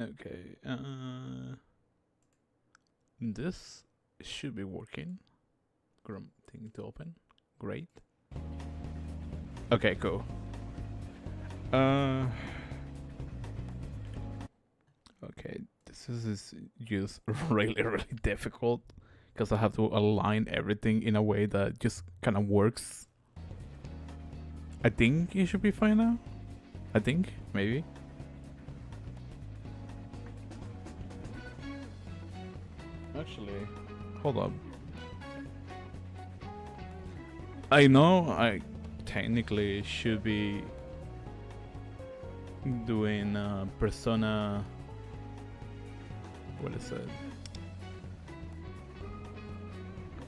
Okay. This should be working. Chrome thing to open. Great. Okay, cool. Okay, this is just really difficult because I have to align everything in a way that just kind of works. I think it should be fine now. I think, maybe. Actually, hold up. I know I technically should be doing Persona. What is it?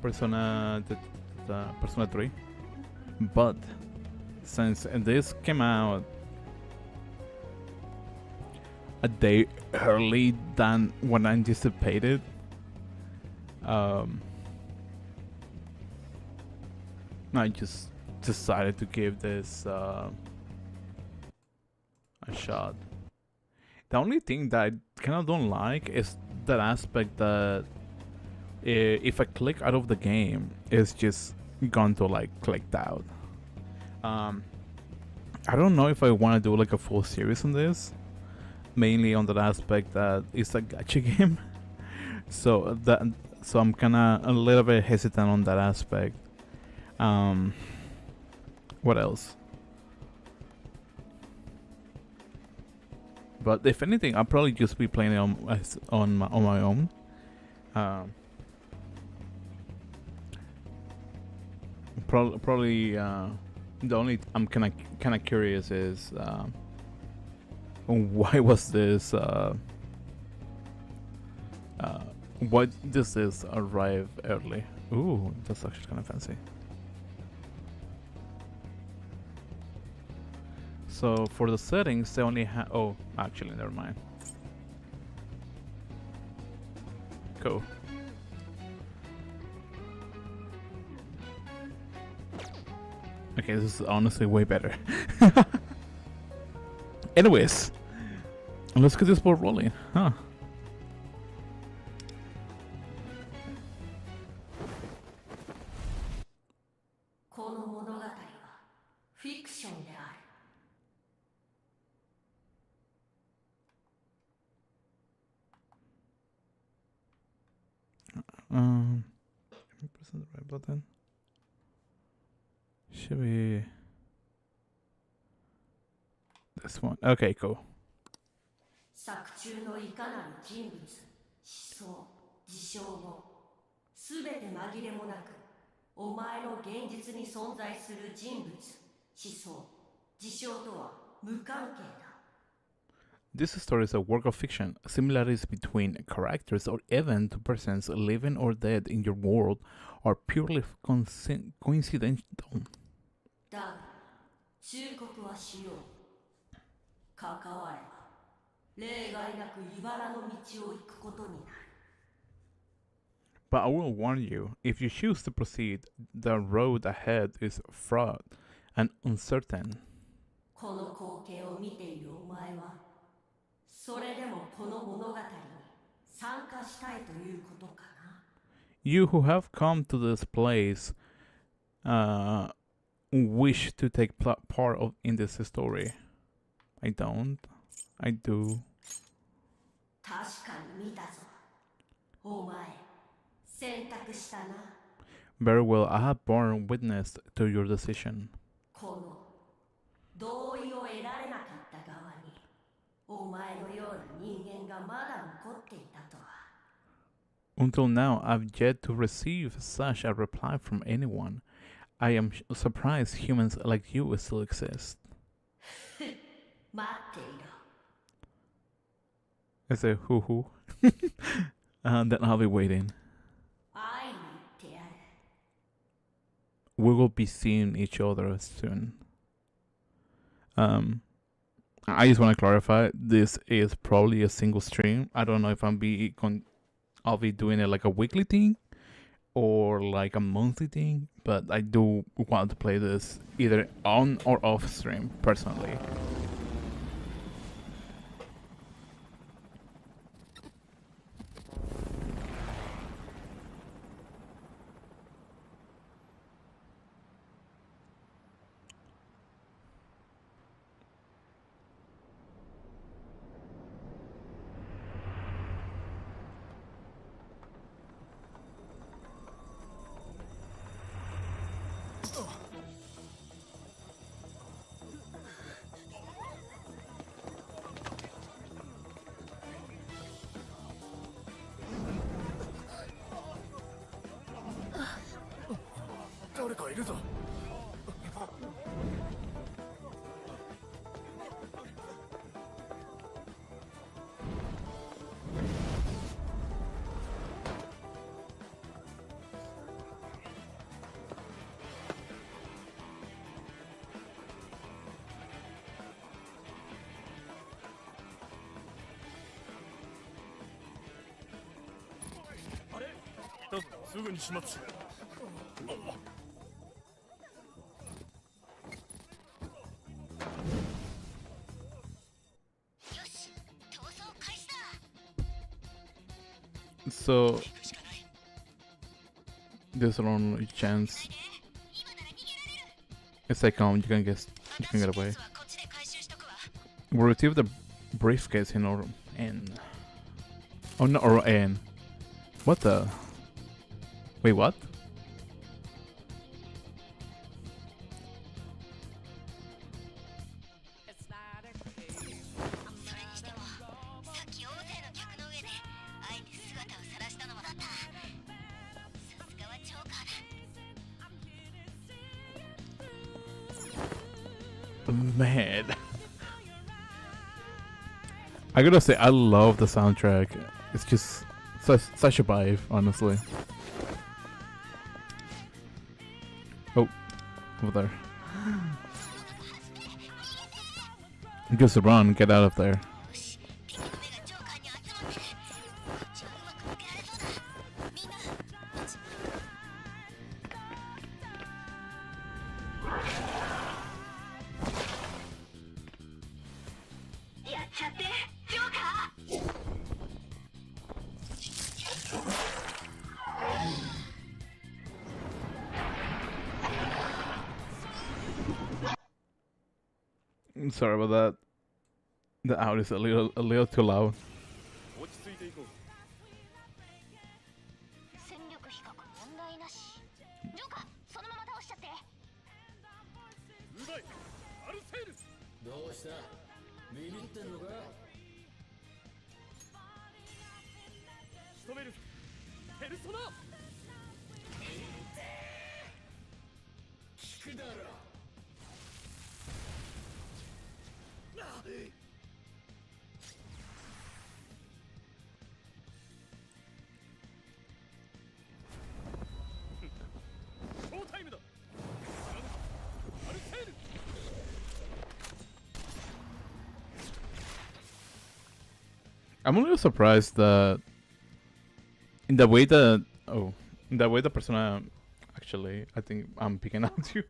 Persona, Persona 3. But since this came out a day early than what I anticipated, I just decided to give this a shot. The only thing that I kind of don't like is that aspect that if I click out of the game, it's just gone to like clicked out. I don't know if I want to do like a full series on this, mainly on that aspect that it's a gacha game. So I'm kind of a little bit hesitant on that aspect. What else? But if anything, I'll probably just be playing it on my own. Probably the only I'm kind of curious is why was this why does this arrive early? Ooh, that's actually kind of fancy. So for the settings, they only have. Oh, actually, never mind. Cool. Okay, this is honestly way better. Anyways, let's get this ball rolling, huh? Let me press the right button. Should be this one. Okay, cool. 作中のいかなる人物、思想、事象もすべて紛れもなくお前の現実に存在する人物、思想、事象とは無関係だ。This story is a work of fiction. Similarities between characters or even to persons living or dead in your world are purely coincidental. だが、忠告はしよう。関われば、例外なく茨の道を行くことになる。But I will warn you, if you choose to proceed, the road ahead is fraught and uncertain. この光景を見ているお前は、それでもこの物語に参加したいということかな。You who have come to this place, wish to take part in this story. I don't. I do. 確かに見たぞ。お前、選択したな。Very well, I have borne witness to your decision. この同意を得られなかった側に、お前のような人間がまだ残っていたとは。Until now, I've yet to receive such a reply from anyone. I am surprised humans like you still exist. 待っていろ。I say, who? Then I'll be waiting. We will be seeing each other soon. I just want to clarify, this is probably a single stream. I don't know if I'll be doing it like a weekly thing or like a monthly thing, but I do want to play this either on or off stream personally. So there's an only chance. It's like you can get away. We retrieve the briefcase in or in. Oh no, or in. What the? Wait, what? Man, I gotta say I love the soundtrack. It's just such a vibe, honestly. Oh, over there. Just run, get out of there. Sorry about that. The out is a little too loud. I'm a little surprised that in the way that in the way the persona actually I think I'm picking out you.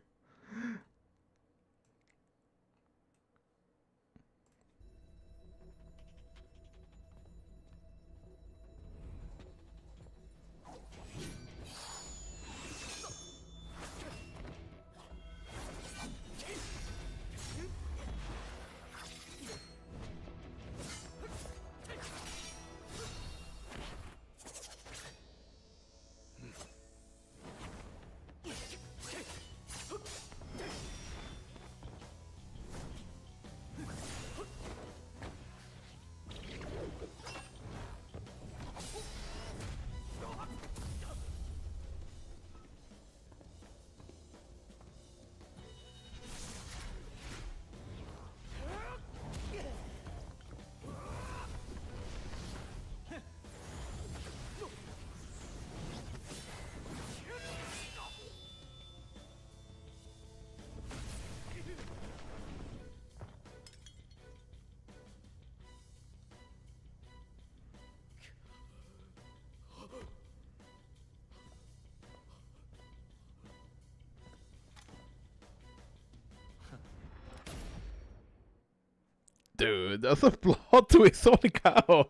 Dude, that's a plot twist. Holy cow.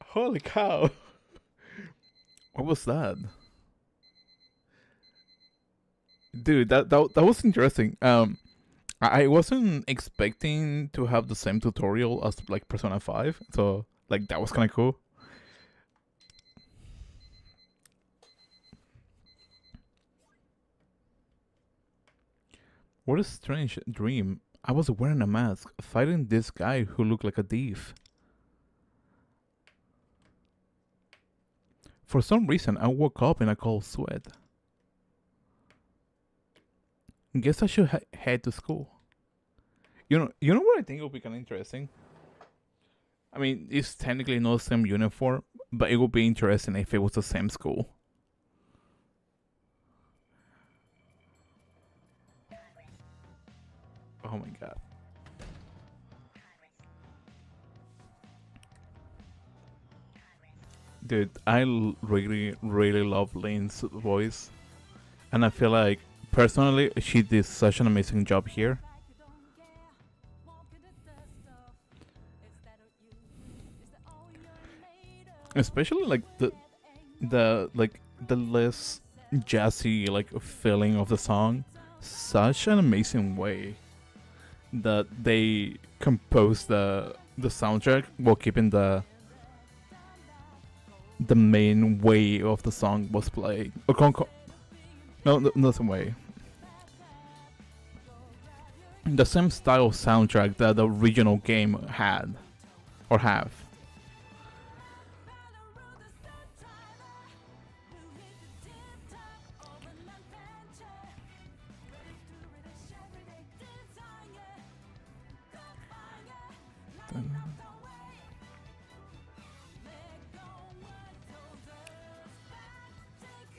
Holy cow. What was that? Dude, that was interesting. I wasn't expecting to have the same tutorial as like Persona 5, so like that was kind of cool. What a strange dream. I was wearing a mask, fighting this guy who looked like a thief. For some reason, I woke up in a cold sweat. Guess I should head to school. You know what I think would be kind of interesting. I mean, it's technically not the same uniform, but it would be interesting if it was the same school. Oh my god. Dude, I really, really love Lane's voice. And I feel like, personally, she did such an amazing job here. Especially like the less jazzy like feeling of the song. Such an amazing way that they composed the soundtrack while keeping the main way of the song was played. No, not the way. The same style of soundtrack that the original game had or have.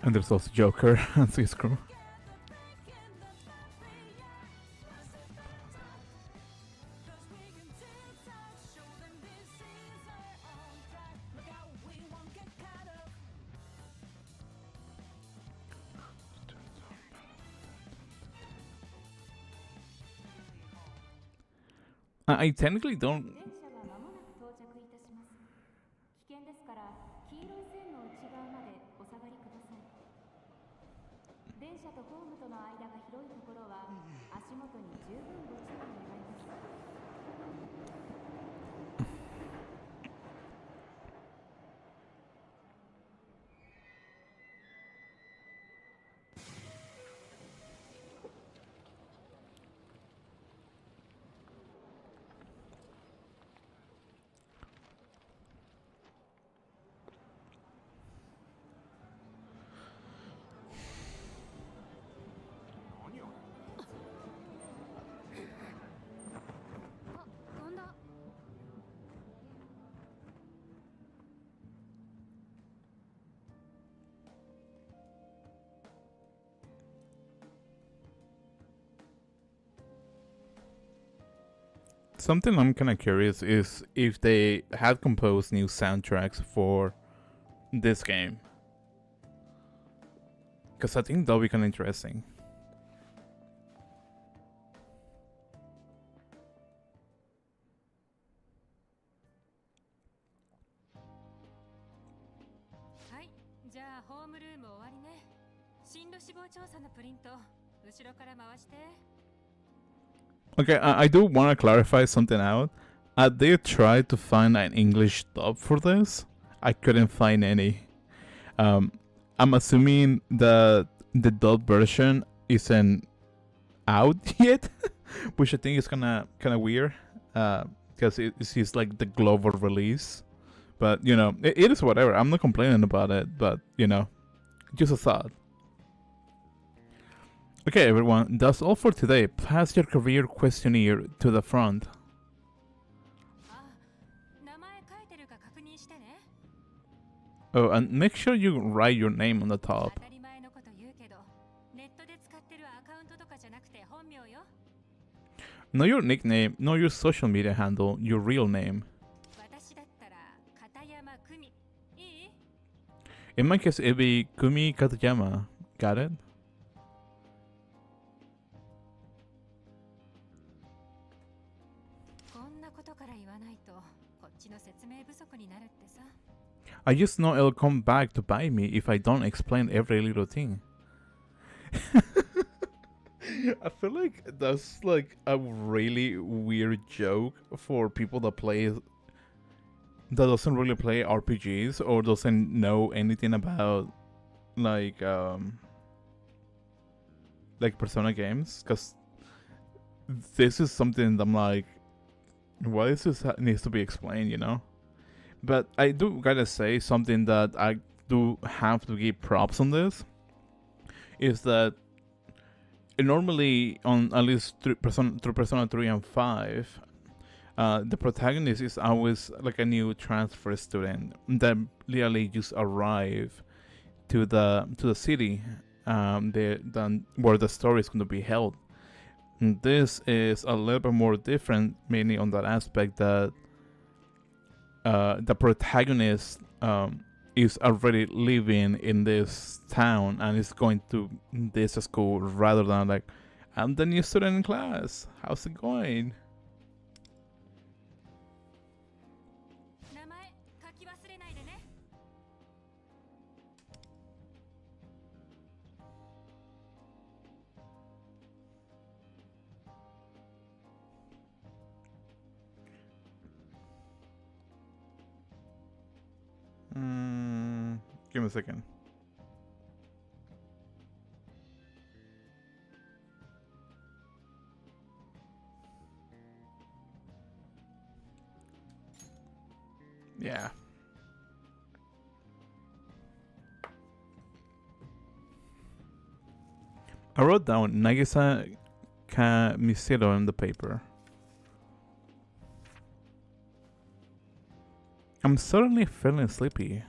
And there's also Joker and Cisco. I technically don't. 電車が間もなく到着いたします。危険ですから黄色い線の内側までお下がりください。電車とホームとの間が広いところは足元に十分ご注意願います。飛んだ。Something I'm kind of curious is if they had composed new soundtracks for this game. Because I think that'll be kind of interesting. Hi, じゃあホームルーム終わりね。進路志望調査のプリント後ろから回して。 Okay, I do want to clarify something out. I did try to find an English dub for this. I couldn't find any. I'm assuming that the dub version isn't out yet, which I think is kind of weird, because it's like the global release. But you know, it is whatever. I'm not complaining about it, but you know, just a thought. Okay, everyone, that's all for today. Pass your career questionnaire to the front. あ、名前書いてるか確認してね。 Oh, and make sure you write your name on the 当 top. たり前のこと言うけど、ネットで使ってるアカウントとかじゃなくて本名よ。 Not your nickname, not your social media handle, your real name. 私だったら片山久美。いい？ In my case, it'd be Kumi Katayama. Got it? こんなことから言わないとこっちの説明不足になるってさ。 I just know it'll come back to bite me if I don't explain every little thing. I feel like that's like a really weird joke for people that doesn't really play RPGs or doesn't know anything about like Persona games, because this is something that I'm like, why is this needs to be explained, you know? But I do gotta say something that I do have to give props on this is that normally on at least through Persona 3 and 5, the protagonist is always like a new transfer student that literally just arrive to the city, where the story is going to be held. And this is a little bit more different, mainly on that aspect that the protagonist is already living in this town and is going to this school rather than like, I'm the new student in class. How's it going? 名前書き忘れないでね。Give me a second. Yeah. I wrote down Nagisa Kamisero in the paper. I'm suddenly feeling sleepy.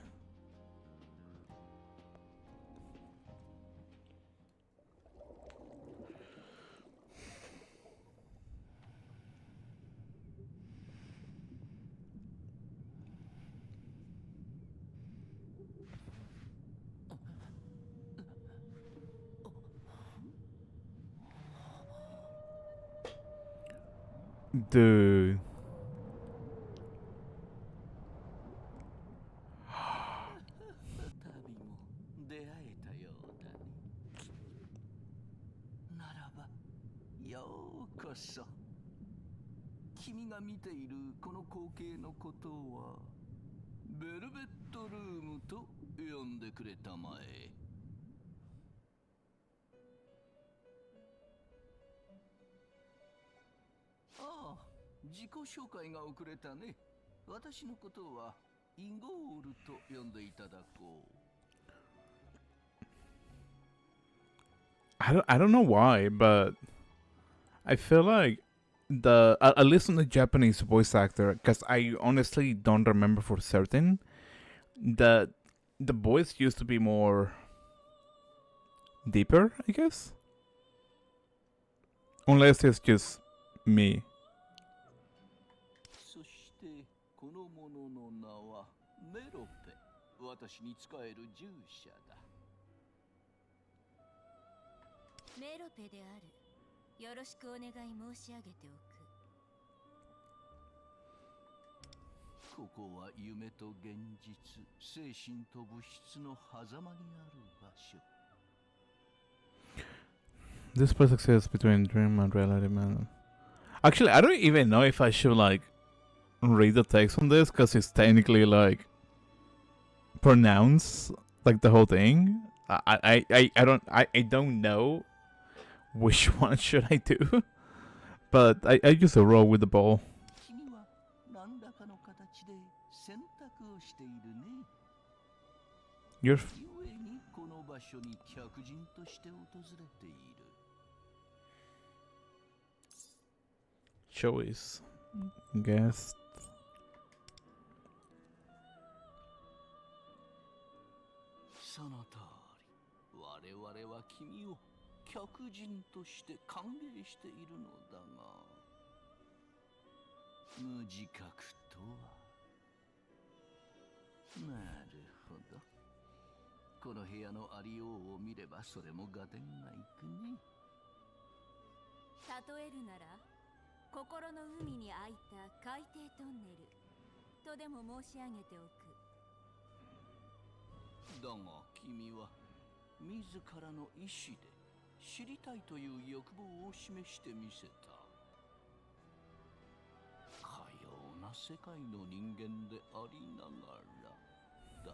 Dude. 旅も出会えたようだね。ならば、ようこそ。君が見ているこの光景のことは、ベルベットルームと呼んでくれたまえ。ああ、自己紹介が遅れたね。私のことはイゴールと呼んでいただこう。I don't know why, but I feel like at least on the Japanese voice actor, because I honestly don't remember for certain that the voice used to be more deeper, I guess. Unless it's just me. そしてこの者の名はメロペ。私に仕える従者だ。メロペである。よろしくお願い申し上げておく。ここは夢と現実、精神と物質の狭間にある場所。This place exists between dream and reality, man. Actually, I don't even know if I should like read the text on this because it's technically like pronounced like the whole thing. I don't know which one should I do, but I just roll with the ball. 君は何らかの形で選択をしているね。 You're 故にこの場所に客人として訪れている。 choice, guess. その通り、我々は君を客人として歓迎しているのだが、無自覚とは。なるほど。この部屋のありようを見ればそれも合点がいくね。例えるなら、心の海に開いた海底トンネルとでも申し上げておく。だが君は自らの意志で知りたいという欲望を示してみせた。かような世界の人間でありながらだ。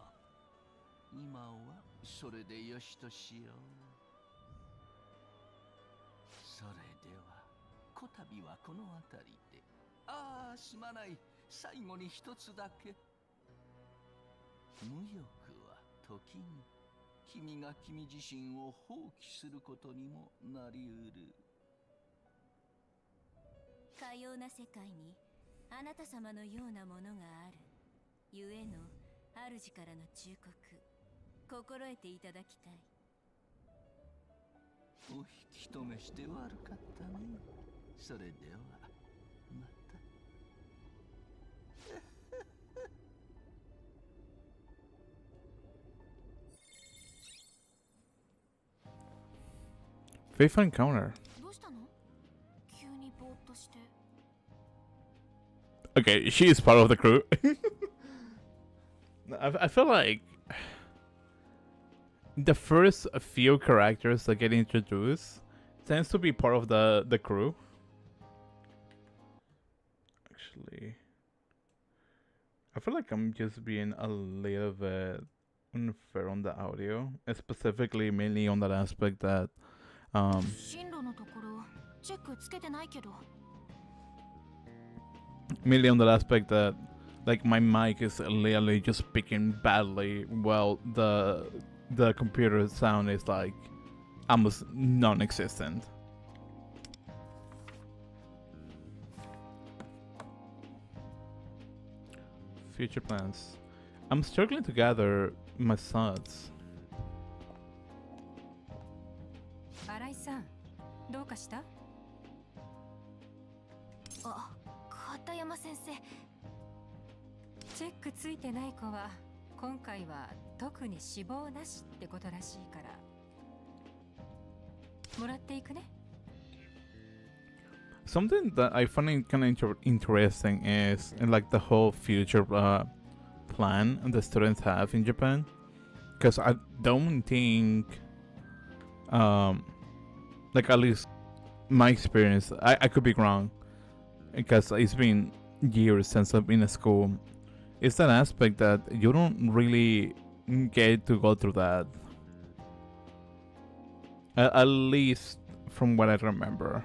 今はそれでよしとしよう。それではこたびはこの辺りで。ああ、すまない。最後に一つだけ。無欲は時に君が君自身を放棄することにもなりうる。かような世界にあなた様のようなものがあるゆえの主からの忠告、心得ていただきたい。お引き止めして悪かったね。それではまた。Faithful encounter. どうしたの？急にぼーっとして。 Okay, she is part of the crew. I feel like the first few characters that get introduced tends to be part of the crew. Actually, I feel like I'm just being a little bit unfair on the audio, specifically mainly on that aspect that 進路のところチェックつけてないけど。 mainly on that aspect that like my mic is literally just speaking badly while the computer sound is like almost non-existent. Future plans. I'm struggling to gather my thoughts. 新井さん、どうかした？あ、片山先生。チェックついてない子は今回は特に死亡なしってことらしいからもらっていくね。 Something that I find kind of interesting is like the whole future plan the students have in Japan, because I don't think like at least my experience, I could be wrong because it's been years since I've been in school. It's that aspect that you don't really get to go through that, at least from what I remember.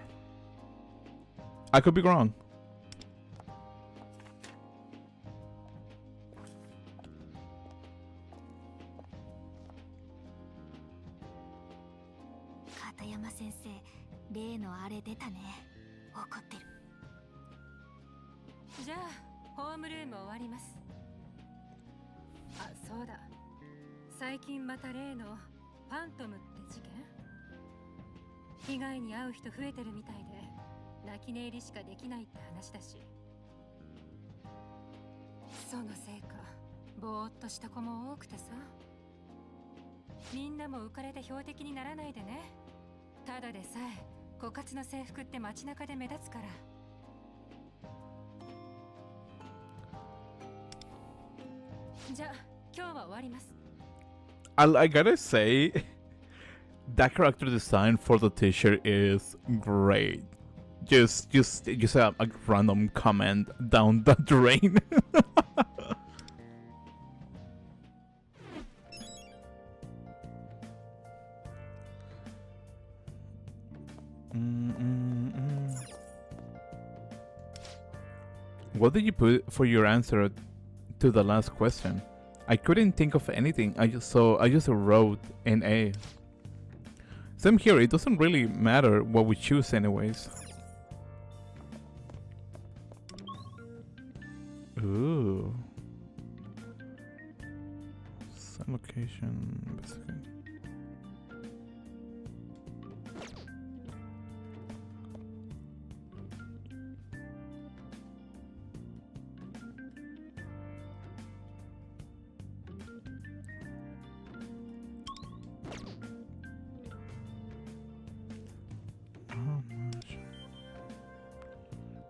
I could be wrong. 片山先生、例のあれ出たね。怒ってる。じゃあ、ホームルーム終わります。あ、そうだ。最近また例のファントムって事件？被害に遭う人増えてるみたいで、泣き寝入りしかできないって話だし。そのせいか、ぼーっとした子も多くてさ。みんなも浮かれて標的にならないでね。ただでさえ枯渇の制服って街中で目立つから。じゃあ今日は終わります。I gotta say, that character design for the t-shirt is great. Just a random comment down the drain. What did you put for your answer to the last question? I couldn't think of anything. I just wrote an A. Same here. It doesn't really matter what we choose, anyways. Ooh. Some location. Basically.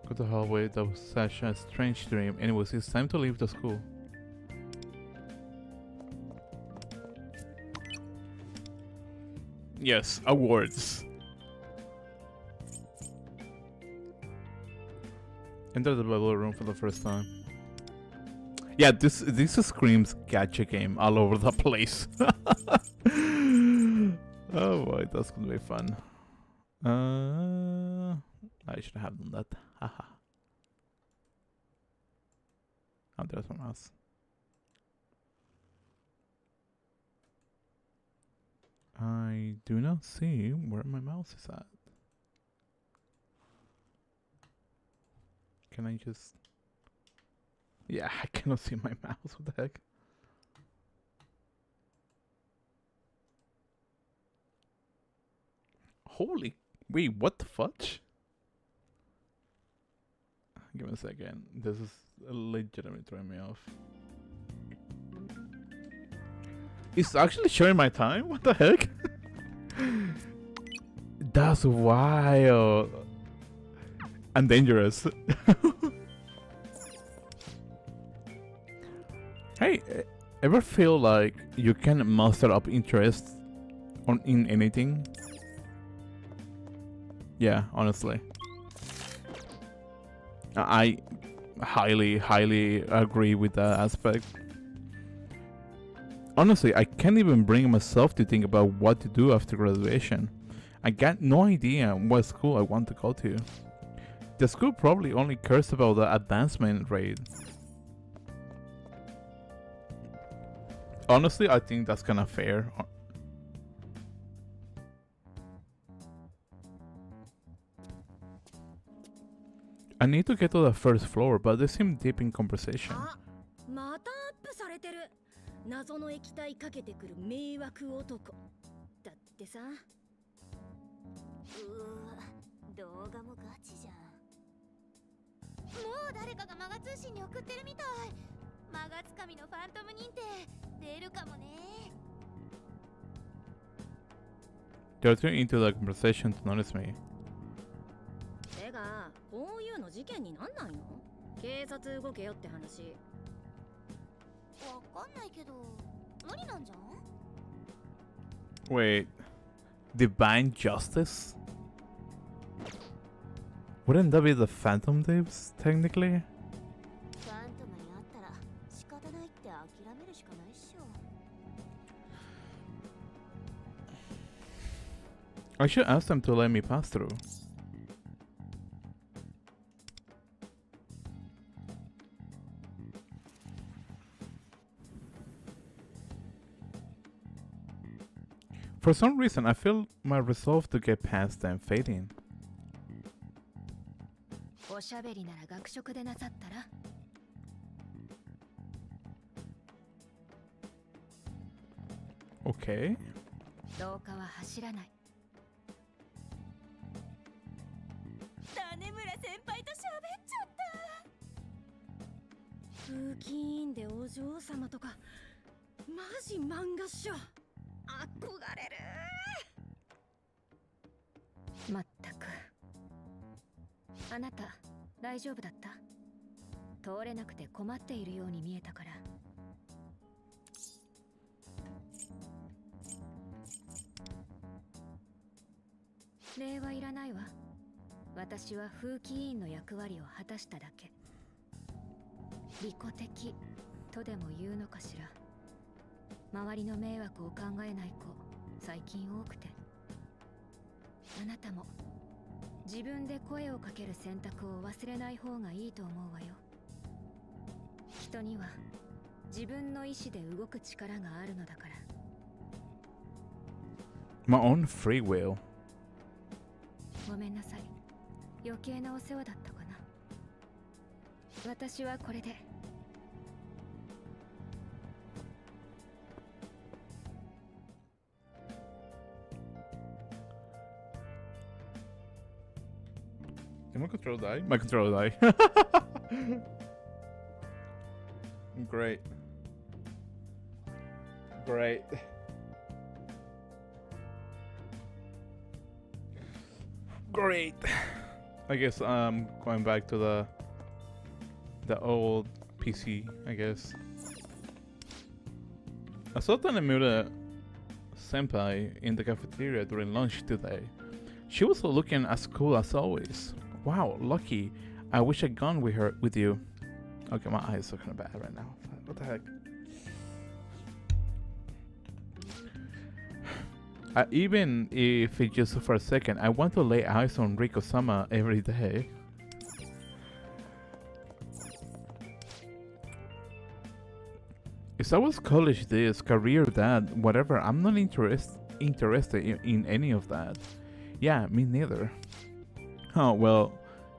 Go to the hallway. That was such a strange dream. Anyways, it's time to leave the school. Yes, awards. Enter the bubble room for the first time. Yeah, this screams gacha game all over the place. Oh boy, that's gonna be fun. I should have done that. Haha. Oh, there's my mouse. I do not see where my mouse is at. Can I just... Yeah, I cannot see my mouse. What the heck? Holy... Wait, what the fudge? Give me a second. This is legitimately throwing me off. It's actually showing my time? What the heck? That's wild. And dangerous. Hey, ever feel like you can muster up interest in anything? Yeah, honestly. I highly agree with that aspect. Honestly, I can't even bring myself to think about what to do after graduation. I got no idea what school I want to go to. The school probably only cares about the advancement rate. Honestly, I think that's kind of fair. I need to get to the first floor, but they seem deep in conversation. またアップされてる。謎の液体かけてくる迷惑男。だってさ。動画もガチじゃん。もう誰かがマガ通信に送ってるみたい。マガつかみのファントム認定出るかもね。They're too into the conversation to notice me. てか、こういうの事件になんないの？警察動けよって話。わかんないけど、無理なんじゃん？ Wait, divine justice? Wouldn't that be the Phantom Thieves, technically? ファントムに会ったら仕方ないって諦めるしかないっしょ。I should ask them to let me pass through. For some reason, I feel my resolve to get past them fading. おしゃべりなら学食でなさったら。Okay. 廊下は走らない。種村先輩と喋っちゃった。風紀委員でお嬢様とかマジ漫画っしょ。憧れる。まったく。あなた大丈夫だった？通れなくて困っているように見えたから。礼はいらないわ。私は風紀委員の役割を果たしただけ。利己的とでも言うのかしら。周りの迷惑を考えない子最近多くて。あなたも自分で声をかける選択を忘れない方がいいと思うわよ。人には自分の意志で動く力があるのだから。 My own free will. ごめんなさい。余計なお世話だったかな。私はこれで。Did my controller die? My controller died. Great. Great. Great. I guess I'm going back to the old PC, I guess. I saw Tanemura senpai in the cafeteria during lunch today. She was looking as cool as always. Wow, lucky. I wish I'd gone with you. Okay, my eyes are kind of bad right now. What the heck? Even if it's just for a second, I want to lay eyes on Riko-sama every day. If I was college this, career that, whatever, I'm not interested. interested in any of that. Yeah, me neither. Oh, well,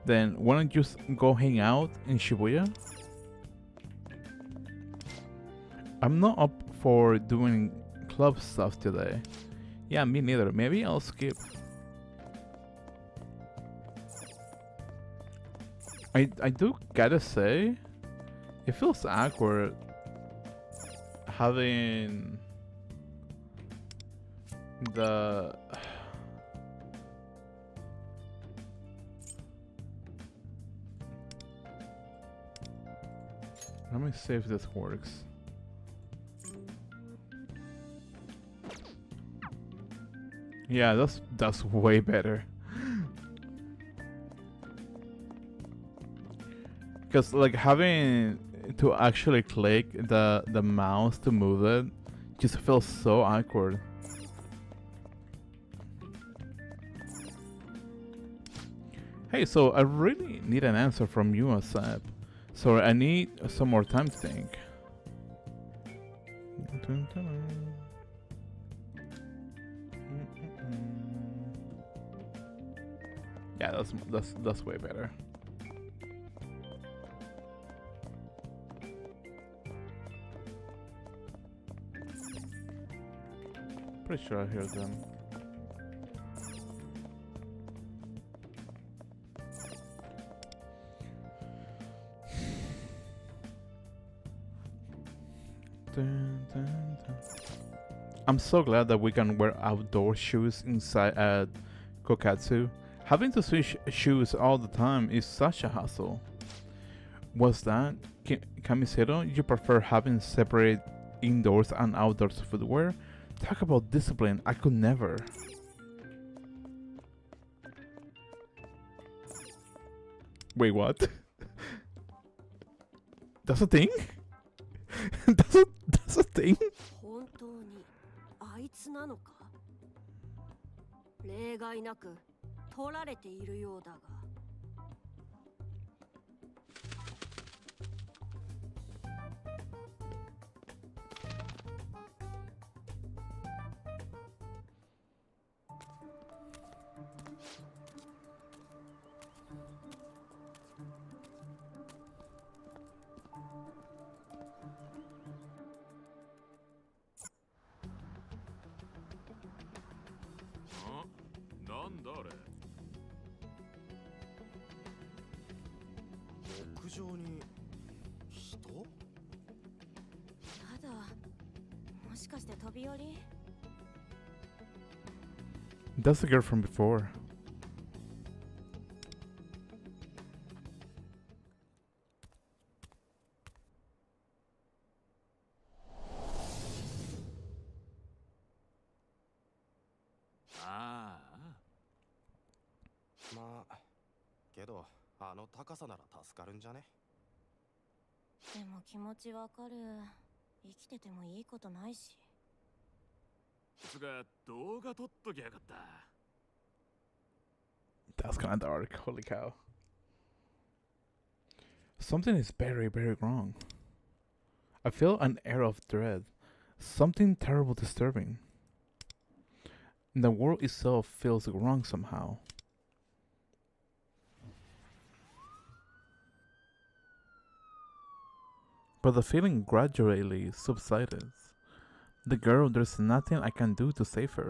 then why don't you go hang out in Shibuya? I'm not up for doing club stuff today. Yeah, me neither. Maybe I'll skip. I do gotta say, it feels awkward having the let me see if this works. Yeah, that's way better. Because like having to actually click the mouse to move it just feels so awkward. Hey, so I really need an answer from you, Asap. So I need some more time to think. Yeah, that's way better. Pretty sure I hear them. I'm so glad that we can wear outdoor shoes inside at Kokatsu. Having to switch shoes all the time is such a hassle. What's that? Camisero, you prefer having separate indoors and outdoors footwear? Talk about discipline, I could never. Wait, what? That's a thing? that's a thing? 本当にあいつなのか？例外なく取られているようだが。なんだあれ。屋上に人？やだ。もしかして飛び降り？ That's the girl from before. Ah. まあけどあの高さなら助かるんじゃね？でも気持ちわかる。生きててもいいことないし。つが動画撮っときゃよかった。That's kind of dark. Holy cow. Something is very, very wrong. I feel an air of dread. Something terrible disturbing. The world itself feels wrong somehow. But the feeling gradually subsides. The girl, there's nothing I can do to save her.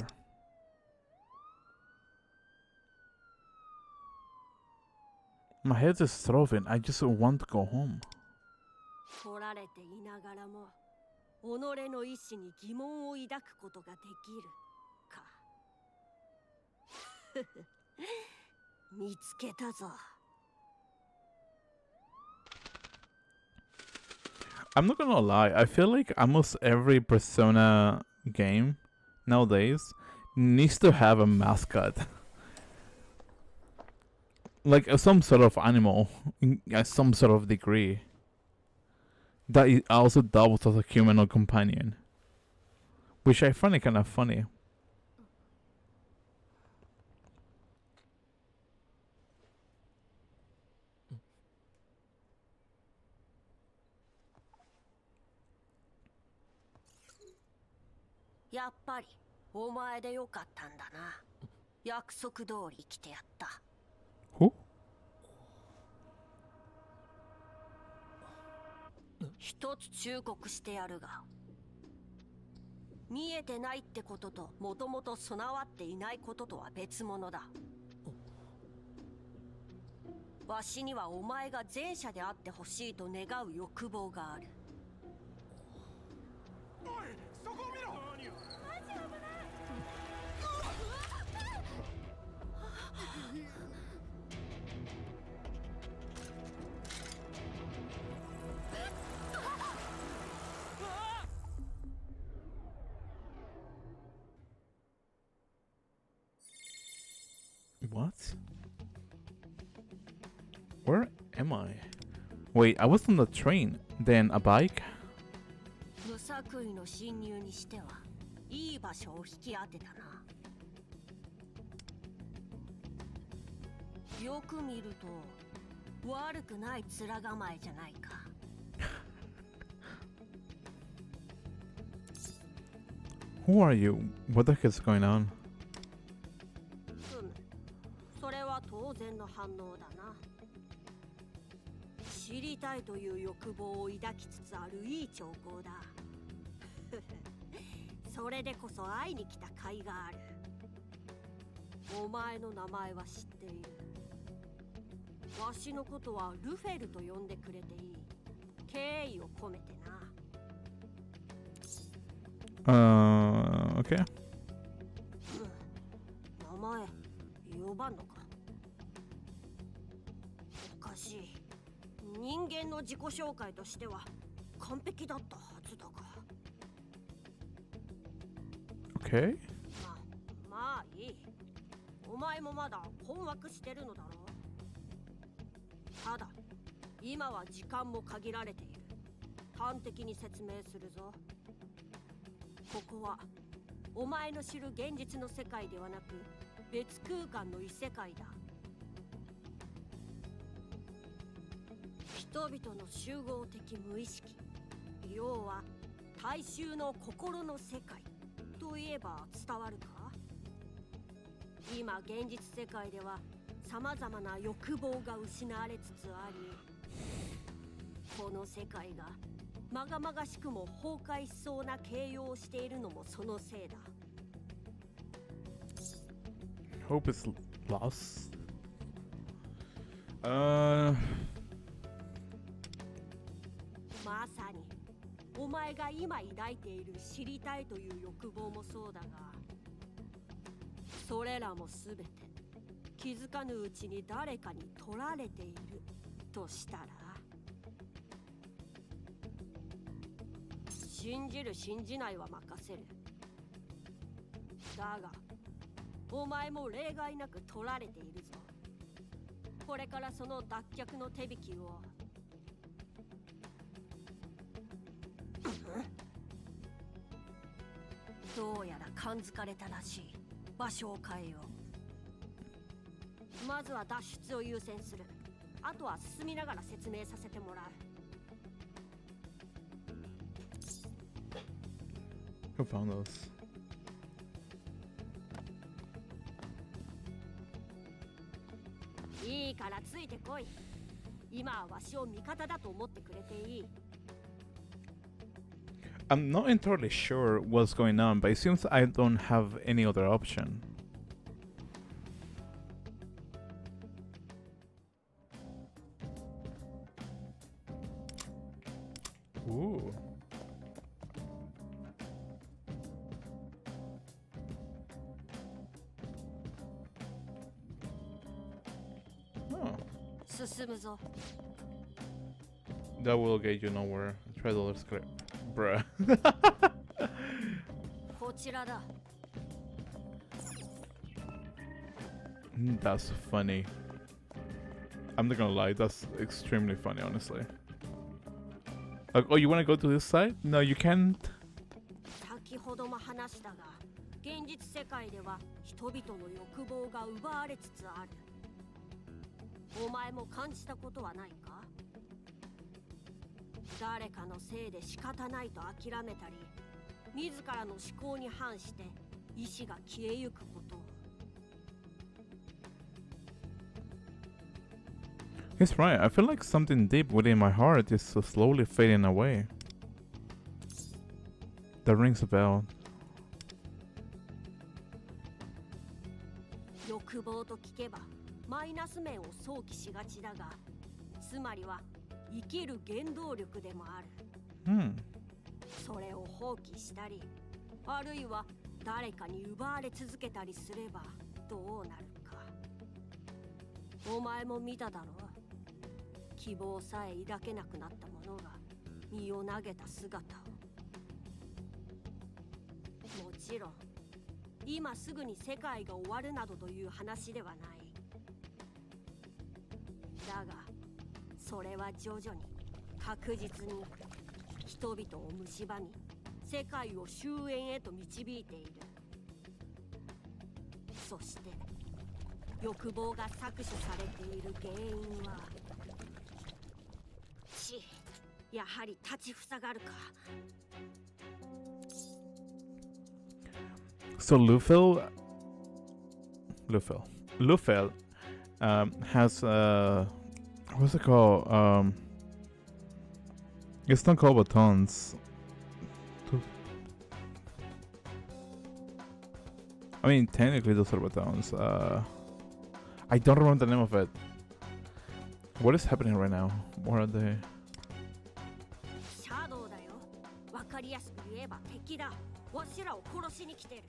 My head is throbbing. I just want to go home. 取られていながらも、己の意志に疑問を抱くことができるか。見つけたぞ。I'm not gonna lie, I feel like almost every Persona game nowadays needs to have a mascot. Like some sort of animal, in some sort of degree. That it also doubles as a human or companion. Which I find it kind of funny.やっぱりお前でよかったんだな。約束通り来てやった。Who? 一つ忠告してやるが、見えてないってことともともと備わっていないこととは別物だ。わしにはお前が前者であってほしいと願う欲望がある。おい、そこを見ろ。What? Where am I? Wait, I was on the train, then a bike? 無作為の侵入にしてはいい場所を引き当てたな。よく見ると悪くない面構えじゃないか。Who are you? What the heck is going on? それは当然の反応だな。知りたいという欲望を抱きつつあるいい兆候だ。それでこそ会いに来た甲斐がある。お前の名前は知っている。わしのことはルフェルと呼んでくれていい。敬意を込めてな。Okay. 名前呼ばんのか。おかしい。人間の自己紹介としては完璧だったはずだが。Okay. まあいい。お前もまだ困惑してるのだろう。ただ今は時間も限られている。端的に説明するぞ。ここはお前の知る現実の世界ではなく別空間の異世界だ。人々の集合的無意識、要は大衆の心の世界といえば伝わるか。今現実世界では様々な欲望が失われつつあり、この世界がまがまがしくも崩壊しそうな形容をしているのもそのせいだ。Hope is lost. まさにお前が今抱いている知りたいという欲望もそうだが、それらもすべて気づかぬうちに誰かに取られているとしたら、信じる信じないは任せる。だがお前も例外なく取られているぞ。これからその脱却の手引きを。どうやら感づかれたらしい。場所を変えよう。まずは脱出を優先する。あとは進みながら説明させてもらう。Who found those? いいからついてこい。今はわしを味方だと思ってくれていい。I'm not entirely sure what's going on, but it seems I don't have any other option. Ooh. Oh. 進むぞ。 That will get you nowhere. Try the other script. Bruh. こちらだ。 That's funny. I'm not gonna lie, that's extremely funny, honestly. Like, oh, you wanna go to this side? No, you can't. 先ほども話したが、現実世界では人々の欲望が奪われつつある。お前も感じたことはないか？誰かのせいで仕方ないと諦めたり、自らの思考に反して意志が消えゆくこと。 He's right. I feel like something deep within my heart is so slowly fading away. That rings a bell. 欲望と聞けばマイナス面を想起しがちだが、つまりは生きる原動力でもある。それを放棄したり、あるいは誰かに奪われ続けたりすればどうなるか。お前も見ただろう。希望さえ抱けなくなった者が身を投げた姿を。もちろん今すぐに世界が終わるなどという話ではない。だがそれは徐々に確実に人々を蝕み、世界を終焉へと導いている。そして欲望が搾取されている原因は、やはり立ちふさがるか。 So Lufel has what's it called? It's not called batons. I mean, technically those are batons. I don't remember the name of it. What is happening right now? What are they? シャドウだよ。わかりやすく言えば敵だ。わしらを殺しに来てる。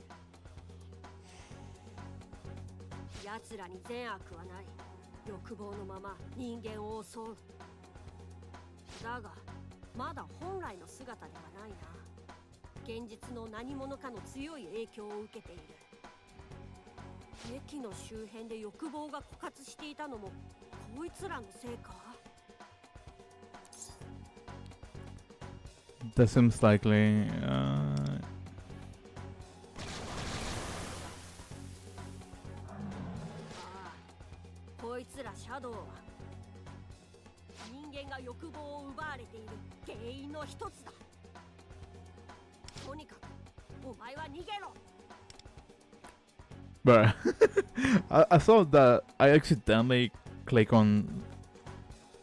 奴らに善悪はない。欲望のまま人間を襲う。だがまだ本来の姿ではないな。現実の何者かの強い影響を受けている。駅の周辺で欲望が枯渇していたのもこいつらのせいか。 That seems likely. こいつらシャドウは人間が欲望を奪われている原因の一つだ。とにかくお前は逃げろ。 But I saw that I accidentally click on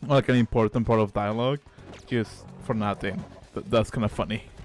like an important part of dialogue just for nothing. That's kind of funny.「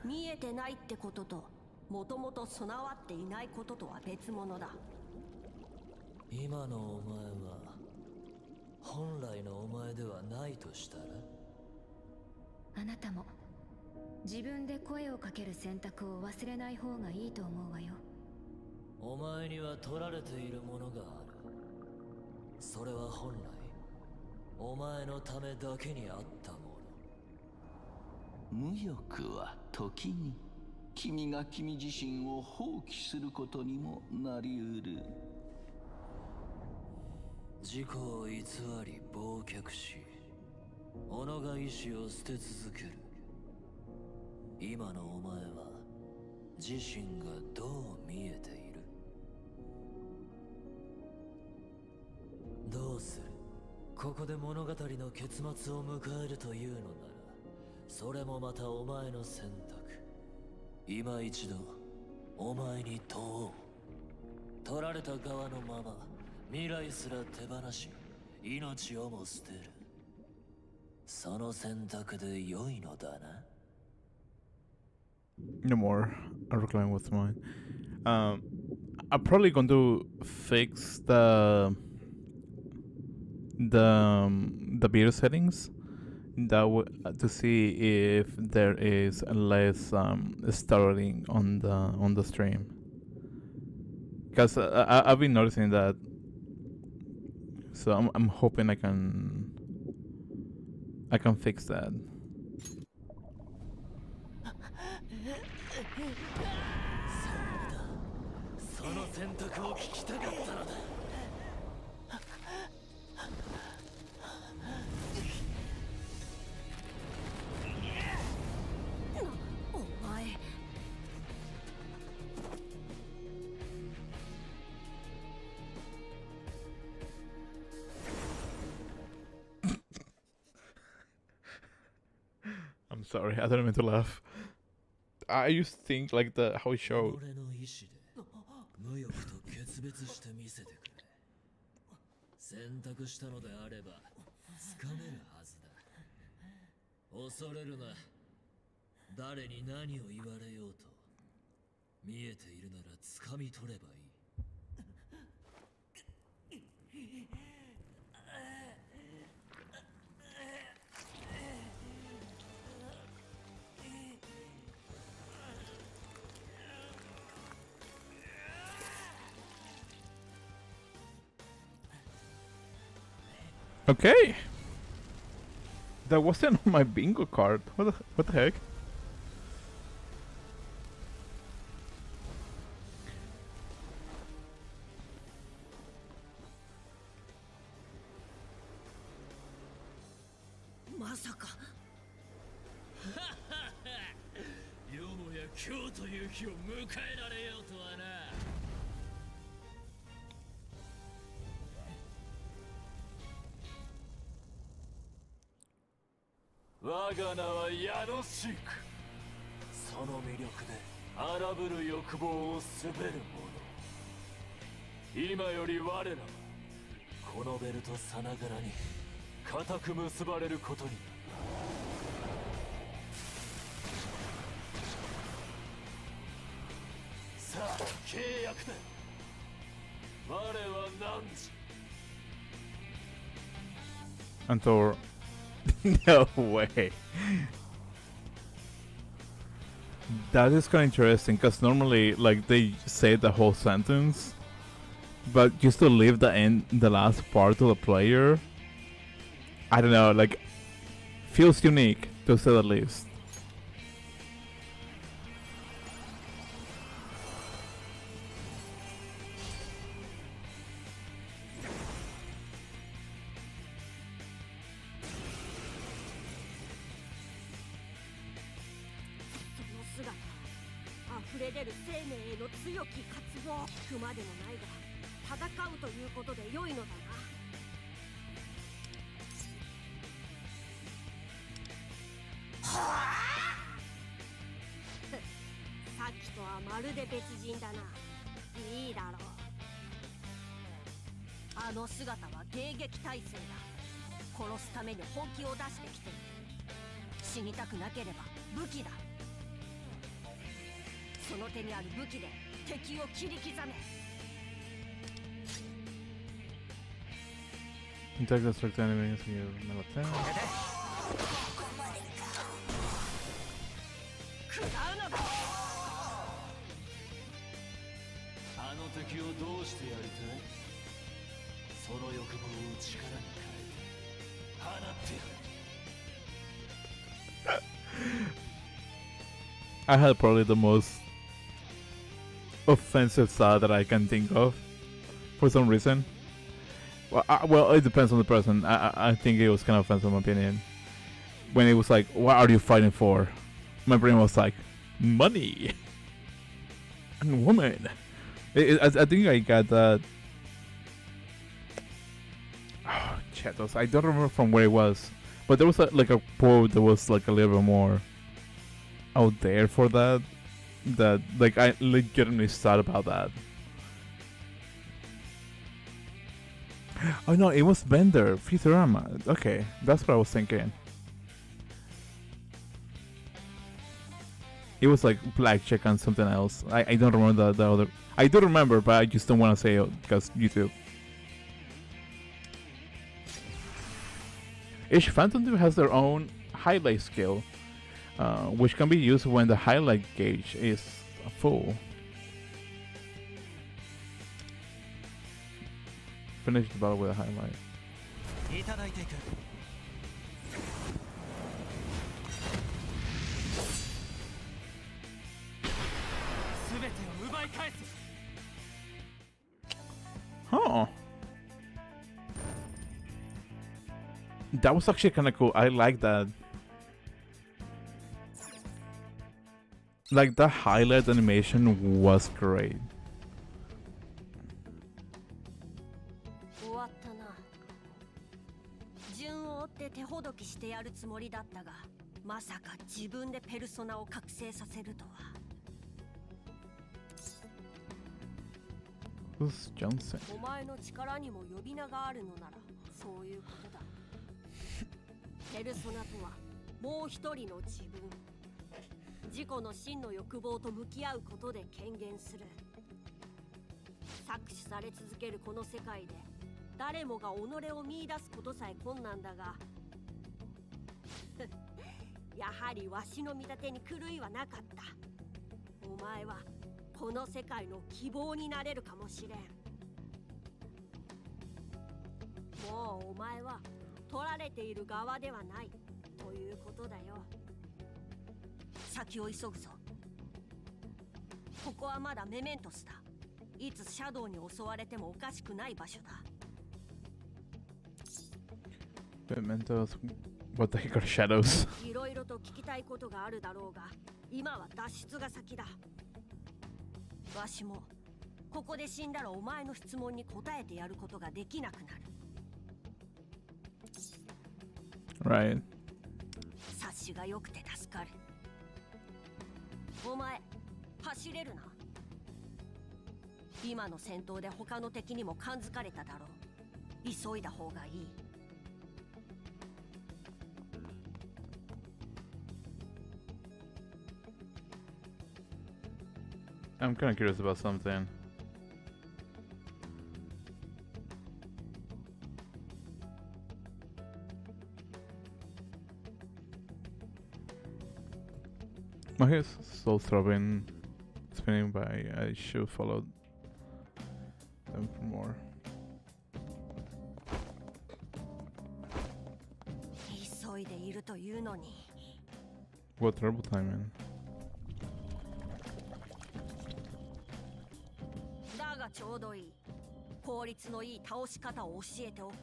見えてないってことともともと備わっていないこととは別物だ。今のお前は本来のお前ではないとしたら、あなたも自分で声をかける選択を忘れない方がいいと思うわよ。お前には取られているものがある。それは本来お前のためだけにあったもの。無欲は時に君が君自身を放棄することにもなりうる。自己を偽り忘却し、己が意志を捨て続ける。今のお前は自身がどう見えている？どうする？ここで物語の結末を迎えるというのなら、それもまたお前の選択。今一度お前に問おう。取られた側のまま未来すら手放し、命をも捨てる。その選択で良いのだな。No more. I'll reclaim what's mine. I'm probably going to fix the video settings to see if there is less stuttering on the stream. Because I've been noticing that, so I'm hoping I can fix that. その選択を聞きたかったのだ。お前 I'm sorry, I didn't mean to laugh. I used to think like how it showed. 俺の意志で無欲と決別してみせてくれ。選択したのであればつかめるはずだ。恐れるな。誰に何を言われようと見えているなら掴み取ればいい。 Okay. That wasn't on my bingo card. What the heck? Masaka. よもや今日という日を迎えられようとはな。 我が名はヤノシーク。その魅力で荒ぶる欲望を滑る者。今より我らはこのベルトさながらに固く結ばれることになる。さあ契約だ。我は何時。 Until no way. That is kind of interesting because normally, like, they say the whole sentence, but just to leave the last part to the player, I don't know, like, feels unique to say the least. Attack the select enemies and you never attack. あの敵をどうしてやりたい？その欲望を力に変えて放ってやる。 I had probably the most offensive thought that I can think of for some reason. Well, it depends on the person. I think it was kind of offensive in my opinion. When it was like, what are you fighting for? My brain was like, money and woman. I think I got that. Oh, Chetos. I don't remember from where it was. But there was like a quote that was like a little bit more out there for that. That like I legitimately thought about that. Oh no, it was Bender, Futurama. Okay, that's what I was thinking. It was like blackjack and something else. I don't remember the other. I do remember, but I just don't want to say it because YouTube. Each Phantom Tube has their own highlight skill, which can be used when the highlight gauge is full. Finish the battle with a highlight. いただいていく。すべてを奪い返す。 Huh. That was actually kind of cool. I like that. Like the highlight animation was great. 終わったな。順を追って手ほどきしてやるつもりだったが、まさか自分でペルソナを覚醒させるとは。 Who's Johnson? お前の力にも呼び名があるのならそういうことだ。ペルソナとはもう一人の自分。自己の真の欲望と向き合うことで権限する。搾取され続けるこの世界で誰もが己を見出すことさえ困難だがやはりわしの見立てに狂いはなかった。お前はこの世界の希望になれるかもしれん。もうお前は取られている側ではないということだよ。先を急ぐぞ。ここはまだメメントスだ。いつシャドウに襲われてもおかしくない場所だ。 Mementos. What the heck are shadows? いろいろと聞きたいことがあるだろうが、今は脱出が先だ。わしもここで死んだらお前の質問に答えてやることができなくなる。 Right. 察しが良くて助かる。お前走れるな。今の戦闘で他の敵にも感づかれただろう。急いだ方がいい。 I'm kind of curious about something. My head is still throbbing, spinning by. I should follow them for more. 急いでいるというのに。 What terrible timing. だがちょうどいい。効率のいい倒し方を教えておく。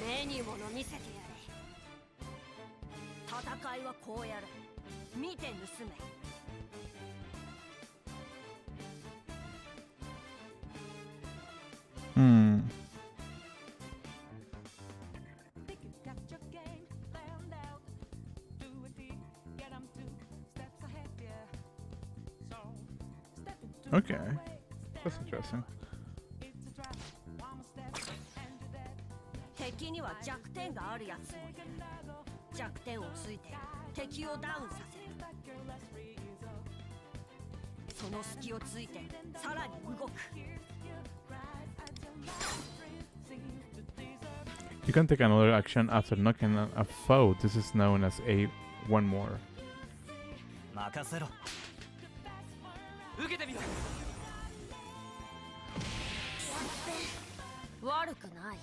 目に物見せてやれ。戦いはこうやる。見て盗め。 Hmm. Okay, that's interesting. 敵には弱点があるやつもいる。弱点をついて敵をダウンさせる。その隙をついてさらに動く。 You can take another action after knocking a foe. This is known as a one more. 任せろ。受けてみろ。悪くない。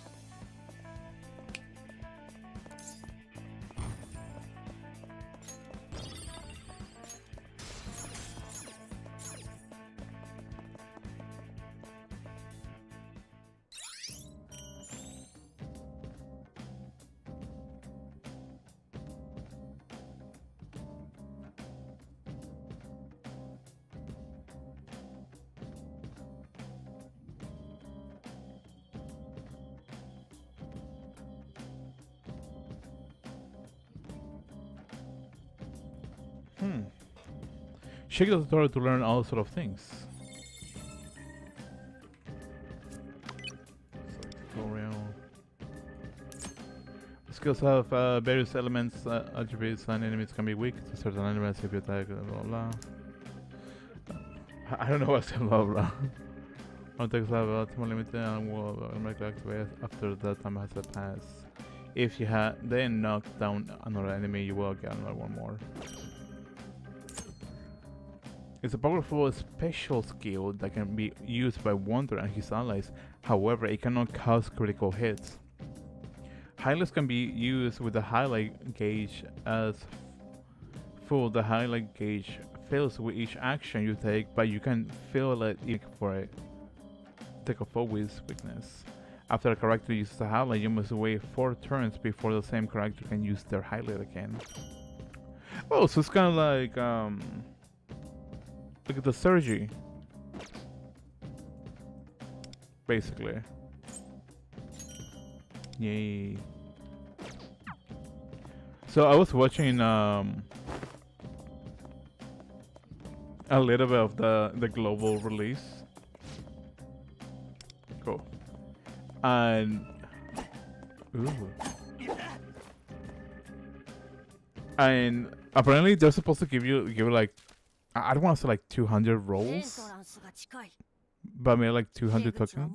Shake the tutorial to learn all sort of things. Tutorial. skills have various elements, attributes, and enemies can be weak to certain elements if you attack, blah blah blah. I don't know what's blah blah. Attacks have ultimate limited and will automatically activate after that time has passed. If you then knock down another enemy, you will get another one more. It's a powerful special skill that can be used by Wonder and his allies. However, it cannot cause critical hits. Highlights can be used with the highlight gauge as full. The highlight gauge fills with each action you take, but you can fill it for it. Take a full weakness. After a character uses a highlight, you must wait 4 turns before the same character can use their highlight again. Oh, so it's kind of like look at the Sergi, basically. Yay! So I was watching a little bit of the global release. Cool. And apparently they're supposed to give you like I don't want to say like 200 rolls, but maybe like 200 tokens.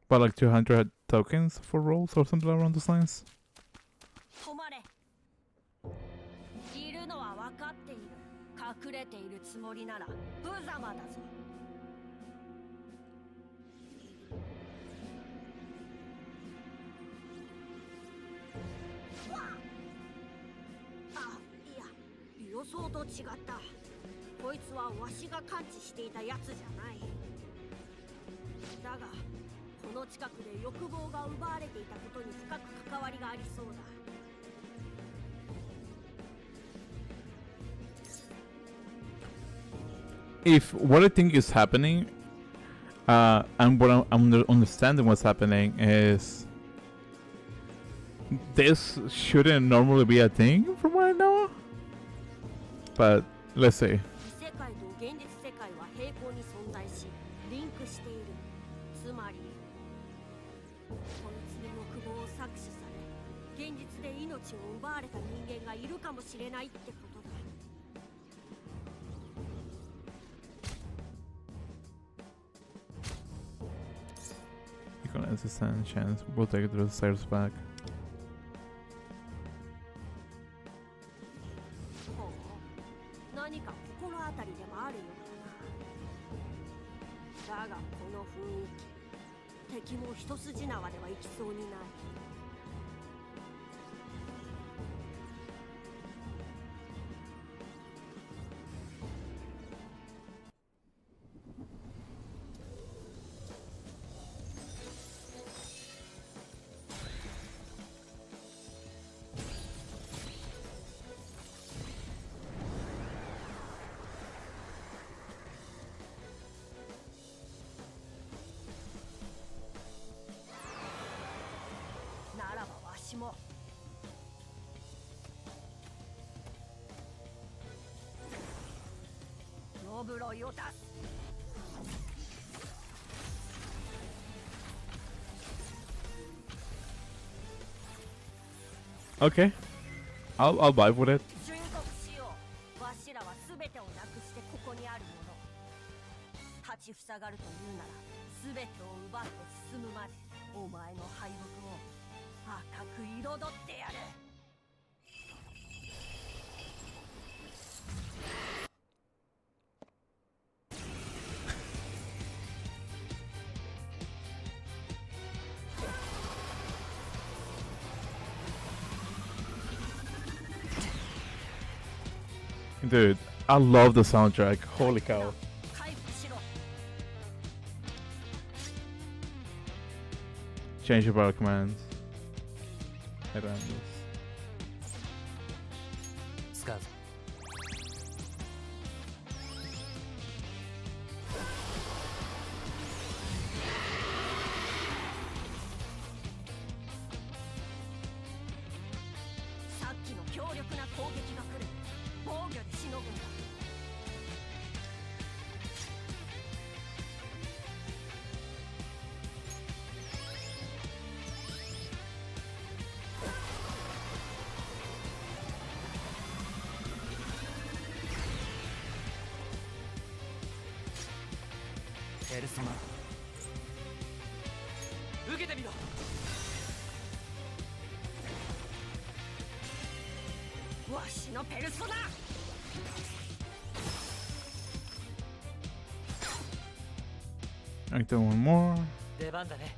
But like 200 tokens for rolls or something around those lines. いるのは分かっている。隠れているつもりなら無様だぞ。あ、いや、予想と違った。こいつはわしが感知していたやつじゃない。だが、この近くで欲望が奪われていたことに深く関わりがありそうだ。If what I think is happening, and what I'm understanding what's happening is this shouldn't normally be a thing from what I know, but let's see. 世界と現実世界は平行に存在し、リンクしている。つまり、こいつの欲望を搾取され、現実で命を奪われた人間がいるかもしれないってことだ。You can assistant chance. We'll take it to the stairs back. ほう、何か心当たりでもあるようだな。だがこの雰囲気、敵も一筋縄ではいきそうにない。ならばわしも。ノブロイを出す。Okay, I'll vibe with it. 申告しよう。わしらは全てをなくしてここにあるもの。立ちふさがるというなら全てを奪って進むまでお前の敗北を赤く彩ってやる。Dude, I love the soundtrack. Holy cow. 回復しろ。 Change your battle commands. Headlands. 使うぞ。さっきの強力な攻撃が来る。防御でしのぐんだ。ペルソナ受けてみろ。わしのペルソナ。I do one more. 出番だね。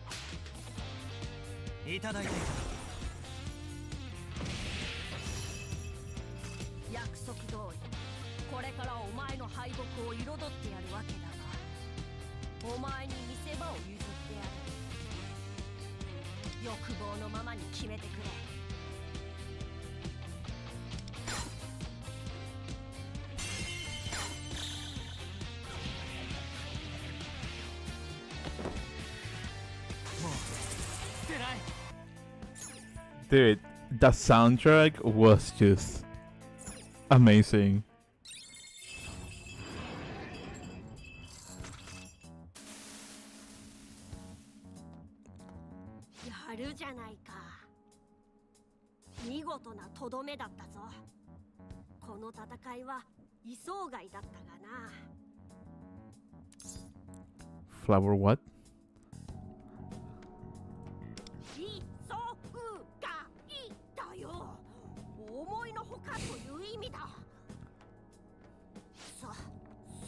いただいていた。約束通りこれからお前の敗北を彩ってやるわけだが、お前に見せ場を譲ってやる。欲望のままに決めてくれ。出ない。 Dude, the soundtrack was just amazing. やるじゃないか。見事なとどめだったぞ。この戦いは予想外だったがな。Flower what? 予想外だよ。思いのほかという意味だ。さあ、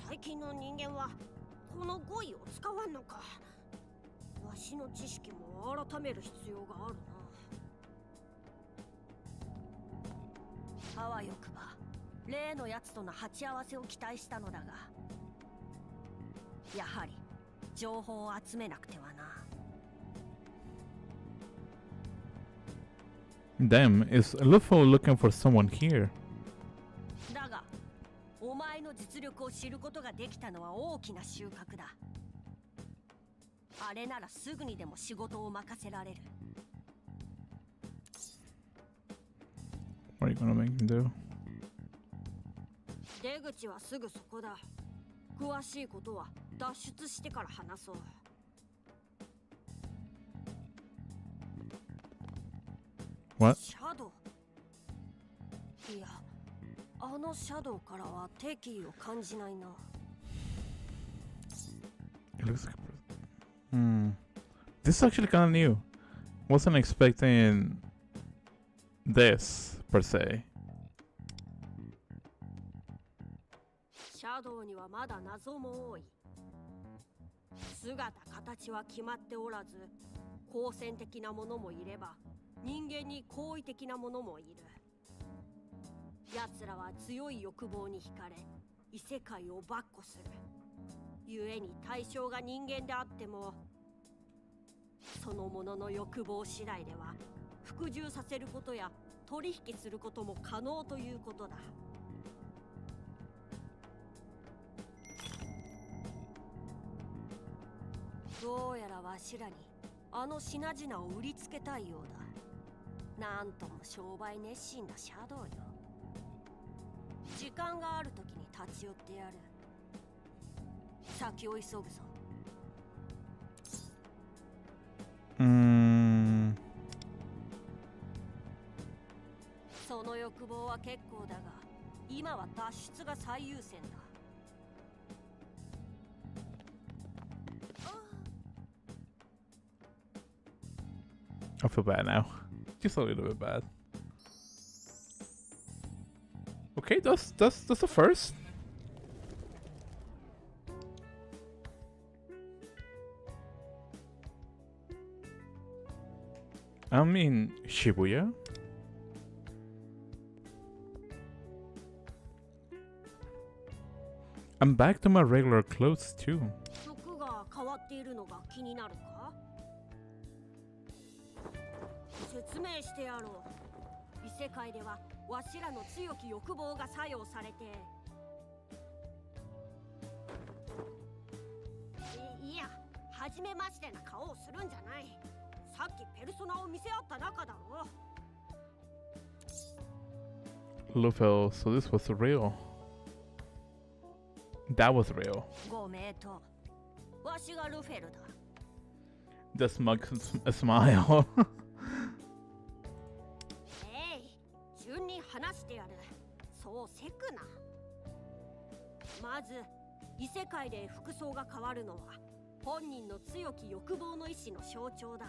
最近の人間はこの語彙を使わんのか。わしの知識も改める必要があるな。あわよくば例のやつとの鉢合わせを期待したのだが、やはり情報を集めなくてはな。Damn, is Luffo looking for someone here? だがお前の実力を知ることができたのは大きな収穫だ。あれならすぐにでも仕事を任せられる。 What are you gonna make him do? 出口はすぐそこだ。詳しいことは脱出してから話そう。What? シャドウ。いや、あのシャドウからは敵意を感じないな。 It looks like This is actually kind of new. Wasn't expecting this per se. シャドウにはまだ謎も多い。姿形は決まっておらず、好戦的なものもいれば人間に好意的なものもいる。奴らは強い欲望に惹かれ異世界を跋扈する。故に対象が人間であっても、そのものの欲望次第では服従させることや取引することも可能ということだ。どうやらわしらにあの品々を売りつけたいようだ。なんとも商売熱心なシャドウよ。時間がある時に立ち寄ってやる。先を急ぐぞ。その欲望は結構だが、今は脱出が最優先だ。I feel bad now. Just a little bit bad. Okay, that's the first. I'm in Shibuya. I'm back to my regular clothes too. 服が変わっているのが気になるか？説明してやろう。異世界ではわしらの強き欲望が作用されて、いや、初めましてな顔をするんじゃない。さっきペルソナを見せ合った仲だろ。Luffy, so this was real. That was real. ご名答。わしがルフェルだ。The smug smile. 順に話してやる。そうせくな。まず異世界で服装が変わるのは本人の強き欲望の意志の象徴だ。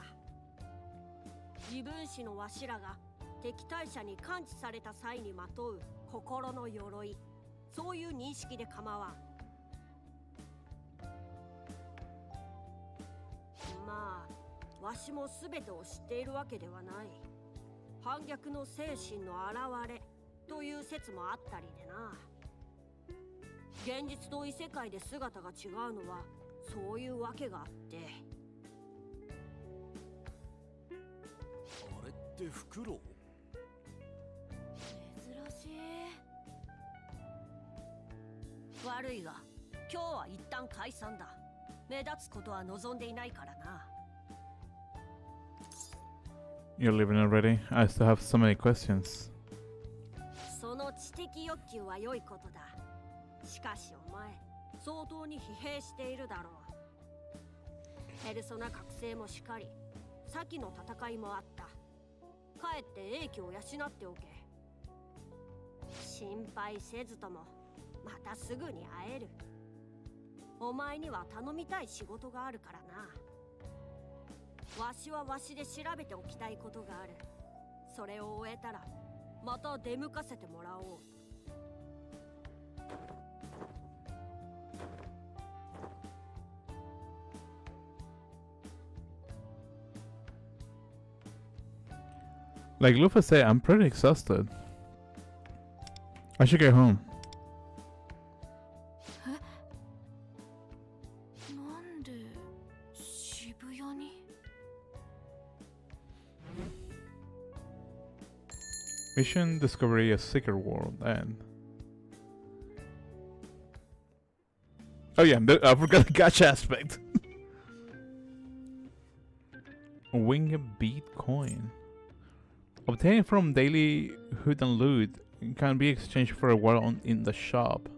自分史のわしらが敵対者に感知された際にまとう心の鎧、そういう認識で構わん。まあわしも全てを知っているわけではない。反逆の精神の現れという説もあったりでな。現実と異世界で姿が違うのはそういうわけがあって。あれってフクロウ？珍しい。悪いが今日は一旦解散だ。目立つことは望んでいないからな。 You're leaving already? I still have so many questions. その知的欲求は良いことだ。しかしお前相当に疲弊しているだろう。ペルソナ覚醒もしかり、先の戦いもあった。帰って英気を養っておけ。心配せずともまたすぐに会える。お前には頼みたい仕事があるからな。わしはわしで調べておきたいことがある。それを終えたらまた出向かせてもらおう。Like Luffy said, I'm pretty exhausted. I should get home. なんで渋谷に？ Mission Discovery a Secret World and oh yeah, I forgot the gacha aspect. Wing Beat Coin. Obtained from daily hood and loot can be exchanged for a while in the shop.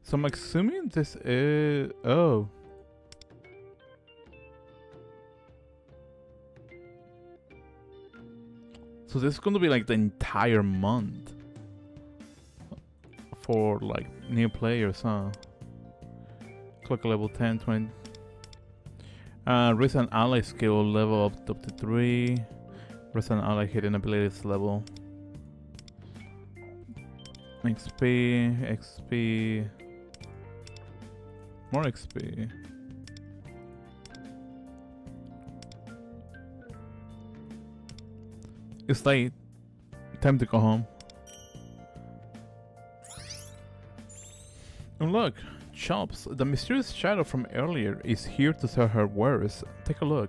So I'm assuming this is... oh. So this is going to be like the entire month for like new players, huh? Click level 10, 20. Raise an ally skill level up to 3. Raise an ally hidden abilities level. XP. More XP. It's late. Time to go home. And look, Chops, the mysterious shadow from earlier is here to sell her wares. Take a look.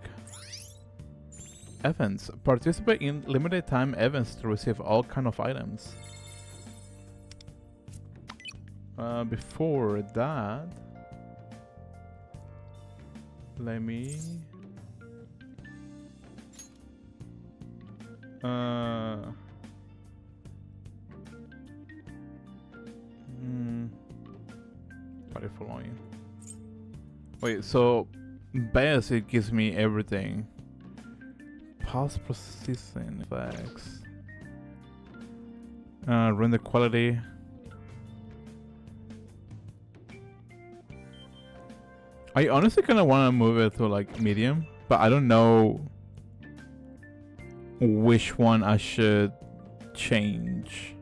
Events. Participate in limited time events to receive all kind of items. Before that, let me... Body following. Wait, so base it gives me everything. Past processing effects. Render quality. I honestly kind of want to move it to like medium, but I don't know which one I should change.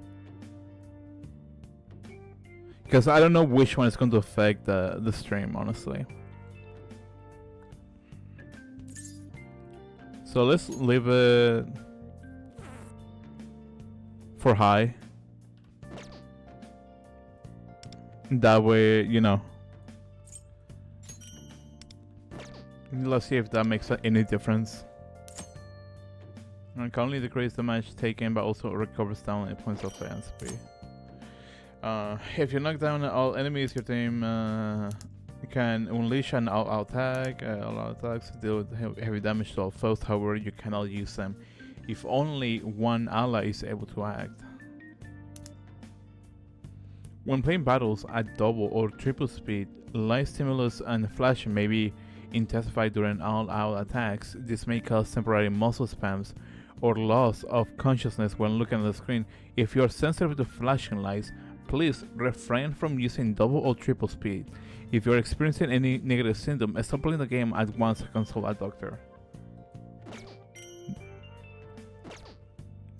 Because I don't know which one is going to affect the stream, honestly. So let's leave it for high. That way, you know. Let's see if that makes any difference. And can only decrease the damage taken, but also recovers down 8 points of SP. If you knock down all enemies, your team can unleash an all-out attack. All-out attacks deal with heavy damage to all foes. However, you cannot use them if only one ally is able to act. When playing battles at double or triple speed, light stimulus and flashing may be intensified during all-out attacks. This may cause temporary muscle spams or loss of consciousness when looking at the screen. If you are sensitive to flashing lights, Please refrain from using double or triple speed. If you're experiencing any negative symptom, stop playing the game at once and consult a doctor.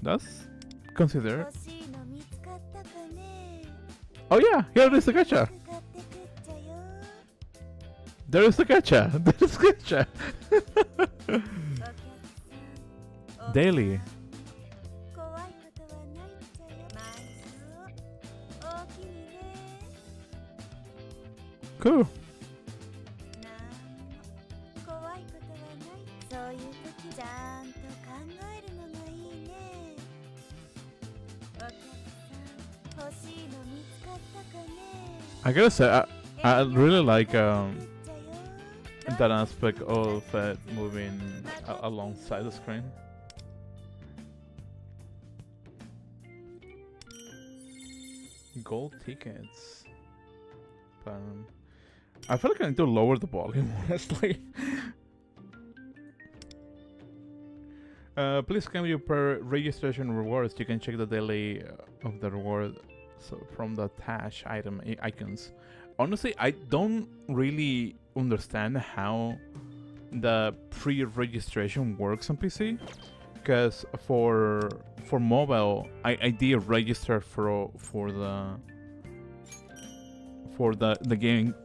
That's considered. Oh yeah, here is the gacha. There is the gacha. There is the gacha. Daily. Cool. I gotta say, I really like that aspect of moving alongside the screen. Gold tickets. I feel like I need to lower the volume, honestly. Please claim your registration rewards. You can check the daily of the reward from the attached item icons. Honestly, I don't really understand how the pre-registration works on PC, because for mobile, I did register for the game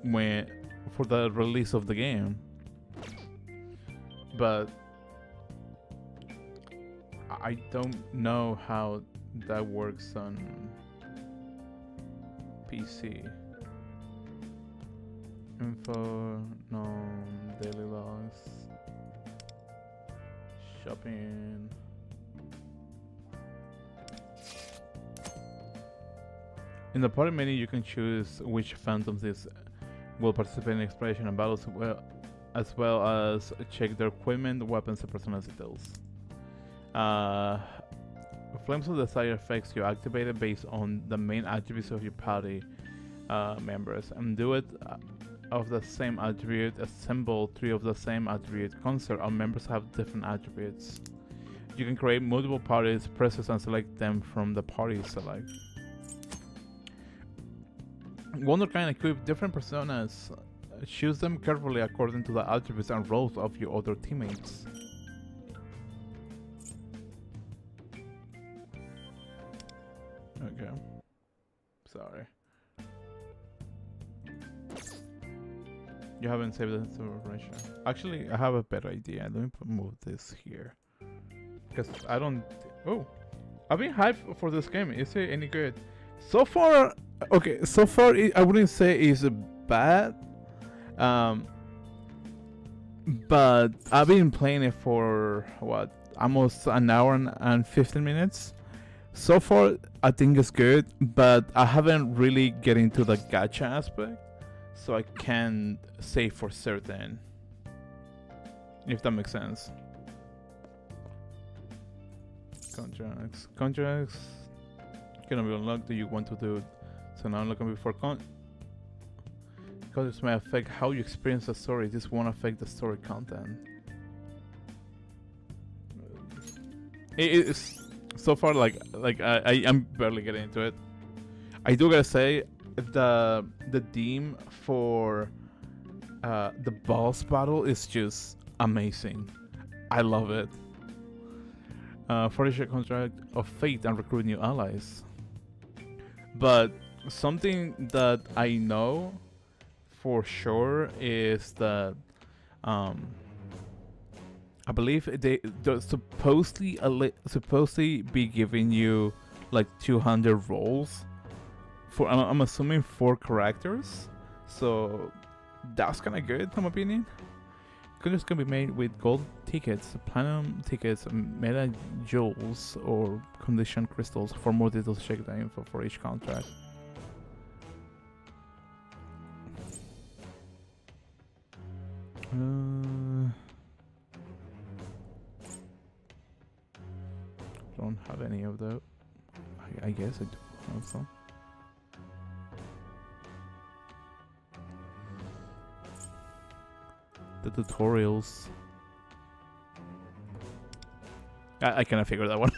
for the release of the game, but I don't know how that works on PC. Info, no, daily logs, shopping. In the party menu, you can choose which phantoms will participate in exploration and battles, as well as check their equipment, weapons, and personal details. Flames of Desire effects you activated based on the main attributes of your party members, and do it of the same attribute. Assemble 3 of the same attribute. Concert, all members have different attributes. You can create multiple parties, presses, and select them from the party select. Wonder can equip different personas. Choose them carefully according to the attributes and roles of your other teammates. Okay. Sorry. You haven't saved the information. Actually, I have a better idea. Let me move this here. Because I don't... Oh! I've been hyped for this game. Is it any good? So far... Okay, so far I wouldn't say it's bad. But I've been playing it for, what, almost an hour and 15 minutes. So far, I think it's good, but I haven't really get into the gacha aspect, so I can't say for certain, if that makes sense. Contracts gonna be unlocked. Do you want to do it? So now I'm looking before because this may affect how you experience the story. This won't affect the story content. It is so far like I'm barely getting into it. I do gotta say the theme for the boss battle is just amazing. I love it. Forge a contract of fate and recruit new allies. But something that I know for sure is that I believe they're supposedly be giving you like 200 roles for I'm assuming 4 characters, so that's kind of good in my opinion. It's gonna be made with gold tickets, platinum tickets, meta jewels, or condition crystals. For more details, check the info for each contract. Don't have any of those. I guess I do have some. The tutorials. I cannot figure that one.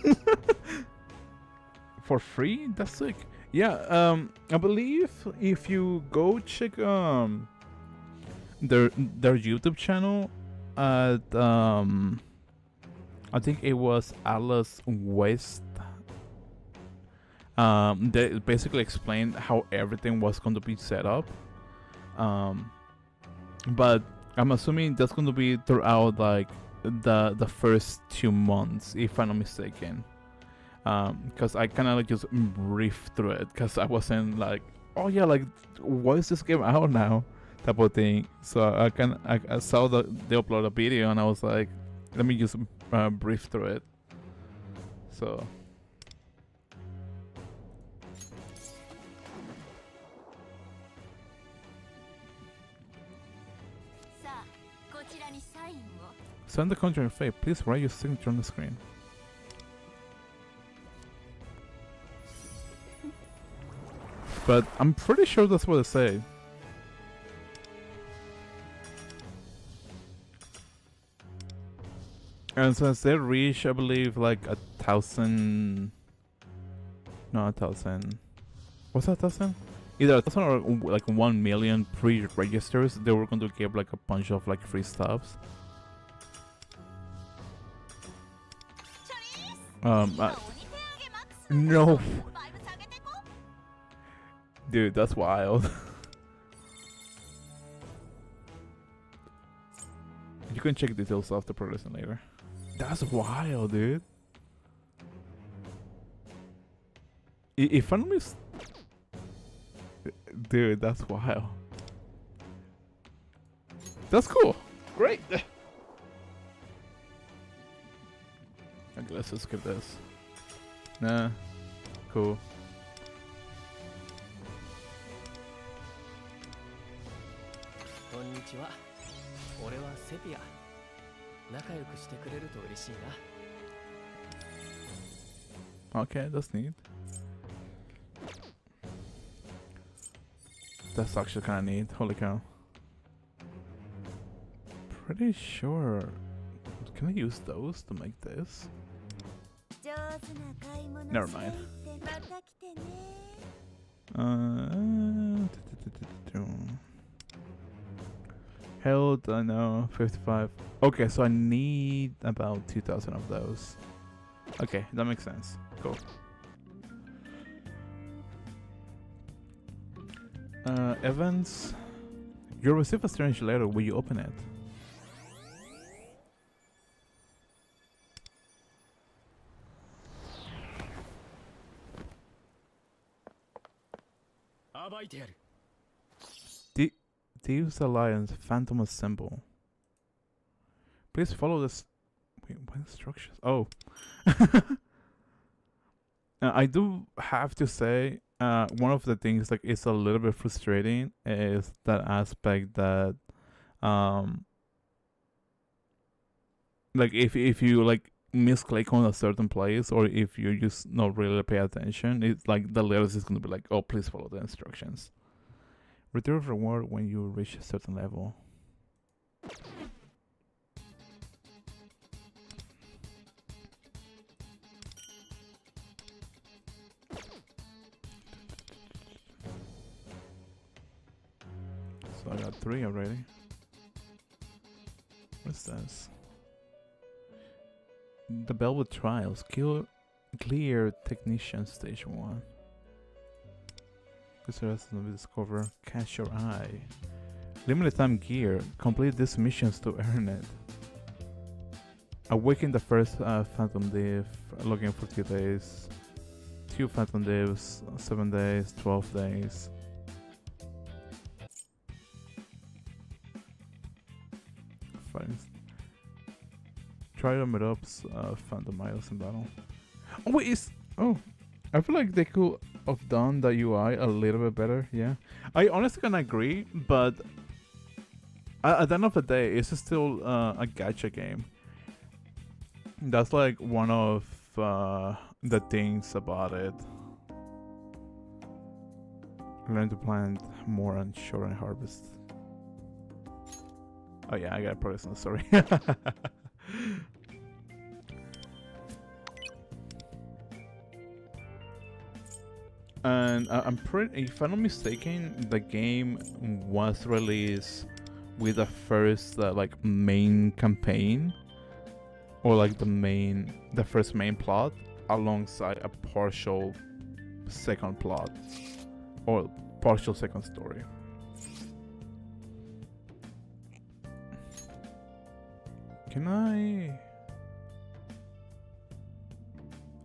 For free? That's sick. Yeah, I believe if you go check their YouTube channel at I think it was Atlas West. They basically explained how everything was going to be set up. But I'm assuming that's going to be throughout like the first 2 months, if I'm not mistaken. Because I kind of like just briefed through it because I wasn't like, oh yeah, like why is this game out now, type of thing. So I saw they upload a video and I was like, let me just brief through it. So. Send the Conjuring Fate. Please write your signature on the screen. But I'm pretty sure that's what they say. And since they reach, I believe, like 1,000. No, 1,000. What's that, 1,000? Either 1,000 or like 1 million pre-registers. They were going to give like a bunch of like free stuffs. No. Dude, that's wild. You can check details of the progression later. That's wild, dude. If I'm dude, that's wild. That's cool. Great. Okay, let's just skip this. Nah. Cool. Okay, that's neat. That's actually kind of neat. Holy cow. Pretty sure. Can I use those to make this? Never mind. Held, I know, 55. Okay, so I need about 2,000 of those. Okay, that makes sense. Cool. Evans, you'll receive a strange letter. Will you open it? Thieves Alliance Phantom Assemble. Please follow this. Wait, what instructions? Oh. I do have to say, one of the things like it's a little bit frustrating is that aspect that, like if you like misclick on a certain place or if you just not really pay attention, it's like the letters is gonna be like, oh, please follow the instructions. Retrieve reward when you reach a certain level. So I got 3 already. What's this? The Belwood Trials. Clear Technician Stage 1. This has to discover. Catch your eye. Limited time gear. Complete these missions to earn it. Awaken the first Phantom Div. Login for 2 days. 2 Phantom Divs. 7 days. 12 days. Fine. Try to meet up Phantom Miles in battle. Oh wait, I feel like they could have done the UI a little bit better. Yeah, I honestly can agree, but at the end of the day, it's still a gacha game. That's like one of the things about it. Learn to plant more and shorten harvest. Oh yeah, I got progress in the story. And I'm pretty, if I'm not mistaken, the game was released with the first like main campaign, or like the first main plot, alongside a partial second plot, or partial second story. Can I?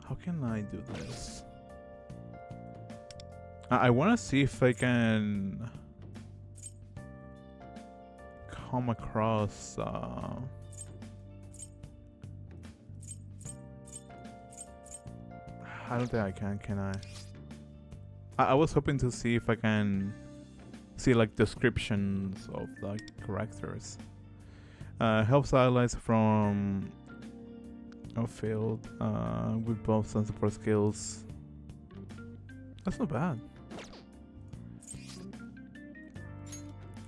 How can I do this? I want to see if I can come across I don't think I can I? I was hoping to see if I can see like descriptions of the characters. Helps allies from a field with buffs and support skills. That's not bad.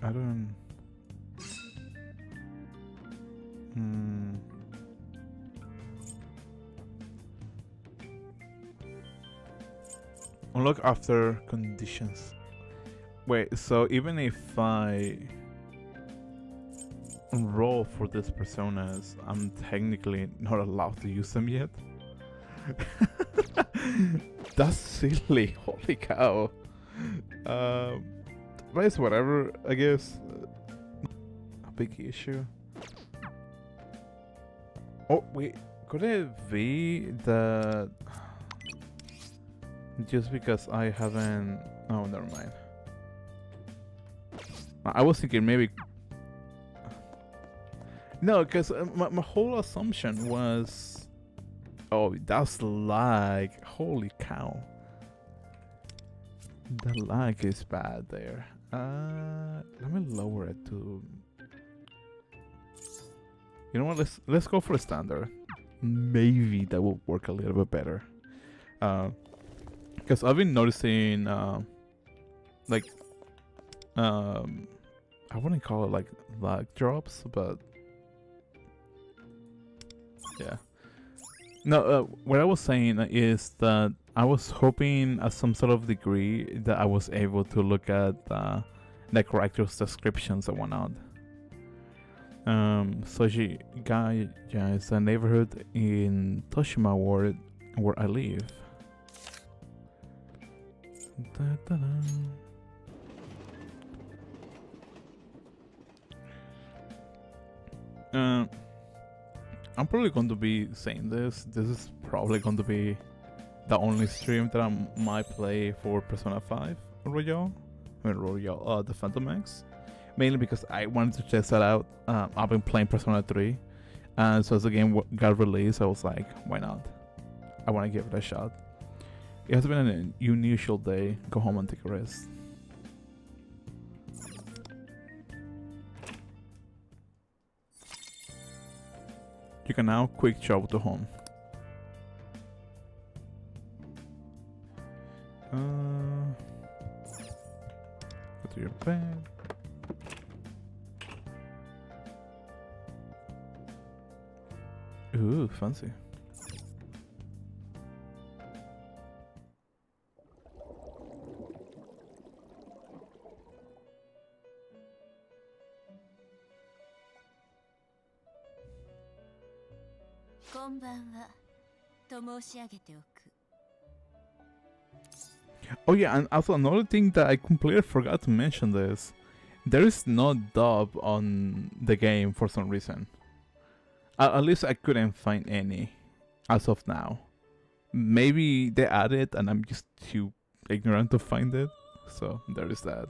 I don't. Unlock after conditions. Wait, so even if I roll for these personas, I'm technically not allowed to use them yet? That's silly. Holy cow. But it's whatever, I guess. A big issue. Oh, wait. Could it be that just because I haven't... Oh, never mind. I was thinking maybe... No, because my whole assumption was... Oh, that's lag. Holy cow. The lag is bad there. Let me lower it to... You know what? Let's go for a standard. Maybe that will work a little bit better. Because I've been noticing, like, I wouldn't call it like lag drops, but yeah. No, what I was saying is that I was hoping at some sort of degree that I was able to look at the characters' descriptions and whatnot. Soji Gaya is a neighborhood in Toshima where I live. I'm probably going to be saying this. This is probably going to be the only stream that I might play for Persona 5 Royal. The Phantom X. Mainly because I wanted to test that out. I've been playing Persona 3. And so as the game got released, I was like, why not? I want to give it a shot. It has been an unusual day. Go home and take a rest. You can now quick travel to home. Go to your bed. Ooh, fancy. Oh yeah, and also another thing that I completely forgot to mention this. There is no dub on the game for some reason. At least I couldn't find any as of now. Maybe they added and I'm just too ignorant to find it. So there is that.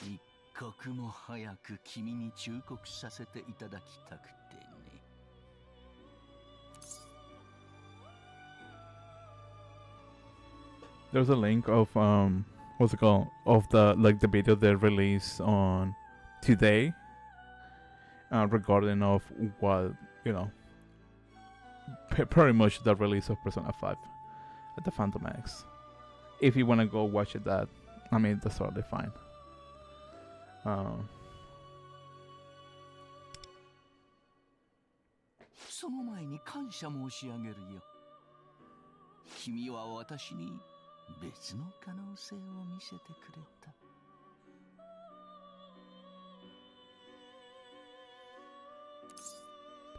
一刻も早く君に忠告させていただきたくてね。There's a link of what's it called, of the like the video they released on today, regarding of what you know, pretty much the release of Persona 5 at the Phantom X. If you want to go watch it, that I mean that's totally fine. その前に感謝申し上げるよ。君は私に別の可能性を見せてくれた。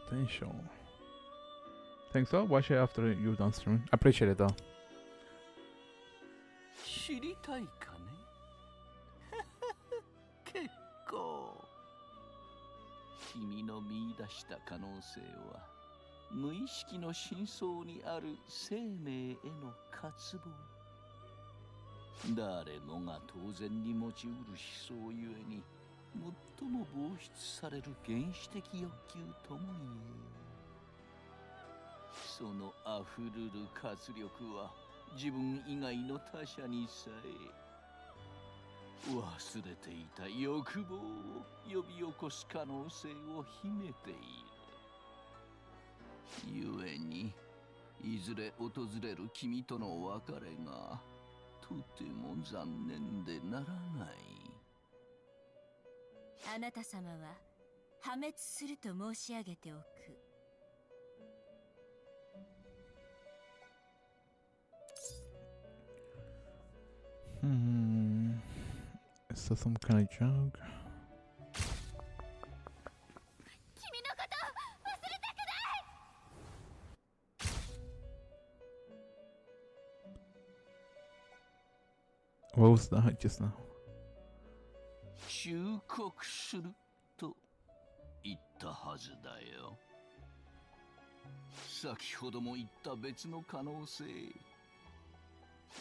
Potential. Think so? Watch it after you're done streaming. I appreciate it though. 知りたいかね結構。君の見出した可能性は無意識の深層にある生命への渇望。誰もが当然に持ちうる思想ゆえに最も膨出される原始的欲求とも言えよ。そのあふるる活力は自分以外の他者にさえ忘れていた欲望を呼び起こす可能性を秘めている。ゆえにいずれ訪れる君との別れがとても残念でならない。あなた様は破滅すると申し上げておく。Is that some kind of joke? 君のこと忘れたくない。 What was that just now? 忠告すると言ったはずだよ。先ほども言った別の可能性。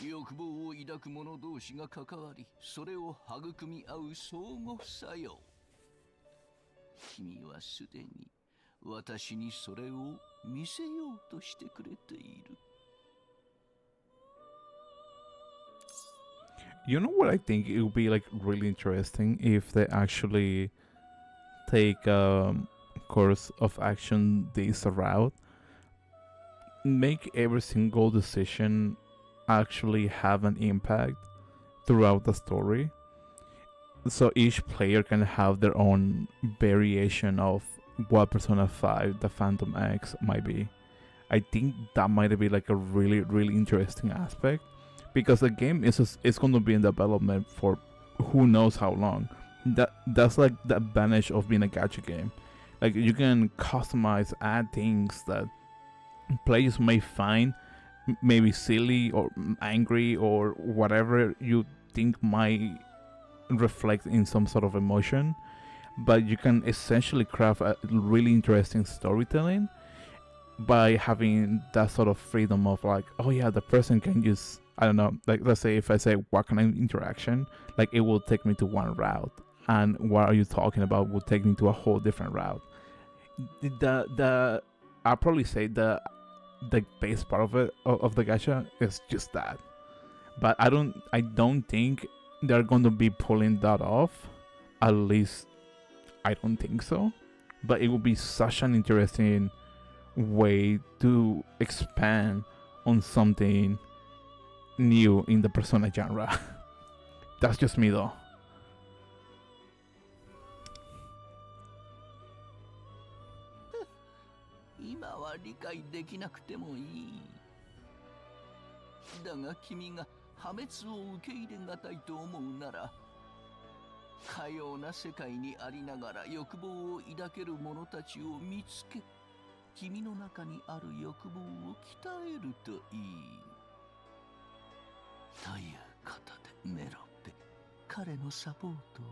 欲望を抱く者同士が関わり、それを育み合う相互作用。君はすでに私にそれを見せようとしてくれている。You know what I think it would be like really interesting if they actually take course of action this route, make every single decision actually have an impact throughout the story, so each player can have their own variation of what Persona 5 the Phantom X might be. I think that might be like a really interesting aspect, because the game is going to be in development for who knows how long. That's like the advantage of being a gacha game. Like you can customize, add things that players may find maybe silly or angry or whatever you think might reflect in some sort of emotion, but you can essentially craft a really interesting storytelling by having that sort of freedom of like, oh yeah, the person can use, I don't know, like let's say if I say what kind of interaction, like it will take me to one route, and what are you talking about will take me to a whole different route. I'll probably say the base part of it of the gacha is just that, but I don't think they're going to be pulling that off. At least I don't think so, but it would be such an interesting way to expand on something new in the Persona genre. That's just me though. 今は理解できなくてもいい。だが君が破滅を受け入れがたいと思うなら、かような世界にありながら欲望を抱ける者たちを見つけ、君の中にある欲望を鍛えるといい。ということでメロペ、彼のサポートを、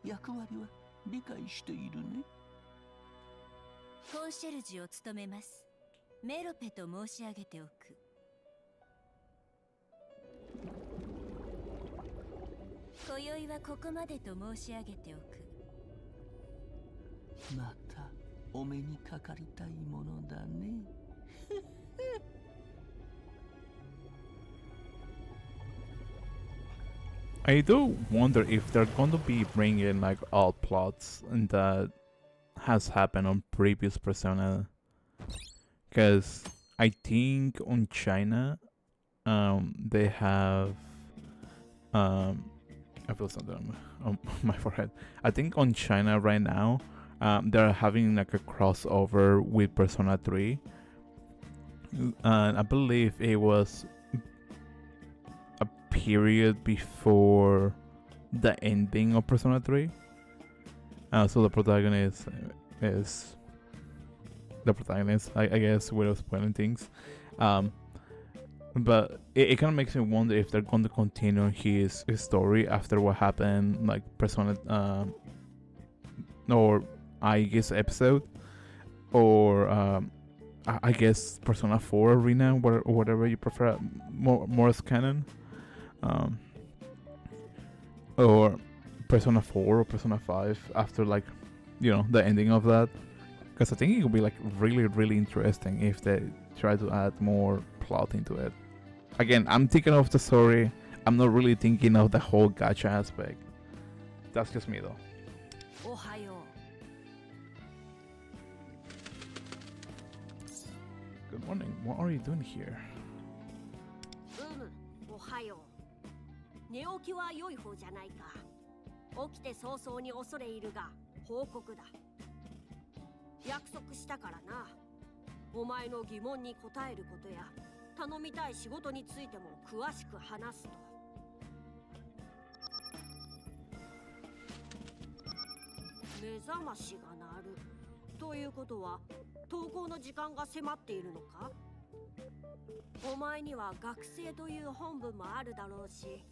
役割は理解しているね。コンシェルジュを務めますメロペと申し上げておく。今宵はここまでと申し上げておく。またお目にかかりたいものだね。I do wonder if they're going to be bringing like all plots that has happened on previous Persona, because I think on China, they have I feel something on my forehead. I think on China right now, they're having like a crossover with Persona 3, and I believe it was a period before the ending of Persona 3. So the protagonist is the protagonist, I guess, without spoiling things. But it kind of makes me wonder if they're going to continue his story after what happened, like Persona, or I guess episode, or I guess Persona 4 Arena, whatever you prefer, more as canon, or Persona 4 or Persona 5 after, like, you know, the ending of that. Because I think it would be like really interesting if they try to add more plot into it. Again, I'm thinking of the story. I'm not really thinking of the whole gacha aspect. That's just me though. Good morning. What are you doing here? おはよう。寝起きは良い方じゃないか。起きて早々に恐れ入るが報告だ。約束したからな。お前の疑問に答えることや頼みたい仕事についても詳しく話すと。目覚ましが鳴るということは登校の時間が迫っているのか？お前には学生という本分もあるだろうし、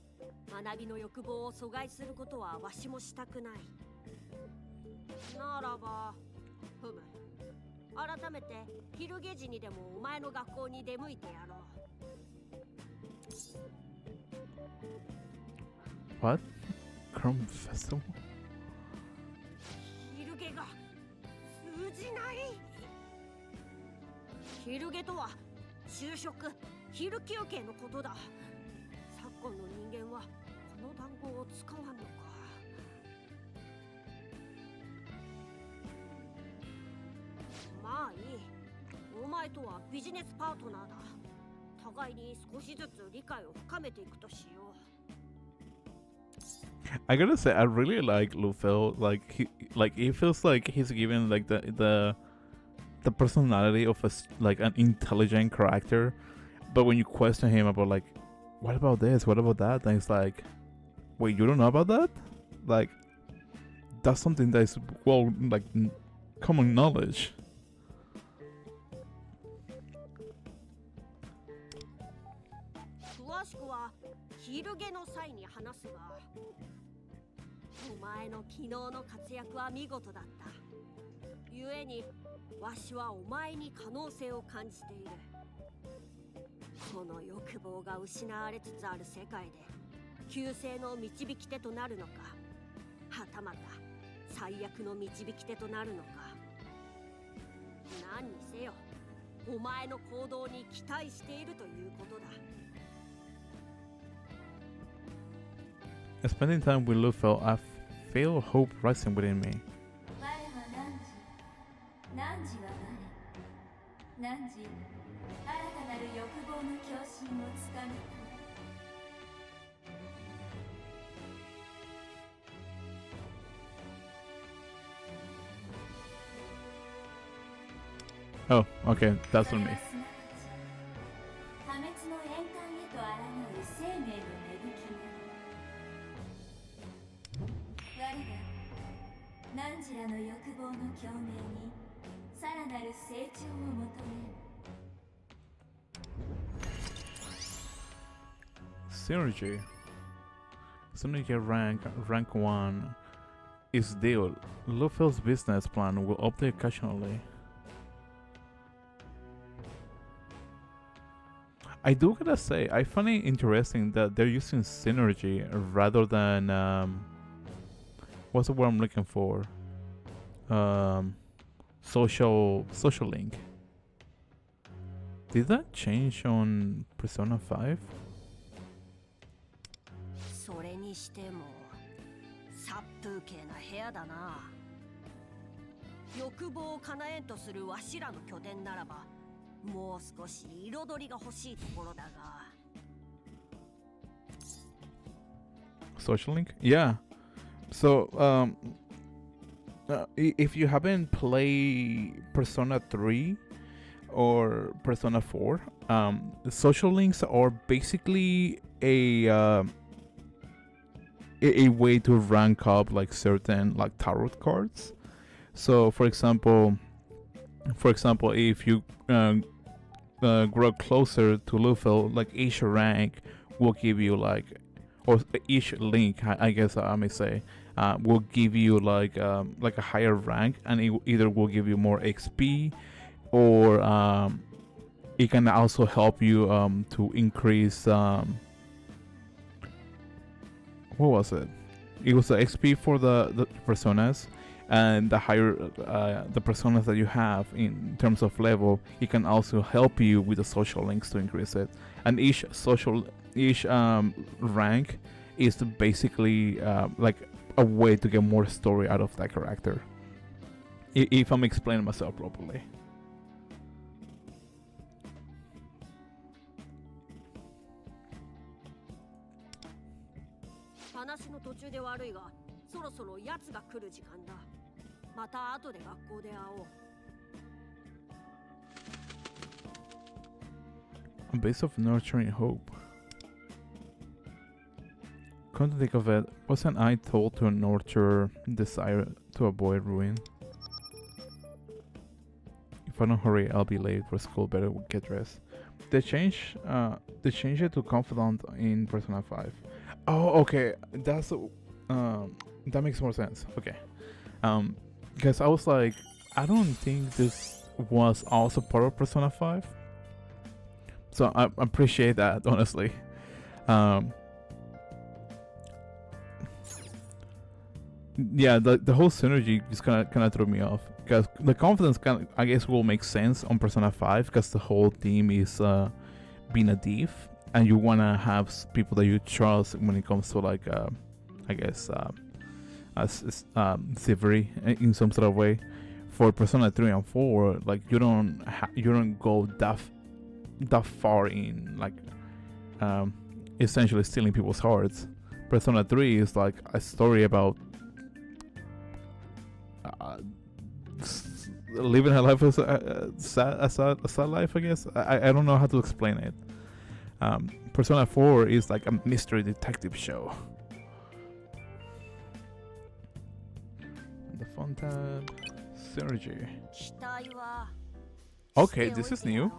学びの欲望を阻害することはわしもしたくない。ならば、ふむ。改めて昼下時にでもお前の学校に出向いてやろう。What? Chrome Festival? 昼下が通じない。昼下とは昼食、昼休憩のことだ。昨今の人間はこの単語を使わんのか。まあいい。お前とはビジネスパートナーだ。互いに少しずつ理解を深めていくとしよう。I gotta say, I really like Lufel. Like it feels like he's given like the personality of like an intelligent character, but when you question him about like, what about this, what about that, then it's like, wait, you don't know about that? Like, that's something that is, well, like common knowledge. 詳しくは昼下の際に話すが、お前の昨日の活躍は見事だった。故にわしはお前に可能性を感じている。この欲望が失われつつある世界で救世の導き手となるのか、はたまた最悪の導き手となるのか。何にせよ、お前の行動に期待しているということだ。Spending time with Lufel, I feel hope rising within me. 我は何時は我、何時新たなる欲望の共振をつかむ。Oh, okay, that's on me. 破滅の円環へと抗う生命の芽吹きが。我が汝らの欲望の共鳴にさらなる成長を求める。Synergy. Synergy rank 1 is deal. Lufel's business plan will update occasionally. I do gotta say, I find it interesting that they're using synergy rather than what's the word I'm looking for? Social link. Did that change on Persona 5? それにしても殺風景な部屋だな。欲望を叶えんとするわしらの拠点ならば、もう少し彩りが欲しいところだが。Social link? Yeah. So, if you haven't played Persona 3 or Persona 4, the social links are basically a way to rank up like certain like tarot cards. So, for example, if you grow closer to Lufel, like each rank will give you like, or each link, I guess I may say, will give you like a higher rank, and it either will give you more XP, or it can also help you to increase what was it? It was the XP for the personas, and the higher the personas that you have in terms of level, it can also help you with the social links to increase it. And each rank is basically like a way to get more story out of that character. If I'm explaining myself properly. 話の途中で悪いが、そろそろ奴が来る時間だ。また後で学校で会おう。A base of nurturing hope. Come to think of it, wasn't I told to nurture desire to avoid ruin? If I don't hurry, I'll be late for school. Better get dressed. They changed it to confidant in Persona 5. Oh, okay. That's that makes more sense. Okay. Because I was like, I don't think this was also part of Persona 5. So I appreciate that, honestly. Yeah, the whole synergy just kind of threw me off, because the confidence I guess will make sense on Persona 5, because the whole team is being a div, and you wanna have people that you trust when it comes to like I guess chivalry in some sort of way. For Persona 3 and 4, like you don't go that far in like essentially stealing people's hearts. Persona 3 is like a story about living a life as a sad life, I guess. I don't know how to explain it. Persona 4 is like a mystery detective show. The fun tab, synergy. Okay, this is new.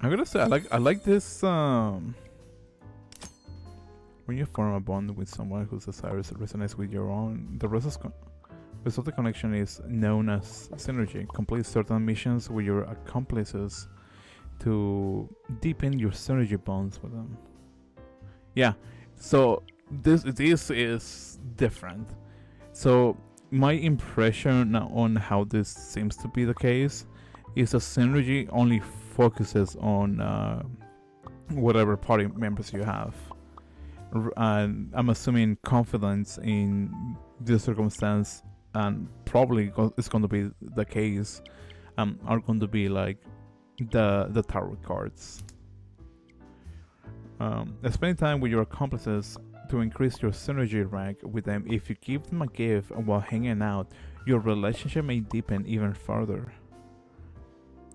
I'm gonna say I like this. When you form a bond with someone whose desires resonates with your own, the resulting connection is known as synergy. Complete certain missions with your accomplices to deepen your synergy bonds with them. Yeah, so this is different. So my impression on how this seems to be the case is that synergy only focuses on whatever party members you have. And I'm assuming confidence in this circumstance, and probably it's going to be the case, are going to be like the tarot cards. Spending time with your accomplices to increase your synergy rank with them. If you give them a gift while hanging out, your relationship may deepen even further.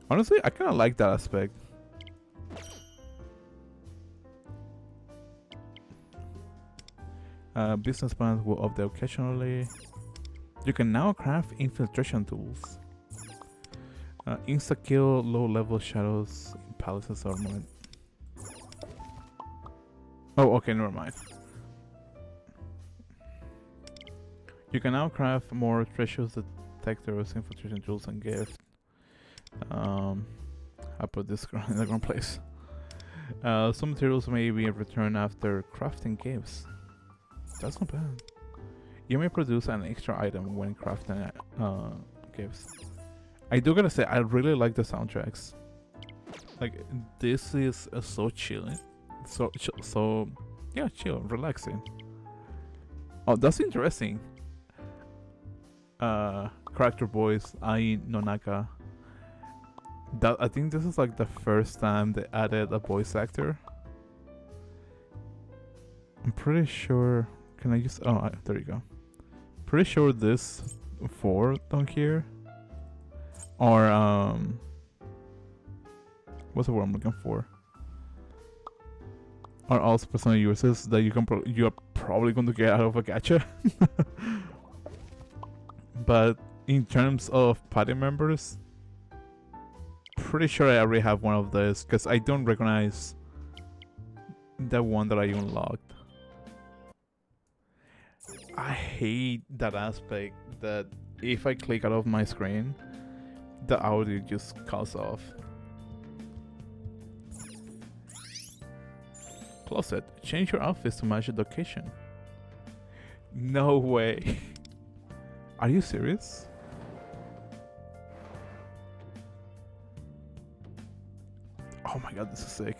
Honestly, I kind of like that aspect. Business plans will update occasionally. You can now craft infiltration tools. Insta-kill low-level shadows in palaces or more. Oh, okay, never mind. You can now craft more treasures, detectors, infiltration tools, and gifts. I put this in the wrong place. Some materials may be returned after crafting gifts. That's not bad. You may produce an extra item when crafting gifts. I do gotta say, I really like the soundtracks. Like, this is so chilling. So yeah, chill, relaxing. Oh, that's interesting. Character voice Ai Nonaka. That I think this is like the first time they added a voice actor. I'm pretty sure. Can I just? Oh, there you go. Pretty sure this 4 down here, or what's the word I'm looking for? Are also personal uses that you are probably going to get out of a gacha. But in terms of party members, pretty sure I already have one of those because I don't recognize the one that I unlocked. I hate that aspect that if I click out of my screen, the audio just cuts off. Closet. Change your outfits to match the occasion. No way. Are you serious? Oh my god, this is sick.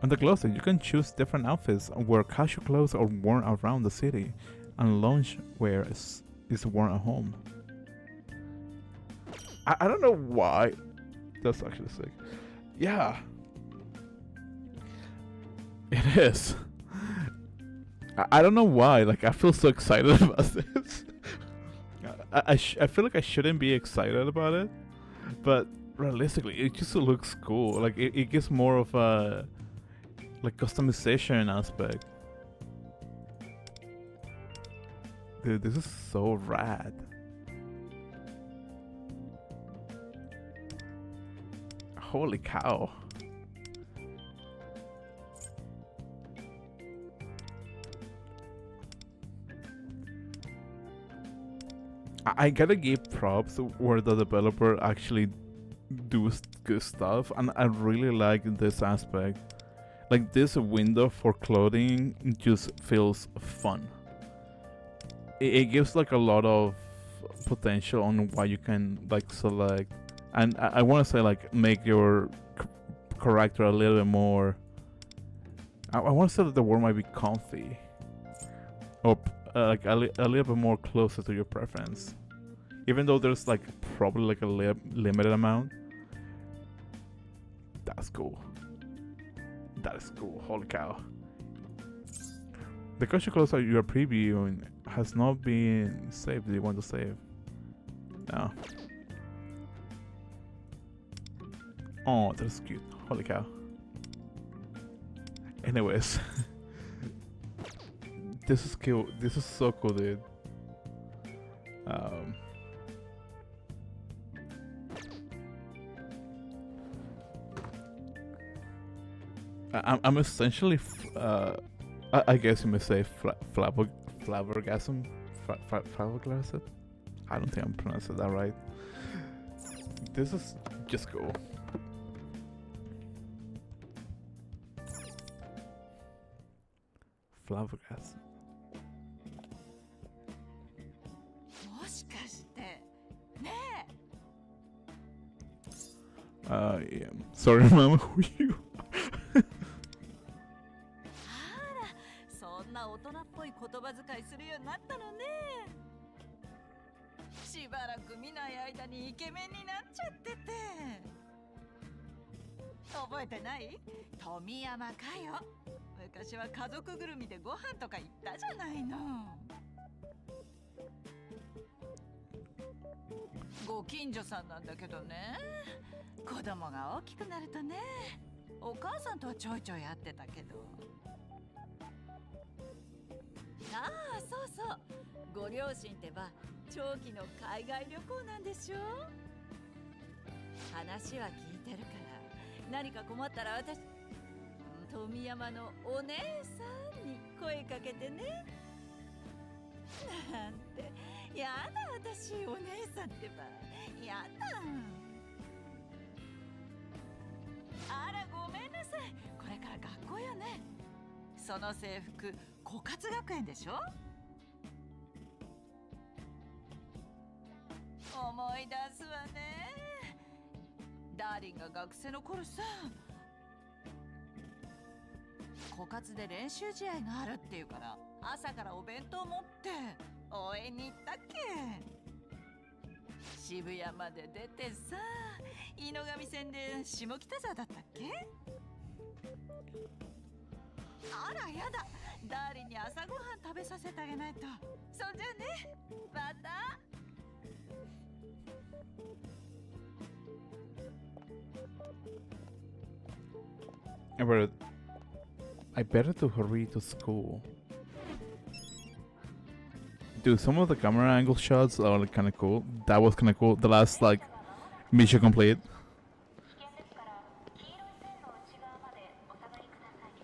On the closet, you can choose different outfits, wear casual clothes are worn around the city, and lounge wear is worn at home. I don't know why. That's actually sick. Yeah. It is. I don't know why. Like, I feel so excited about this. I feel like I shouldn't be excited about it, but realistically, it just looks cool. Like, it gives more of a like customization aspect. Dude, this is so rad. Holy cow. I gotta give props where the developer actually do good stuff, and I really like this aspect. Like, this window for clothing just feels fun. It gives like a lot of potential on what you can like select, and I want to say like make your character a little bit more. I want to say that the word might be comfy, or like a little bit more closer to your preference. Even though there's like probably like a limited amount. That's cool. That is cool. Holy cow. The casual clothes that you are previewing has not been saved. Do you want to save? No. Oh, that's cute. Holy cow. Anyways. This is cool. This is so cool, dude. I'm essentially, I guess you may say, flabbergasm. Flabbergasted? I don't think I'm pronouncing that right. This is just cool. Flabbergasted. Yeah. Sorry, Mama, who are you? そんな大人っぽい言葉遣いするようになったのね。しばらく見ない間にイケメンになっちゃってて。覚えてない？富山かよ。昔は家族ぐるみでご飯とか行ったじゃないの。ご近所さんなんだけどね。子供が大きくなるとね、お母さんとはちょいちょい会ってたけど。ああ、そうそう。ご両親ってば長期の海外旅行なんでしょ。話は聞いてるから、何か困ったら私、富山のお姉さんに声かけてね。なんて、やだ私お姉さんってば、やだ。あらごめんなさい。これから学校よね。その制服、枯渇学園でしょ。思い出すわね。ダーリンが学生の頃さ、枯渇で練習試合があるっていうから朝からお弁当持って応援に行ったっけ。渋谷まで出てさ、井の上線で下北沢だったっけ。あらやだ、ダーリンに朝ごはん食べさせてあげないと。そんじゃね、また。I better to hurry to school. Dude, some of the camera angle shots are like kind of cool. That was kind of cool. The last like mission complete. 危険ですから黄色い線の内側までお下がりください。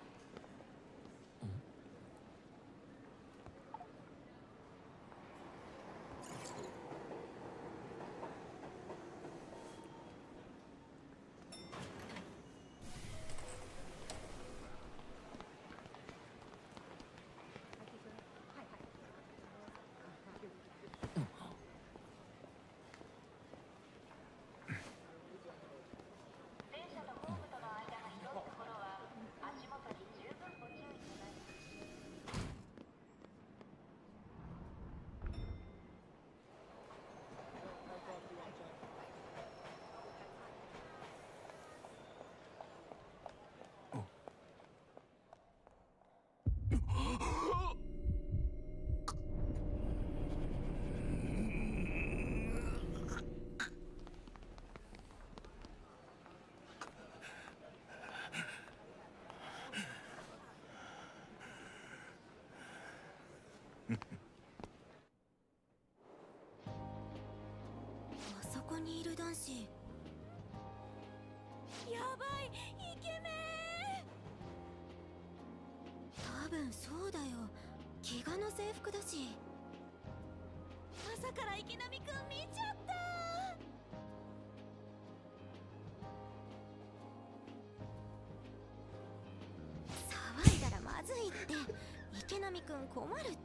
電車とホームとの間が広いところは足元に十分ご注意ください。あそこにいる男子。やばい、イケメン。多分そうだよ。飢餓の制服だし。朝から池波くん見ちゃった。騒いだらまずいって。池波くん困るって。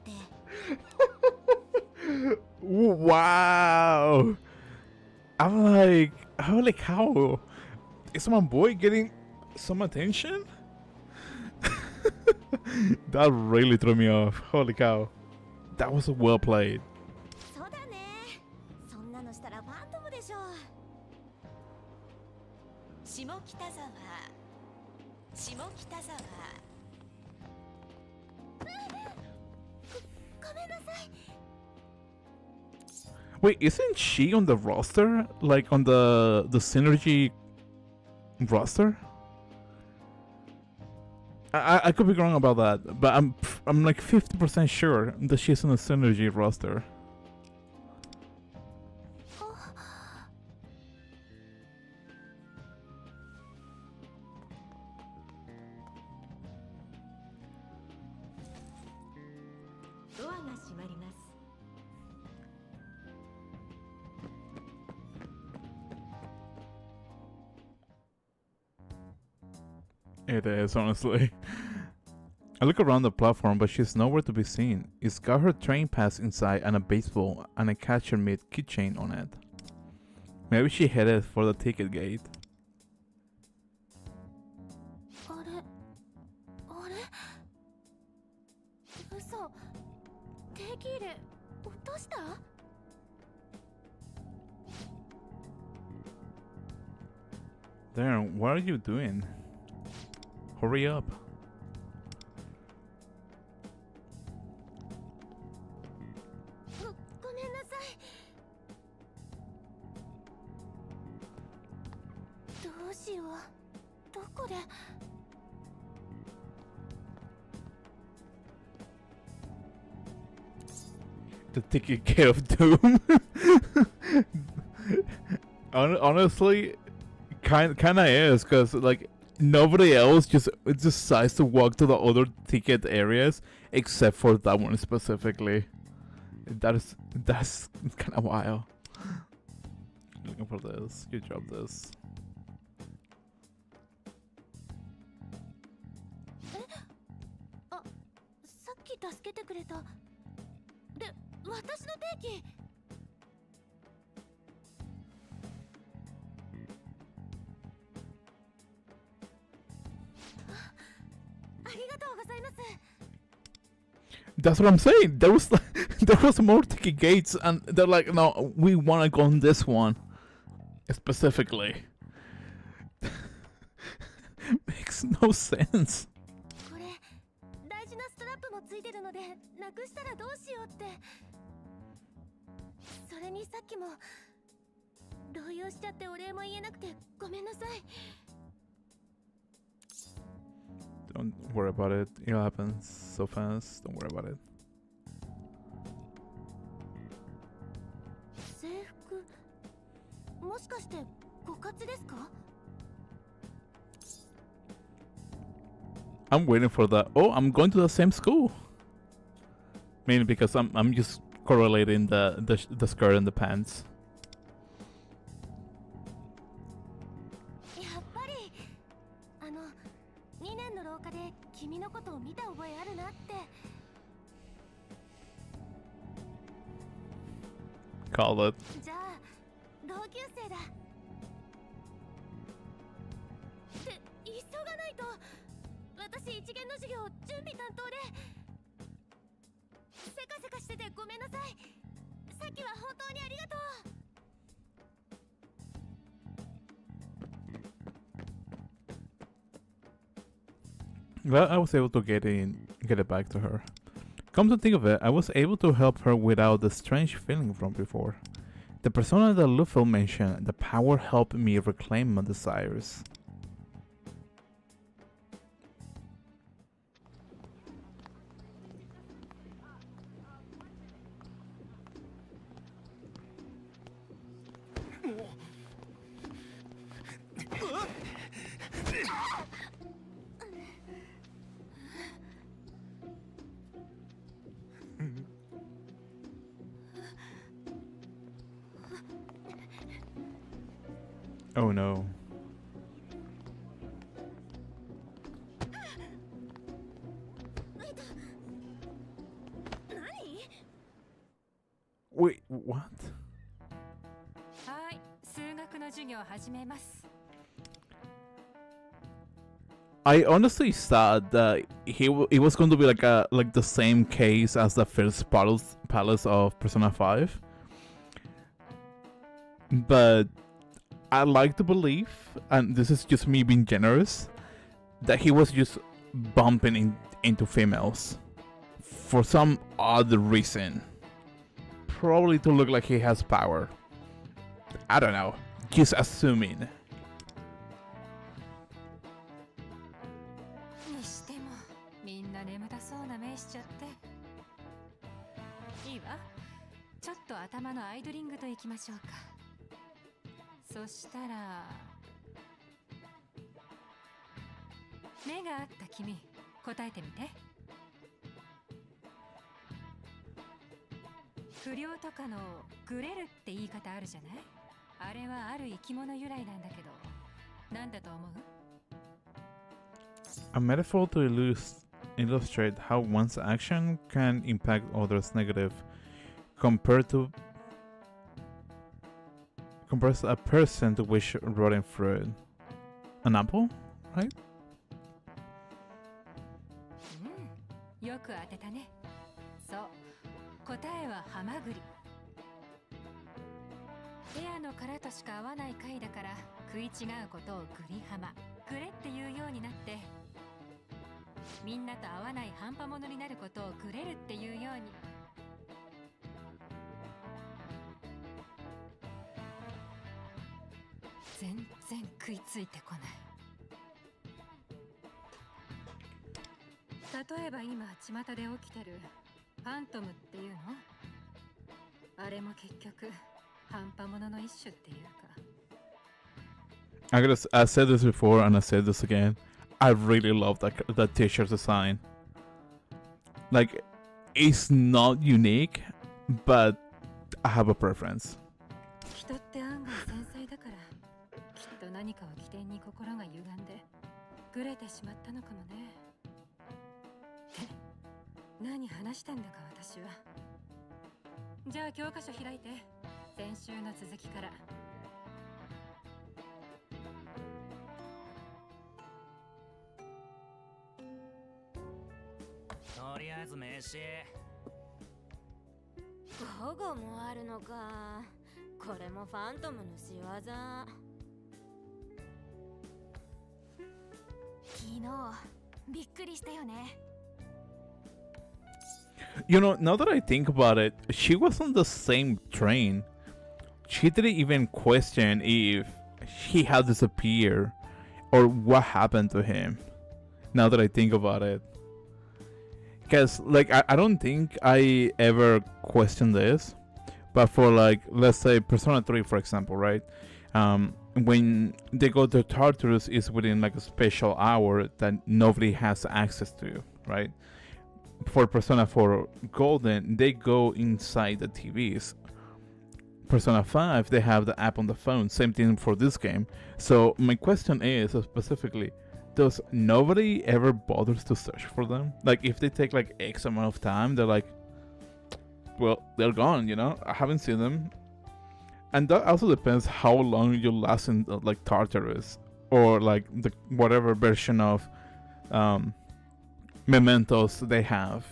Wow! I'm like, how is my boy getting some attention? That really threw me off. Holy cow! That was well played. そうだね。そんなのしたらファントムでしょ。下北沢、下北沢。ごめんなさい。 Wait, isn't she on the roster? Like on the synergy roster? I could be wrong about that, but I'm like 50% sure that she's on the synergy roster. ドアが閉まります。 It is, honestly. I look around the platform, but she's nowhere to be seen. It's got her train pass inside and a baseball and a catcher mid keychain on it. Maybe she headed for the ticket gate. あれあれ嘘。定期入れ落とした？ Darren, what are you doing? Hurry up. ごめんなさい。どうしよう。どこで？ The ticket gate of doom. Honestly, kinda is, cause like nobody else just decides to walk to the other ticket areas except for that one specifically. That's kind of wild. Looking for this. You drop this. あ、さっき助けてくれた。で、私の定期。That's what I'm saying. There was there was more ticket gates, and they're like, no, we want to go on this one specifically. Makes no sense. これ大事なストラップもついてるのでなくしたらどうしようって。それにさっきも動揺しちゃってお礼も言えなくてごめんなさい。 Don't worry about it. It happens so fast. Don't worry about it. 制服もしかして枯渇ですか？ I'm waiting for that. Oh, I'm going to the same school. Mainly because I'm just correlating the skirt and the pants. やっぱり2年の廊下で君のことを見た覚えあるなって。 Call it. じゃあ同級生だ。って急がないと。私一限の授業準備担当で。せかせかしててごめんなさい。さっきは本当にありがとう。 Well, I was able to get it back to her. Come to think of it, I was able to help her without the strange feeling from before. The persona that Luffy mentioned, the power helped me reclaim my desires. Oh no. Wait, what? はい、数学の授業を始めます。 I honestly thought that it was going to be like the same case as the first palace of Persona 5. But I like to believe, and this is just me being generous, that he was just bumping into females for some odd reason. Probably to look like he has power. I don't know. Just assuming. にしてもみんな眠たそうな目しちゃって。いいわ。ちょっと頭のアイドリングといきましょうか。そしたら目があった君、答えてみて。不良とかのグレるって言い方あるじゃない？あれはある生き物由来なんだけど、なんだと思う？ A metaphor to illustrate how one's action can impact others negative compared to a person to wish rotten fruit. An apple, right? うん、よく当てたね。そう、答えはハマグリ。ペアの殻としか合わない貝だから食い違うことをグリハマ、グレっていうようになって、みんなと合わない半端者になることをグレるっていうように。全然食いついてこない。例えば今巷で起きてるファントムっていうの、あれも結局半端者の一種っていうか。I said this before and I said this again. I really love that t-shirt design. Like, it's not unique, but I have a preference. 人って案外繊細だから、きっと何かを起点に心が歪んでグレてしまったのかもね。って何話してんだか私は。じゃあ教科書開いて、先週の続きから。とりあえず飯。午後もあるのか。これもファントムの仕業。昨日びっくりしたよね。You know, now that I think about it, she was on the same train. She didn't even question if he had disappeared or what happened to him. Now that I think about it. Because, like, I don't think I ever questioned this. But for, like, let's say Persona 3, for example, right? When they go to Tartarus, is within, like, a special hour that nobody has access to, right? For Persona 4 Golden, they go inside the TVs. Persona 5, they have the app on the phone. Same thing for this game. So my question is specifically, does nobody ever bothers to search for them? Like, if they take like X amount of time, they're like, well, they're gone, you know? I haven't seen them. And that also depends how long you last in like Tartarus or like the whatever version of mementos they have.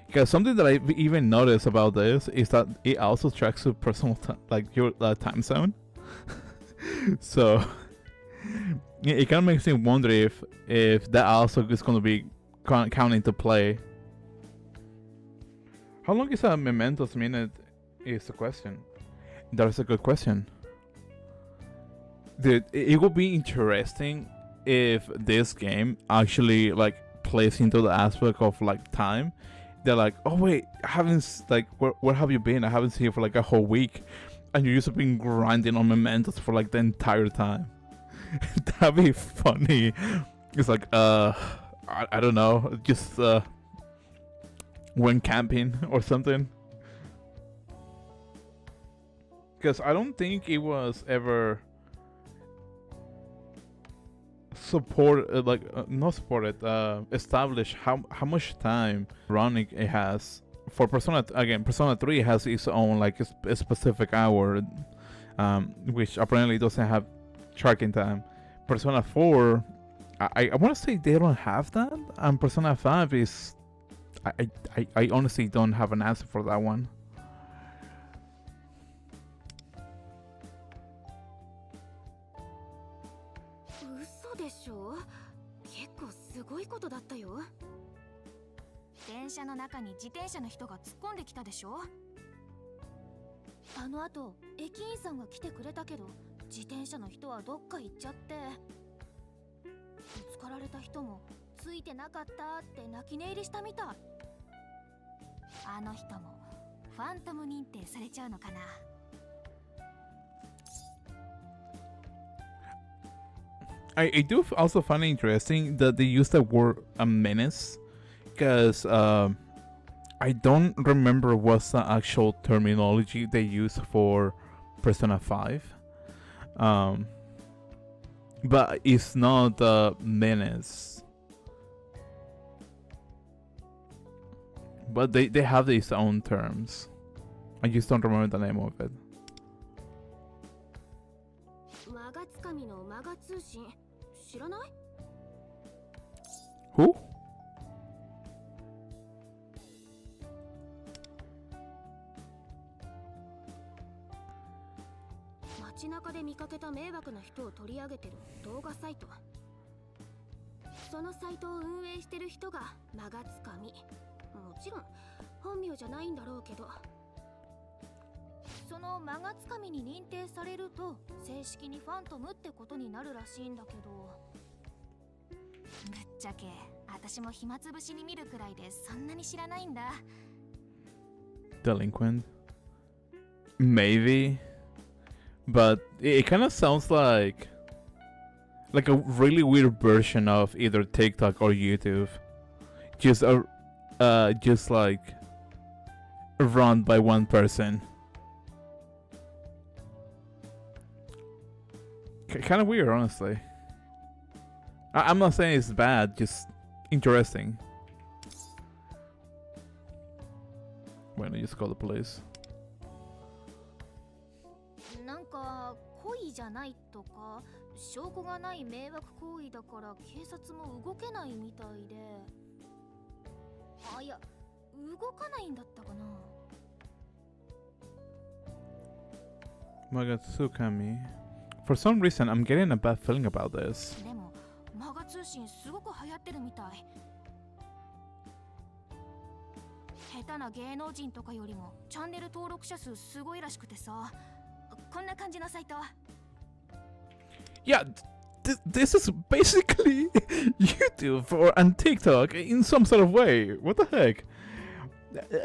Because something that I even noticed about this is that it also tracks your personal like your time zone. So it kind of makes me wonder if that also is going to be counting to play. How long is a mementos minute is the question. That's a good question. Dude, it would be interesting if this game actually like plays into the aspect of like time. They're like, oh wait, I haven't like where have you been? I haven't seen you for like a whole week, and you used to been grinding on mementos for like the entire time. That'd be funny. It's like I don't know, just went camping or something. Because I don't think it was ever established how much time running it has. For Persona, again, Persona 3 has its own like a specific hour, which apparently doesn't have tracking time. Persona 4, I want to say they don't have that, and Persona 5 is, I honestly don't have an answer for that one. だったよ。電車の中に自転車の人が突っ込んできたでしょ。あの後駅員さんが来てくれたけど、自転車の人はどっか行っちゃって、ぶつかられた人もついてなかったって泣き寝入りしたみたい。あの人もファントム認定されちゃうのかな。I do also find it interesting that they use the word a menace, because I don't remember what's the actual terminology they use for Persona 5. But it's not a menace. But they have these own terms. I just don't remember the name of it. Who? 街中で見かけた迷惑な人を取り上げてる動画サイト。そのサイトを運営してる人がマガツカミ。もちろん本名じゃないんだろうけど、そのマガツカミに認定されると正式にファントムってことになるらしいんだけど、ぶっちゃけ私も暇つぶしに見るくらいでそんなに知らないんだ。Delinquent? Maybe. But it kind of sounds like a really weird version of either TikTok or YouTube. Just like run by one person. Kind of weird, honestly. I'm not saying it's bad, just interesting. Bueno, just call the police. なんか故意じゃないとか証拠がない迷惑行為だから警察も動けないみたいで、あ、いや、動かないんだったかな。 My god, Tsukami. For some reason, I'm getting a bad feeling about this. でもマガ通信すごく流行ってるみたい。下手な芸能人とかよりもチャンネル登録者数すごいらしくてさ、こんな感じのサイト。 Yeah, this is basically YouTube or and TikTok in some sort of way. What the heck?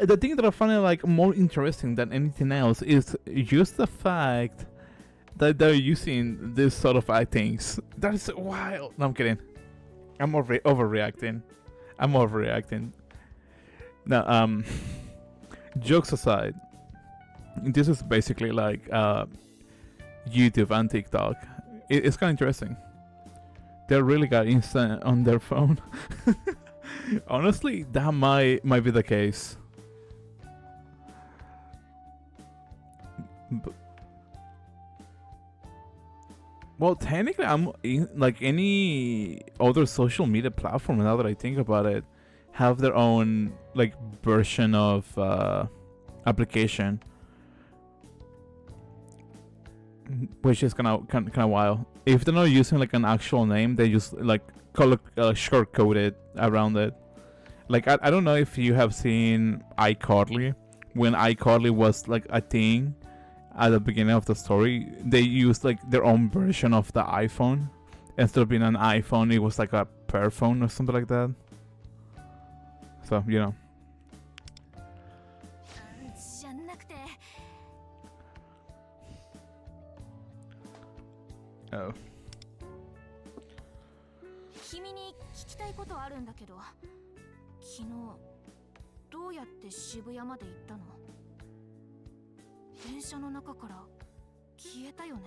The thing that I find like more interesting than anything else is just the fact that they're using this sort of things. That is wild. No, I'm kidding. I'm overreacting. I'm overreacting. Now, jokes aside, this is basically like YouTube and TikTok. It's kind of interesting. They really got instant on their phone. Honestly, that might be the case. Well, technically, I'm in, like any other social media platform. Now that I think about it, have their own like version of application, which is kind of wild. If they're not using like an actual name, they just like short code it around it. Like I don't know if you have seen iCarly. When iCarly was like a thing at the beginning of the story, they used like their own version of the iPhone. Instead of being an iPhone, it was like a Pear phone or something like that. So, you know. じゃなくて、 Oh. 君に聞きたいことあるんだけど、昨日どうやって渋谷まで行ったの？電車の中から消えたよね。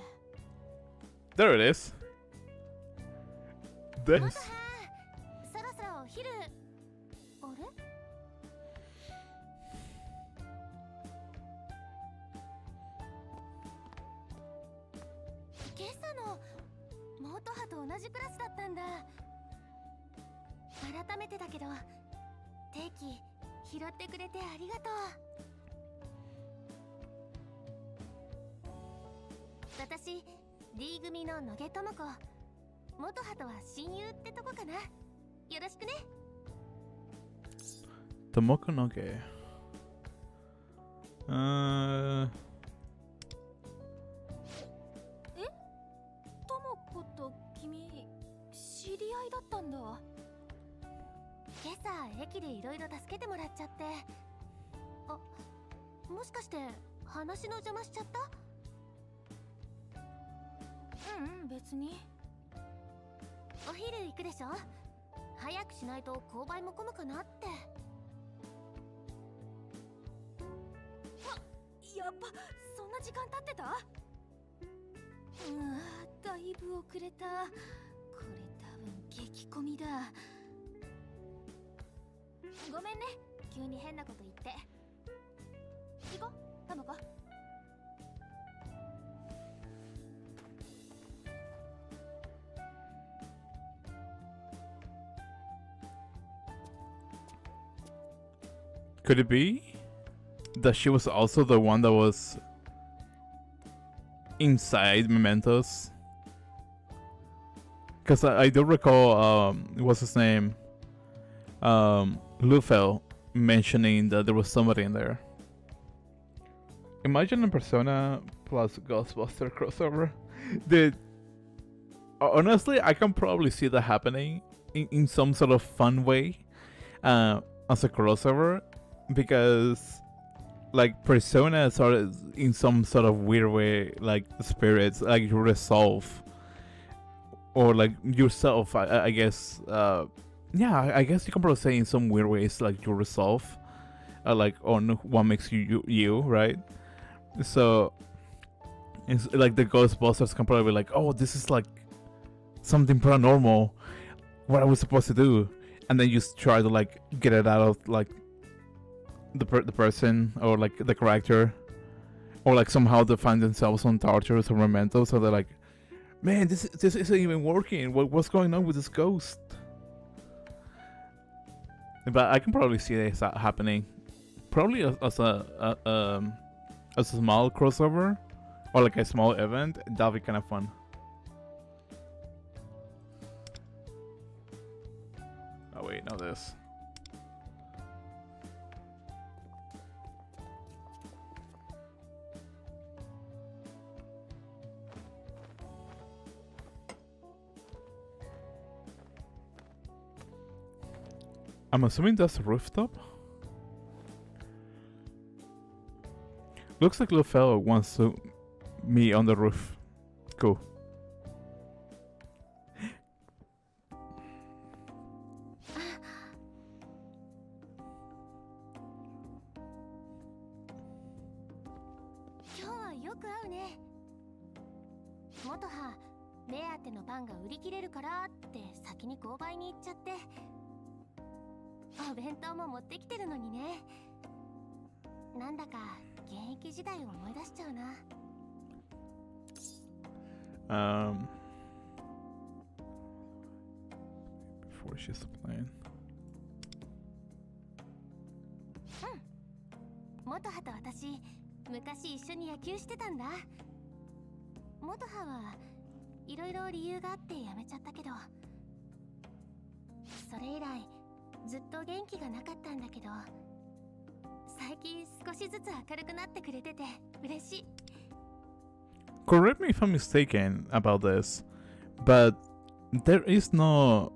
There it is. This. そろそろお昼。あれ？今朝の元葉と同じクラスだったんだ。改めてだけど、定期拾ってくれてありがとう。私、D 組の野毛智子。元葉とは親友ってとこかな。よろしくね。 Tomoko Noge. 智子と君、知り合いだったんだ。今朝駅でいろいろ助けてもらっちゃって。あ、もしかして話の邪魔しちゃった？別に。お昼行くでしょ？早くしないと購買も混むかなって。やっぱそんな時間経ってた？だいぶ遅れた。これ多分激混みだ。ごめんね、急に変なこと言って。行こう、タモコ。Could it be that she was also the one that was inside Mementos? Because I do recall, what's his name? Lufel mentioning that there was somebody in there. Imagine a Persona plus Ghostbuster crossover. Dude, honestly, I can probably see that happening in some sort of fun way as a crossover. Because like personas are in some sort of weird way like spirits, like you resolve, or like yourself, I guess. Yeah, I guess you can probably say in some weird ways like you resolve, like on what makes you, right? So it's like the Ghostbusters can probably be like, oh, this is like something paranormal, what are we supposed to do? And then you try to like get it out of like the person or like the character, or like somehow they find themselves on Tartarus or Memento, so they're like, man, this isn't even working. What's going on with this ghost? But I can probably see this happening. Probably as a small crossover or like a small event. That'll be kind of fun. Oh wait, no this. I'm assuming that's a rooftop. Looks like little fellow wants to me on the roof. Cool. Before she's playing. 元葉と私、昔一緒に野球してたんだ。元葉はいろいろ理由があって辞めちゃったけど、それ以来ずっと元気がなかったんだけど、最近少しずつ明るくなってくれてて嬉しい。Correct me if I'm mistaken about this, but there is no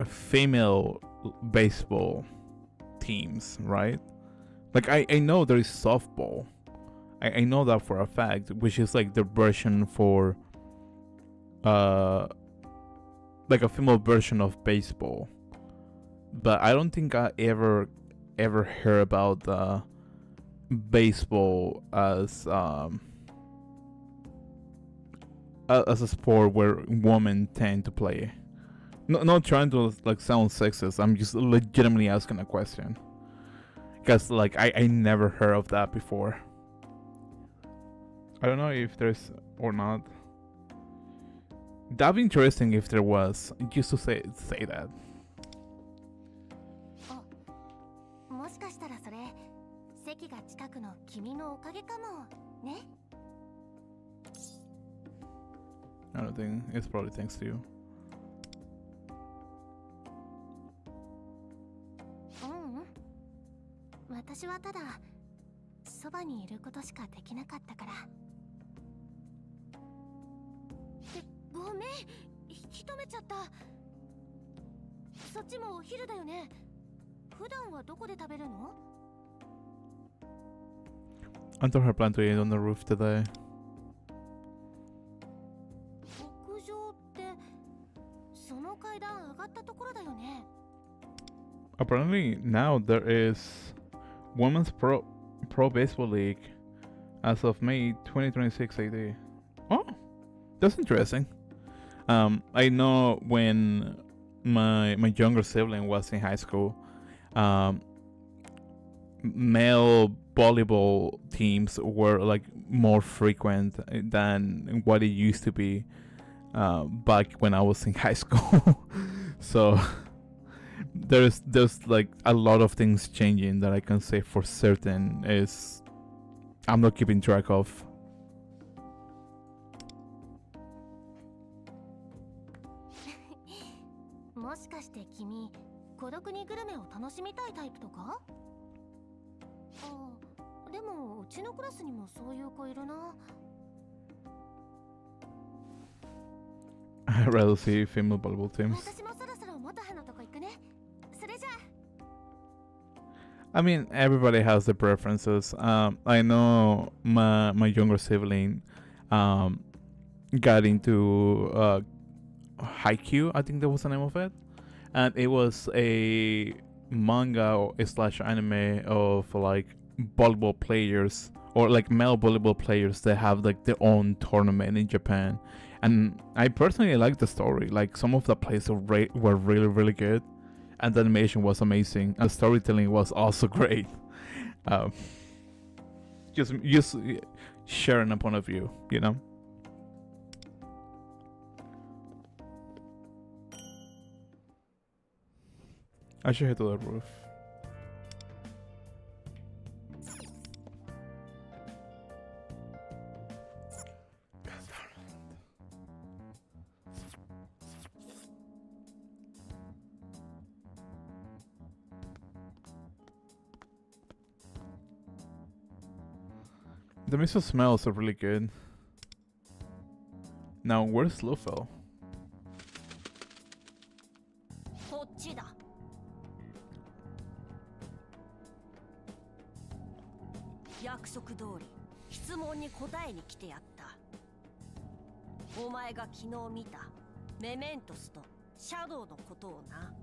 female baseball teams, right? Like I know there is softball. I know that for a fact, which is like the version for like a female version of baseball. But I don't think I ever heard about baseball as a sport where women tend to play. Not trying to like sound sexist. I'm just legitimately asking a question. Because like I never heard of that before. I don't know if there's or not. That'd be interesting if there was. Just to say that. もしかしたらそれ席が近くの君のおかげかもね。I don't think it's probably thanks to you. 私はただそばにいることしかできなかったから。ごめん、引き止めちゃった。そっちもお昼だよね。普段はどこで食べるの？ I thought her plan to eat on the roof today. 屋上ってその階段上がったところだよね。Apparently now there is Women's Pro Baseball League as of May 2026 AD. Oh, that's interesting. I know when my younger sibling was in high school, male volleyball teams were like more frequent than what it used to be back when I was in high school. So there's like a lot of things changing that I can say for certain is I'm not keeping track of. もしかして君、孤独にグルメを楽しみたいタイプとか？あ、でもうちのクラスにもそういう子いるな。I'd rather see female volleyball teams. 私もそろそろ元葉のとこ行くね。それじゃあ。I mean, everybody has their preferences. I know my younger sibling got into Haikyuu, I think that was the name of it, and it was a manga slash anime of like volleyball players or like male volleyball players that have like their own tournament in Japan. And I personally like the story. Like some of the plays were really good, and the animation was amazing, and the storytelling was also great. Just sharing a point of view, you know. I should head to the roof. The miso smells are really good. Now, where's Lufel? こっちだ。約束通り質問に答えに来てやった。お前が昨日見たメメントスとシャドウのことをな。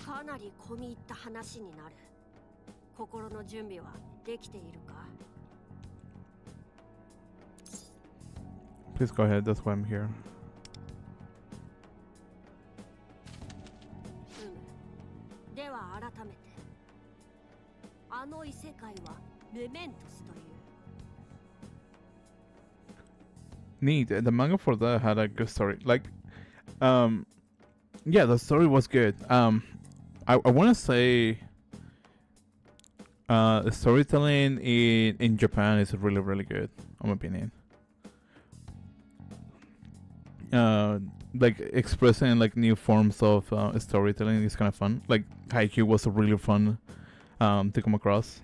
かなり込み入った話になる。心の準備はできているか？ Please go ahead, that's why I'm here. では改めて、あの異世界はメメントスという。Neat. The manga for that had a good story. Like, yeah, the story was good. I want to say, the storytelling in Japan is really, really good, in my opinion. Like expressing like new forms of storytelling is kind of fun. Like Haikyuu was really fun to come across.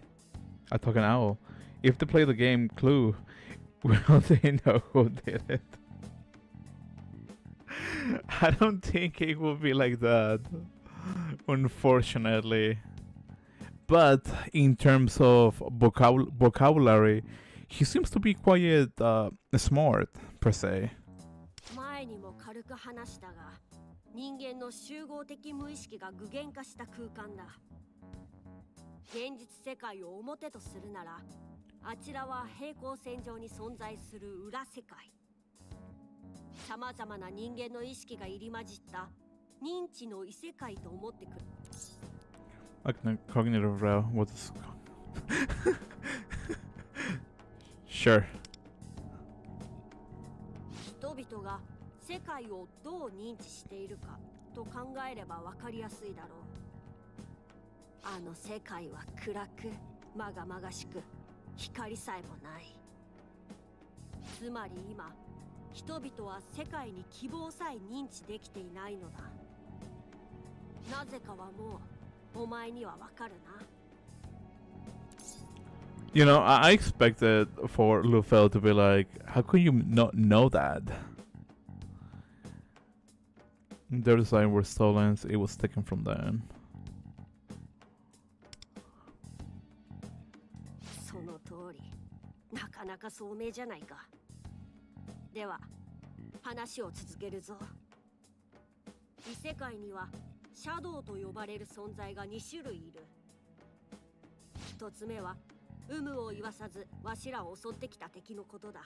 I talk an owl. If they play the game Clue, will they know who did it? I don't think it will be like that, unfortunately. But in terms of vocabulary, he seems to be quite smart per se. 前にも軽く話したが、人間の集合的無意識が具現化した空間だ。現実世界を表とするなら、あちらは平行線上に存在する裏世界。さまざまな人間の意識が入り混じった認知の異世界と思ってくる。Cognitive what is Sure. 人々が世界をどう認知しているかと考えれば分かりやすいだろう。あの世界は暗く、まがまがしく、光さえもない。つまり今、人々は世界に希望さえ認知できていないのだ。なぜかはもう、お前には分かるな。You know, I expected for Lufel to be like, how could you not know that? Their design were stolen, so it was taken from them. その通り、なかなか聡明じゃないか。では、話を続けるぞ。異世界にはシャドウと呼ばれる存在が2種類いる。一つ目は有無を言わさずわしらを襲ってきた敵のことだ。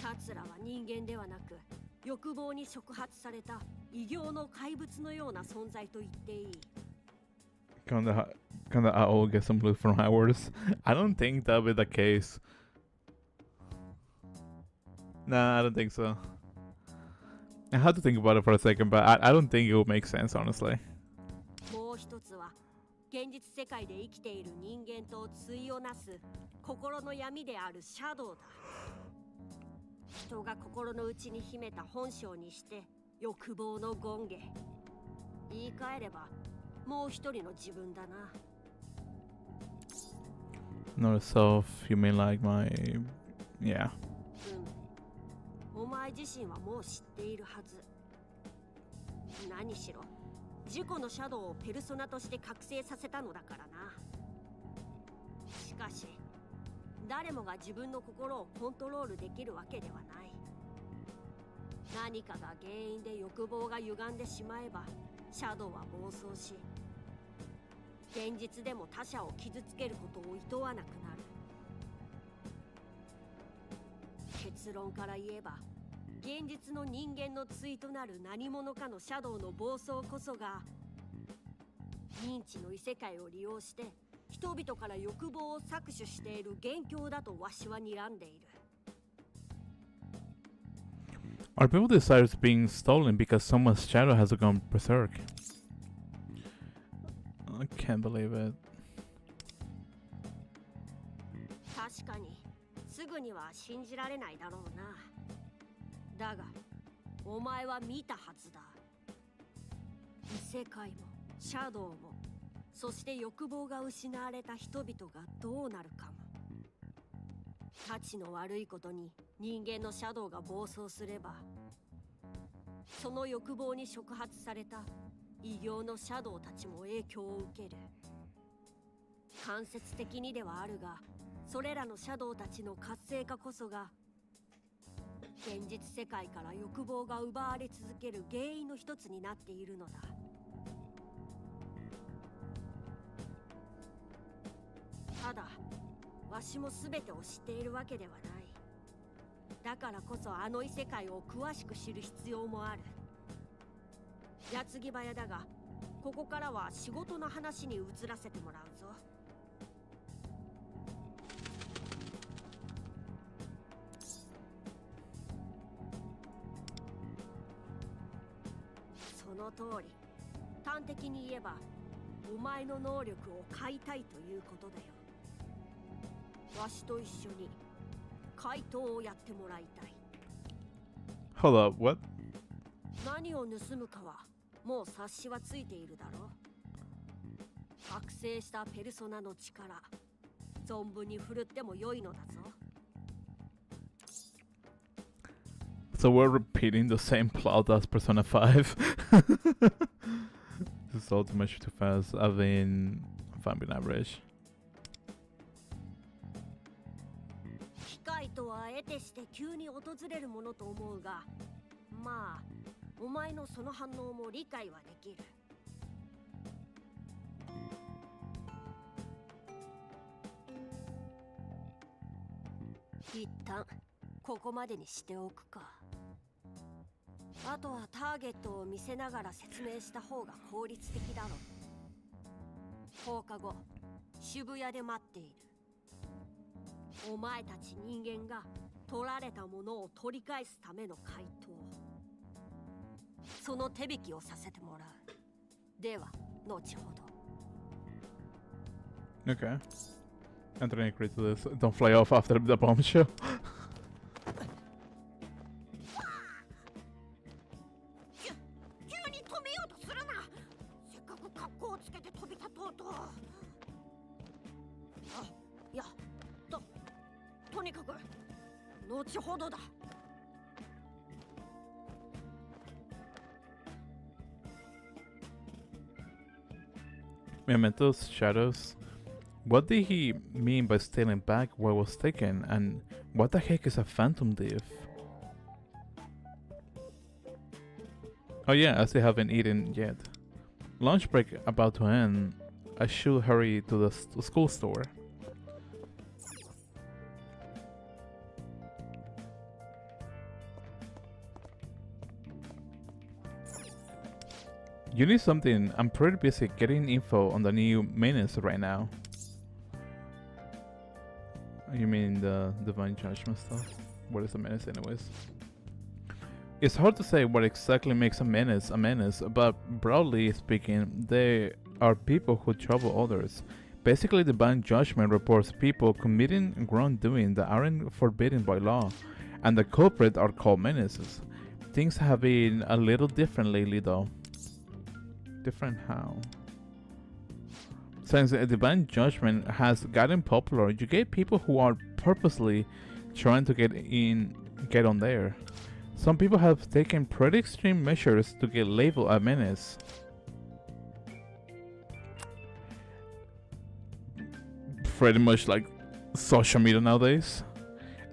奴らは人間ではなく欲望に触発された異形の怪物のような存在と言っていい。 Can the owl get some blue from hours? I don't think that'll be the case. Nah, I don't think so. I had to think about it for a second, but I don't think it will make sense, honestly. もう一つは現実世界で生きている人間と対をなす心の闇であるシャドウだ。人が心の内に秘めた本性にして欲望の権化。言い換えればもう一人の自分だな。 Not self, you mean like my... Yeah. お前自身はもう知っているはず。何しろ自己のシャドウをペルソナとして覚醒させたのだからな。しかし誰もが自分の心をコントロールできるわけではない。何かが原因で欲望が歪んでしまえばシャドウは暴走し、現実でも他者を傷つけることを厭わなくなる。結論から言えば現実の人間の対となる何者かのシャドウの暴走こそが認知の異世界を利用して人々から欲望を搾取している元凶だとわしは睨んでいる。Our people desire is being stolen because someone's shadow has gone berserk. I can't believe it. 確かにすぐには信じられないだろうな。だがお前は見たはずだ。異世界もシャドウも、そして欲望が失われた人々がどうなるかも。たちの悪いことに人間のシャドウが暴走すれば、その欲望に触発された異形のシャドウたちも影響を受ける。間接的にではあるが、それらのシャドウたちの活性化こそが現実世界から欲望が奪われ続ける原因の一つになっているのだ。ただわしも全てを知っているわけではない。だからこそあの異世界を詳しく知る必要もある。矢継ぎ早だが、ここからは仕事の話に移らせてもらうぞ。その通り、端的に言えばお前の能力を買いたいということだよ。わしと一緒に怪盗をやってもらいたい。 Hold up, what? 何を盗むかはもう察しはついているだろう。覚醒したペルソナの力、存分に振るっても良いのだぞ。 So we're repeating the same plot as Persona 5. This is all too much too fast. I've been average. 機会とは得てして急に訪れるものと思うが、まあお前のその反応も理解はできる。一旦ここまでにしておくか。あとはターゲットを見せながら説明した方が効率的だろう。放課後、渋谷で待っている。お前たち人間が取られたものを取り返すための怪盗、その手引きをさせてもらう。では後ほど。 Okay. Anthony agreed to this. Don't fly off after the bombshell. 急に止めようとするな。せっかく格好をつけて飛び立とうと。いや、とにかく後ほどだ。 Mementos, shadows. What did he mean by stealing back what was taken? And what the heck is a phantom thief? Oh yeah, I still haven't eaten yet. Lunch break about to end. I should hurry to the school store. You need something? I'm pretty busy getting info on the new menace right now. You mean the Divine Judgment stuff? What is a menace anyways? It's hard to say what exactly makes a menace, but broadly speaking, they are people who trouble others. Basically, Divine Judgment reports people committing wrongdoing that aren't forbidden by law, and the culprits are called menaces. Things have been a little different lately though. Different how? Since Divine Judgment has gotten popular, you get people who are purposely trying to get on there. Some people have taken pretty extreme measures to get labeled a menace. Pretty much like social media nowadays.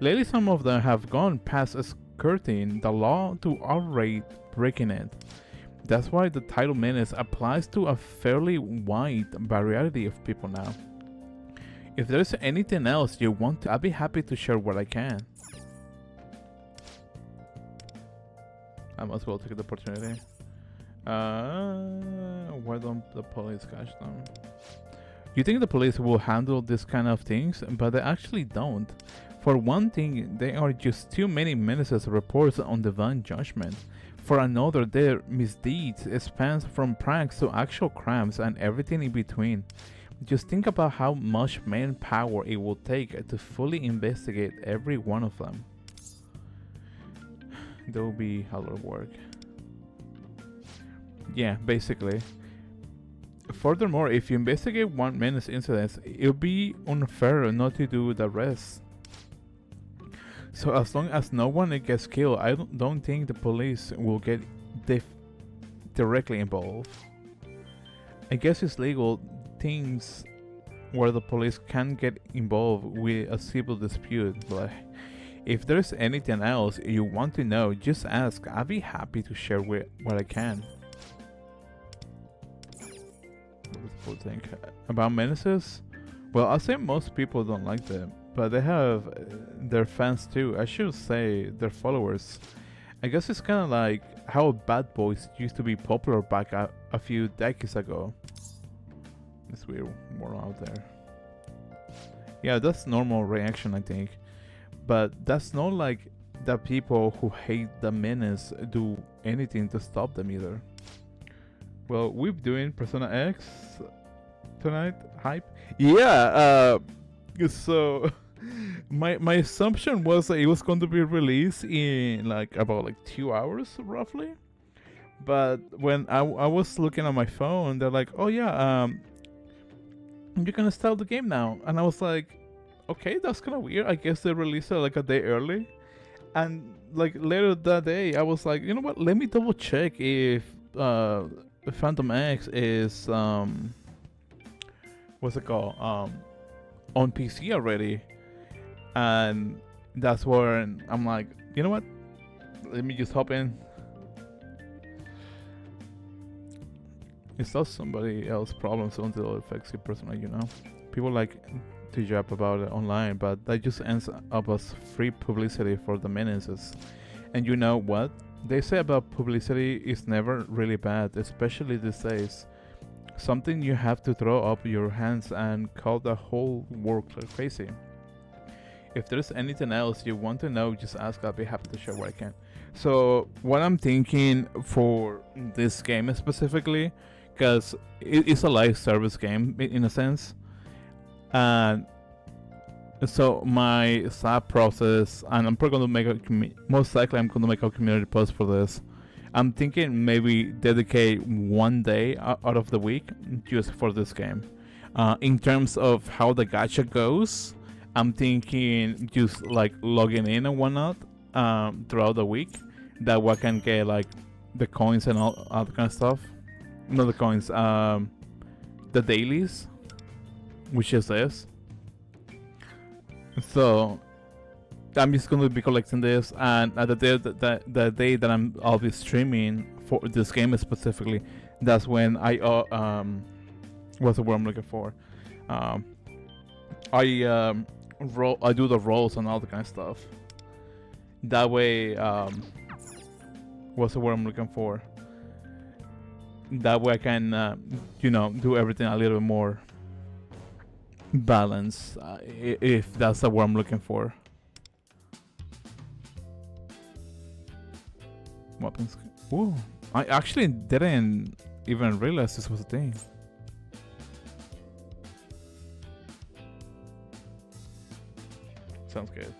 Lately, some of them have gone past skirting the law to outright breaking it. That's why the title menace applies to a fairly wide variety of people now. If there's anything else you want to, I'll be happy to share what I can. I must well take the opportunity. Why don't the police catch them? You think the police will handle this kind of things, but they actually don't. For one thing, there are just too many menaces reports on divine judgment. For another, their misdeeds spans from pranks to actual crimes and everything in between. Just think about how much manpower it will take to fully investigate every one of them. There will be a lot of work. Yeah, basically. Furthermore, if you investigate one menace incident, it'll be unfair not to do the rest. So as long as no one gets killed, I don't think the police will get directly involved. I guess it's legal things where the police can get involved with a civil dispute, but if there's anything else you want to know, just ask. I'll be happy to share what I can. What do you think about menaces? Well, I'll say most people don't like them, but they have their fans too. I should say their followers. I guess it's kind of like how Bad Boys used to be popular back a few decades ago. It's weird more out there. Yeah, that's normal reaction, I think. But that's not like the people who hate the menace do anything to stop them either. Well, we're doing Persona X tonight. Hype. Yeah. So my assumption was that it was going to be released in like about 2 hours roughly. But when I was looking at my phone, they're like, "Oh yeah, you can start the game now," and I was like, "Okay, that's kind of weird. I guess they released it like a day early." And like later that day, I was like, "You know what? Let me double check if Phantom X is what's it called on PC already." And that's where I'm like, "You know what? Let me just hop in." It's not somebody else's problems until it affects you personally, you know. People like to jab about it online, but that just ends up as free publicity for the menaces. And you know what? They say about publicity is never really bad, especially these days. Something you have to throw up your hands and call the whole world crazy. If there's anything else you want to know, just ask. I'll be happy to share what I can. So what I'm thinking for this game specifically, because it's a live service game in a sense, and so my thought process, and I'm probably going to make most likely I'm going to make a community post for this. I'm thinking maybe dedicate one day out of the week just for this game. In terms of how the gacha goes, I'm thinking just like logging in and whatnot throughout the week. That way I can get like the coins and all that kind of stuff. Not the coins, the dailies, which is this. So I'm just going to be collecting this, and at the day that I'll be streaming for this game specifically, that's when I what's the word I'm looking for? I do the rolls and all the kind of stuff. That way, what's the word I'm looking for? That way I can, do everything a little bit more balanced, if that's the word I'm looking for. Weapons. Ooh, I actually didn't even realize this was a thing. Sounds good.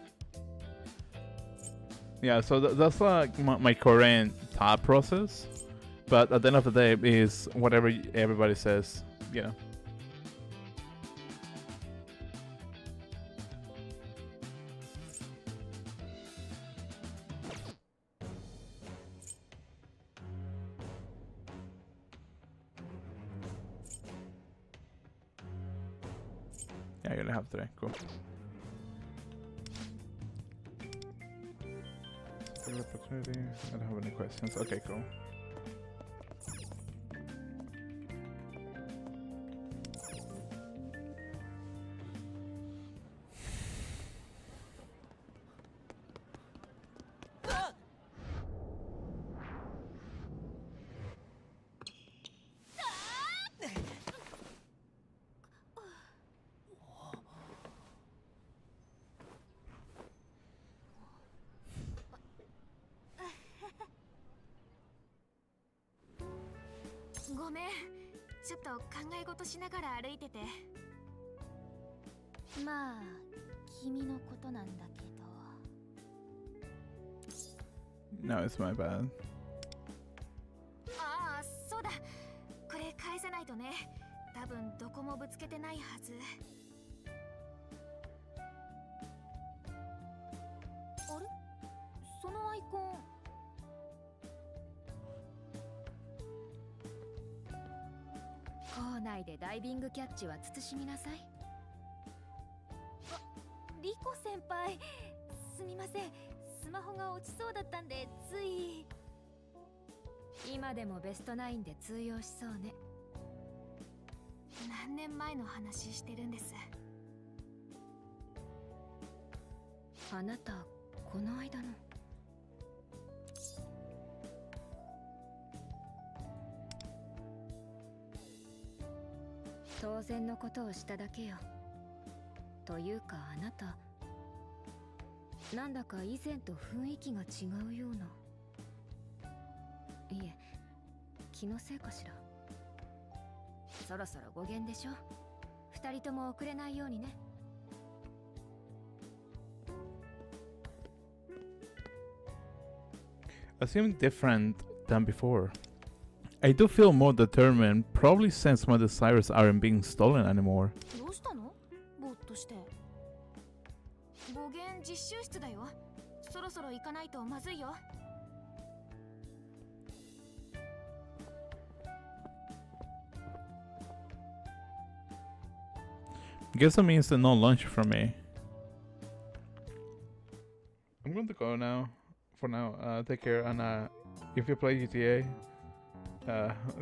Yeah, so that's like my current thought process. But at the end of the day, is whatever everybody says, you know. Yeah, you only have 3. Cool. Opportunity. I don't have any questions. Okay, cool. ごめん、ちょっと考え事しながら歩いてて。まあ君のことなんだけど。 No, it's my bad. ああ、そうだ、これ返さないとね。多分どこもぶつけてないはず。あれ、そのアイコン。校内でダイビングキャッチは慎みなさい。リコ先輩、すみません、スマホが落ちそうだったんでつい。今でもベストナインで通用しそうね。何年前の話してるんです。あなたこの間の。当然のことをしただけよ。というかあなた、なんだか以前と雰囲気が違うような。いえ、気のせいかしら。そろそろ語源でしょ。二人とも遅れないようにね。I seem different than before. I do feel more determined, probably since my desires aren't being stolen anymore. どうしたの？ぼーっとして。語源実習室だよ。そろそろ行かないとまずいよ。Guess that means no lunch for me. I'm going to go now. For now, take care, and if you play GTA,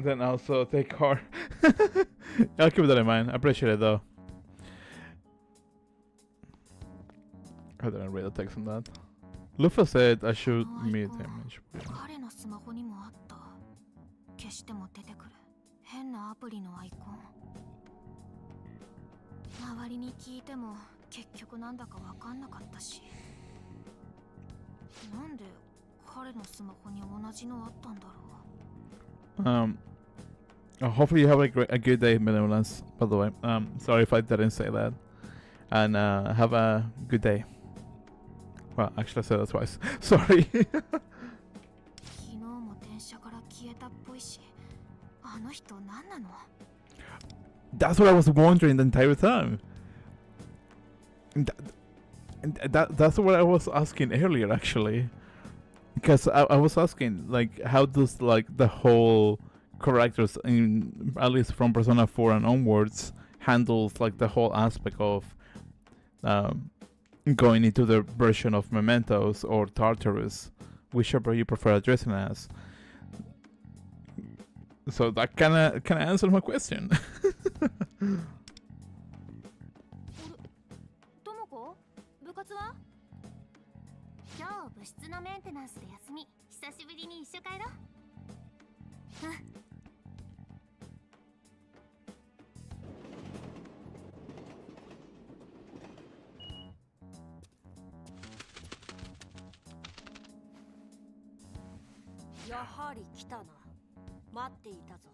then also take car. I'll keep that in mind. I appreciate it though. I didn't read the text on that. Lufa said I should meet him. 彼のスマホにもあった。消しても出てくる変なアプリのアイコン。周りに聞いても結局なんだかわかんなかったし。なんで彼のスマホに同じのあったんだろう。Hopefully you have a good day, Benevolence, by the way. Sorry if I didn't say that. And have a good day. Well, actually I said that twice. Sorry. 昨日も電車から消えたっぽいし、あの人何なの？ That's what I was wondering the entire time. That's what I was asking earlier, actually. Because I was asking, like, how does, like, the whole characters, in, at least from Persona 4 and onwards, handles, like, the whole aspect of going into the version of Mementos or Tartarus, whichever you prefer addressing as. So that kind of answered my question. ともこ、部活は？今日部室のメンテナンスで休み。久しぶりに一緒帰ろう。うん。やはり来たな。待っていたぞ。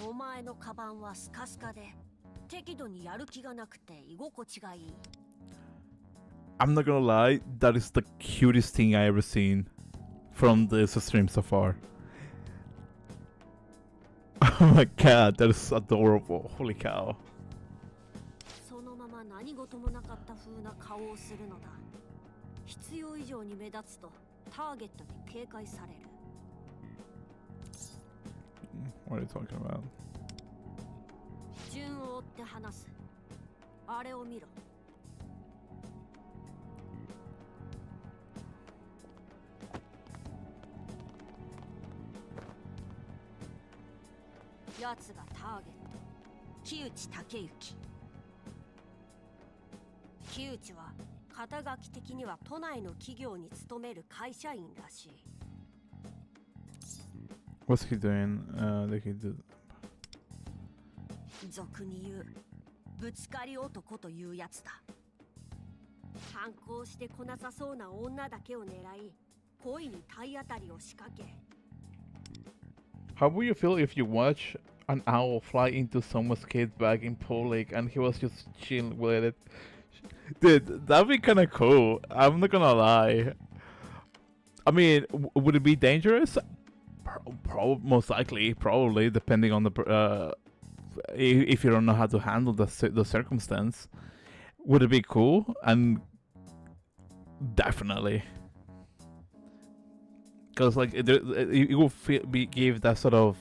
お前のカバンはスカスカで適度にやる気がなくて居心地がいい。I'm not gonna lie, that is the cutest thing I ever seen from this stream so far. Oh my god, that is adorable. Holy cow. そのまま何事もなかった風な顔をするのだ。必要以上に目立つとターゲットに警戒される。What are you talking about? 順を追って話す。あれを見ろ。奴がターゲット、木内武之。木内は肩書き的には都内の企業に勤める会社員らしい。What's he doing? Did he do? 俗に言うぶつかり男というやつだ。反抗してこなさそうな女だけを狙い、恋に体当たりを仕掛け、How would you feel if you watch an owl fly into someone's kid's bag in public and he was just chilling with it? Dude, that'd be kind of cool. I'm not gonna lie. I mean, would it be dangerous? Most likely, probably, depending on the if you don't know how to handle the circumstance. Would it be cool? And definitely, because like it will give that sort of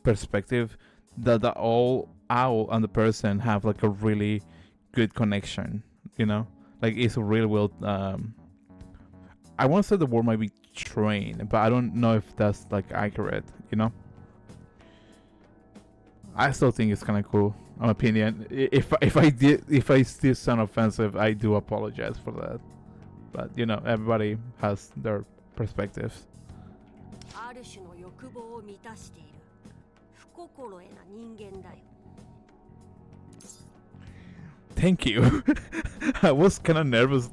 perspective that the owl and the person have like a really good connection. You know, like it's really well. I want to say the word might be trained, but I don't know if that's like accurate. You know. I still think it's kind of cool. An opinion. If I still sound offensive, I do apologize for that. But you know, everybody has their perspectives. ある種の欲望を満たしている不心得な人間だよ。 Thank you. I was kind of nervous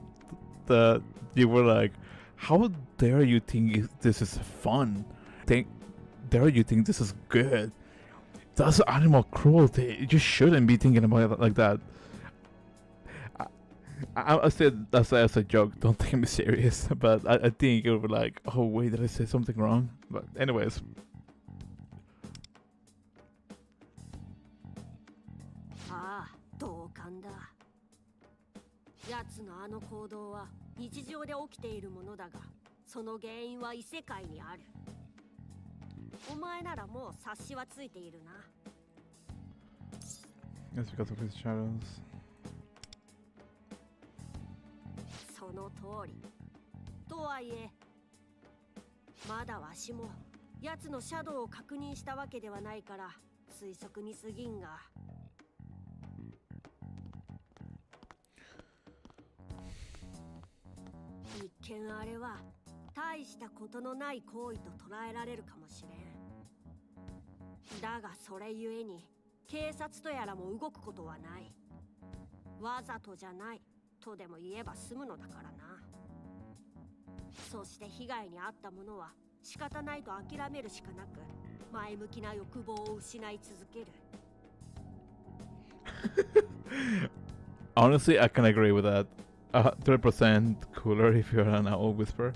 that you were like, "How dare you think this is fun? Dare you think this is good? That's animal cruelty. You shouldn't be thinking about it like that." I said that's as a joke. Don't take me serious. But I think you were like, "Oh wait, did I say something wrong?" But anyways. ああ、同感だ。奴のあの行動は日常で起きているものだが、その原因は異世界にある。お前ならもう察しはついているな。That's because of his shadows. その通り。とはいえ、まだわしも奴のシャドウを確認したわけではないから推測に過ぎんが。一見あれは大したことのない行為と捉えられるかもしれん。だがそれゆえに警察とやらも動くことはない。わざとじゃないとでも言えば済むのだからな。そして被害に遭った者は仕方ないと諦めるしかなく、前向きな欲望を失い続ける。Honestly, I can agree with that. 100% cooler if you're an owl whisperer.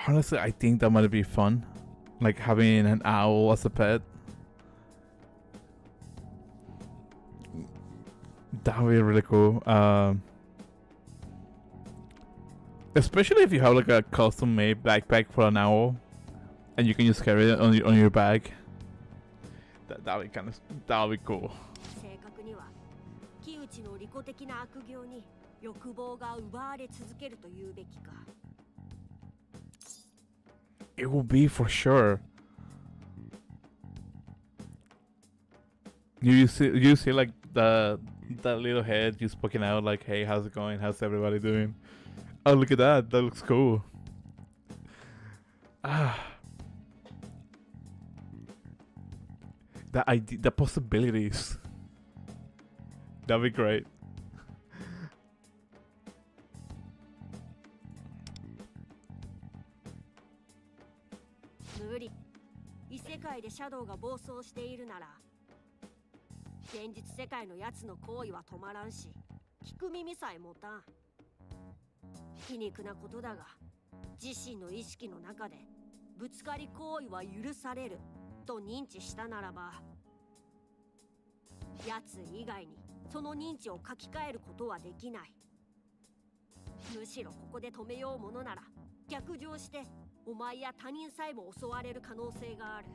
Honestly, I think that might be fun. Like having an owl as a pet. That would be really cool. Especially if you have like a custom made backpack for an owl and you can just carry it on your bag. That'll be cool. 正確には木内の利己的な悪行に欲望が奪われ続けると言うべきか。It will be for sure. You see like that little head just poking out like, hey, how's it going? How's everybody doing? Oh, look at that. That looks cool. The possibilities. That'd be great. 無理。異世界でシャドウが暴走しているなら、現実世界のやつの行為は止まらんし、聞く耳さえ持たん。皮肉なことだが、自身の意識の中でぶつかり行為は許されると認知したならば、やつ以外にその認知を書き換えることはできない。むしろここで止めようものなら逆上してお前や他人さえも襲われる可能性がある。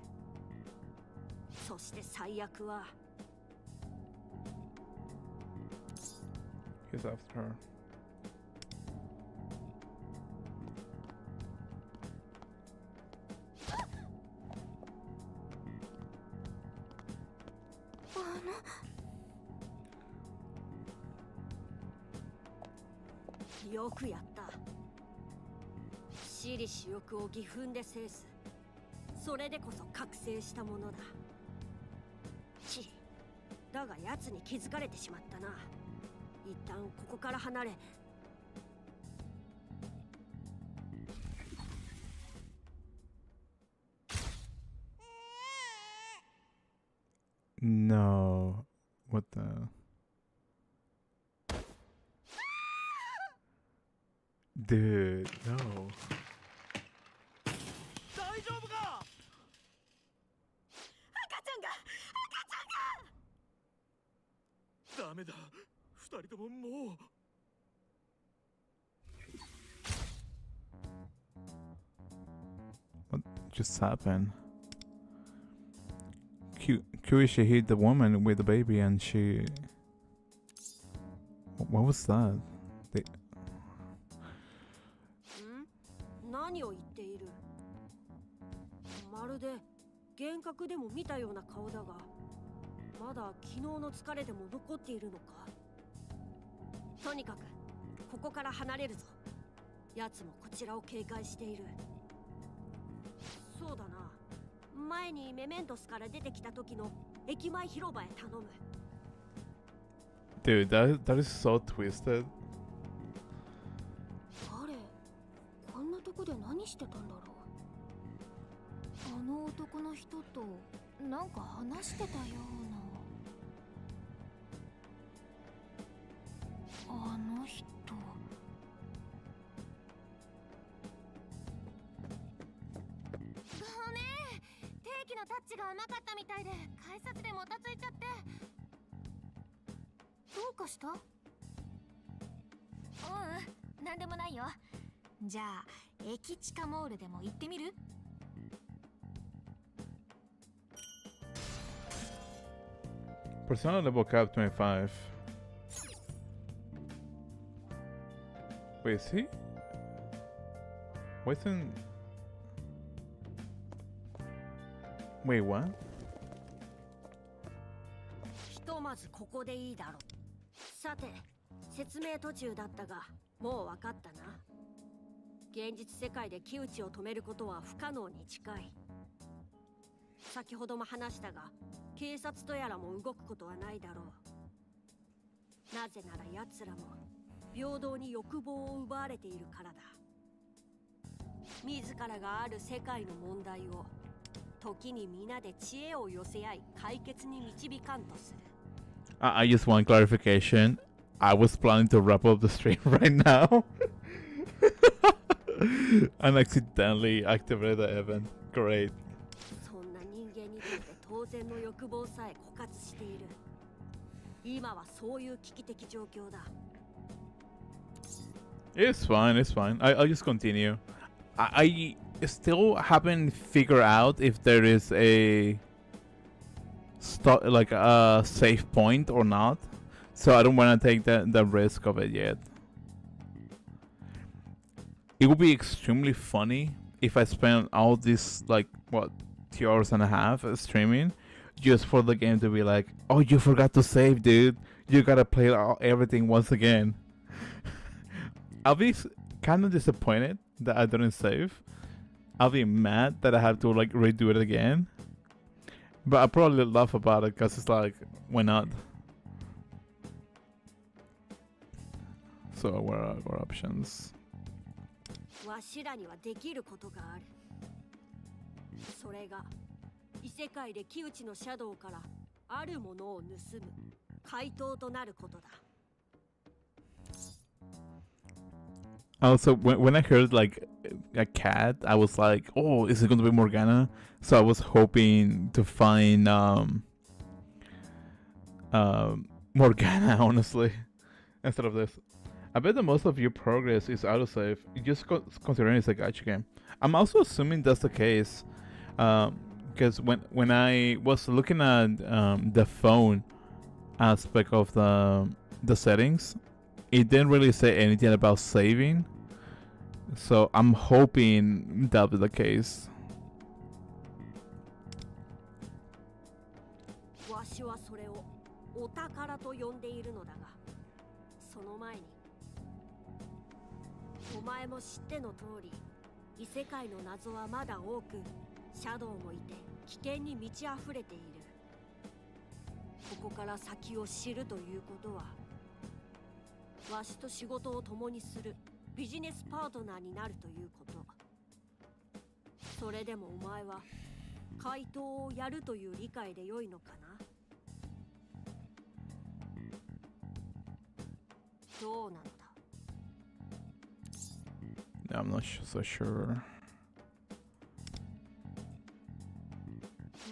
そして最悪は He's after her. よくやった。私利私欲を義憤で制す。それでこそ覚醒したものだ。だが奴に気づかれてしまったな。一旦ここから離れ。No. What the? Dude, no. 大丈夫か？赤ちゃんがダメだ。二人とももう。What just happened? Kyuishi hit the woman with the baby and she... What was that? They... 何を言っている？まるで幻覚でも見たような顔だが、まだ昨日の疲れでも残っているのか？とにかくここから離れるぞ。奴もこちらを警戒している。そうだな。前にメメントスから出てきた時の駅前広場へ頼む。 Dude, that is so twisted. 彼こんなとこで何してたんだろう。あの男の人となんか話してたような。あの人。ごめん、定期のタッチが甘かったみたいで改札でもたついちゃって。どうかした？なんでもないよ。じゃあ駅地下モールでも行ってみる？Persona level cap 25. Wait, is he? Wait, what? ひとまずここでいいだろう。さて、説明途中だったが、もう分かったな。現実世界で木内を止めることは不可能に近い。先ほども話したが、警察とやらも動くことはないだろう。なぜなら奴らも平等に欲望を奪われているからだ。自らがある世界の問題を時に皆で知恵を寄せ合い解決に導かんとする。I just want clarification. I was planning to wrap up the stream right now. And accidentally activated the event. Great. そんな人間にとって当然の欲望さえ枯渇している。今はそういう危機的状況だ。It's fine, it's fine. I'll just continue. I still haven't figured out if there is a like a save point or not. So I don't want to take the risk of it yet. It would be extremely funny if I spent all this, like, what, 2 hours and a half streaming just for the game to be like, oh, you forgot to save, dude. You gotta play everything once again. I'll be kind of disappointed that I didn't save. I'll be mad that I have to, like, redo it again. But I'll probably laugh about it because it's like, why not? So what are our options? わしらにはできることがある。それが異世界で木内のシャドウからあるものを盗む怪盗となることだ。Also, when I heard like a cat, I was like, "Oh, is it going to be Morgana?" So I was hoping to find Morgana, honestly, instead of this. I bet that most of your progress is autosave. Just considering it's a gacha game. I'm also assuming that's the case, because when I was looking at the phone aspect of the settings, it didn't really say anything about saving. So I'm hoping that'll be the case. わしはそれをお宝と呼んでいるのだが、その前にお前も知っての通り、異世界の謎はまだ多く、シャドウもいて危険に満ち溢れている。ここから先を知るということは、わしと仕事を共にするビジネスパートナーになるということ。それでもお前は怪盗をやるという理解で良いのかな？どうなのだ。 I'm not so sure.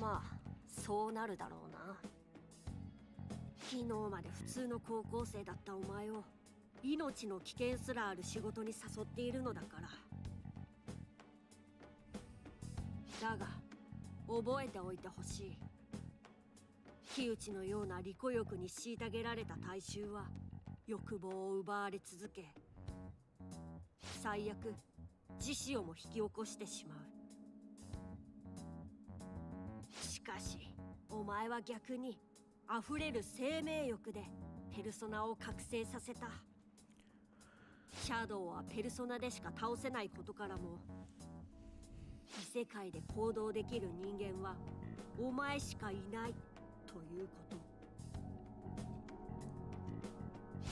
まあそうなるだろうな。昨日まで普通の高校生だったお前を命の危険すらある仕事に誘っているのだから。だが覚えておいてほしい。木内のような利己欲に虐げられた大衆は欲望を奪われ続け、最悪自死をも引き起こしてしまう。しかしお前は逆に溢れる生命欲でペルソナを覚醒させた。シャドウはペルソナでしか倒せないことからも、異世界で行動できる人間はお前しかいないということ。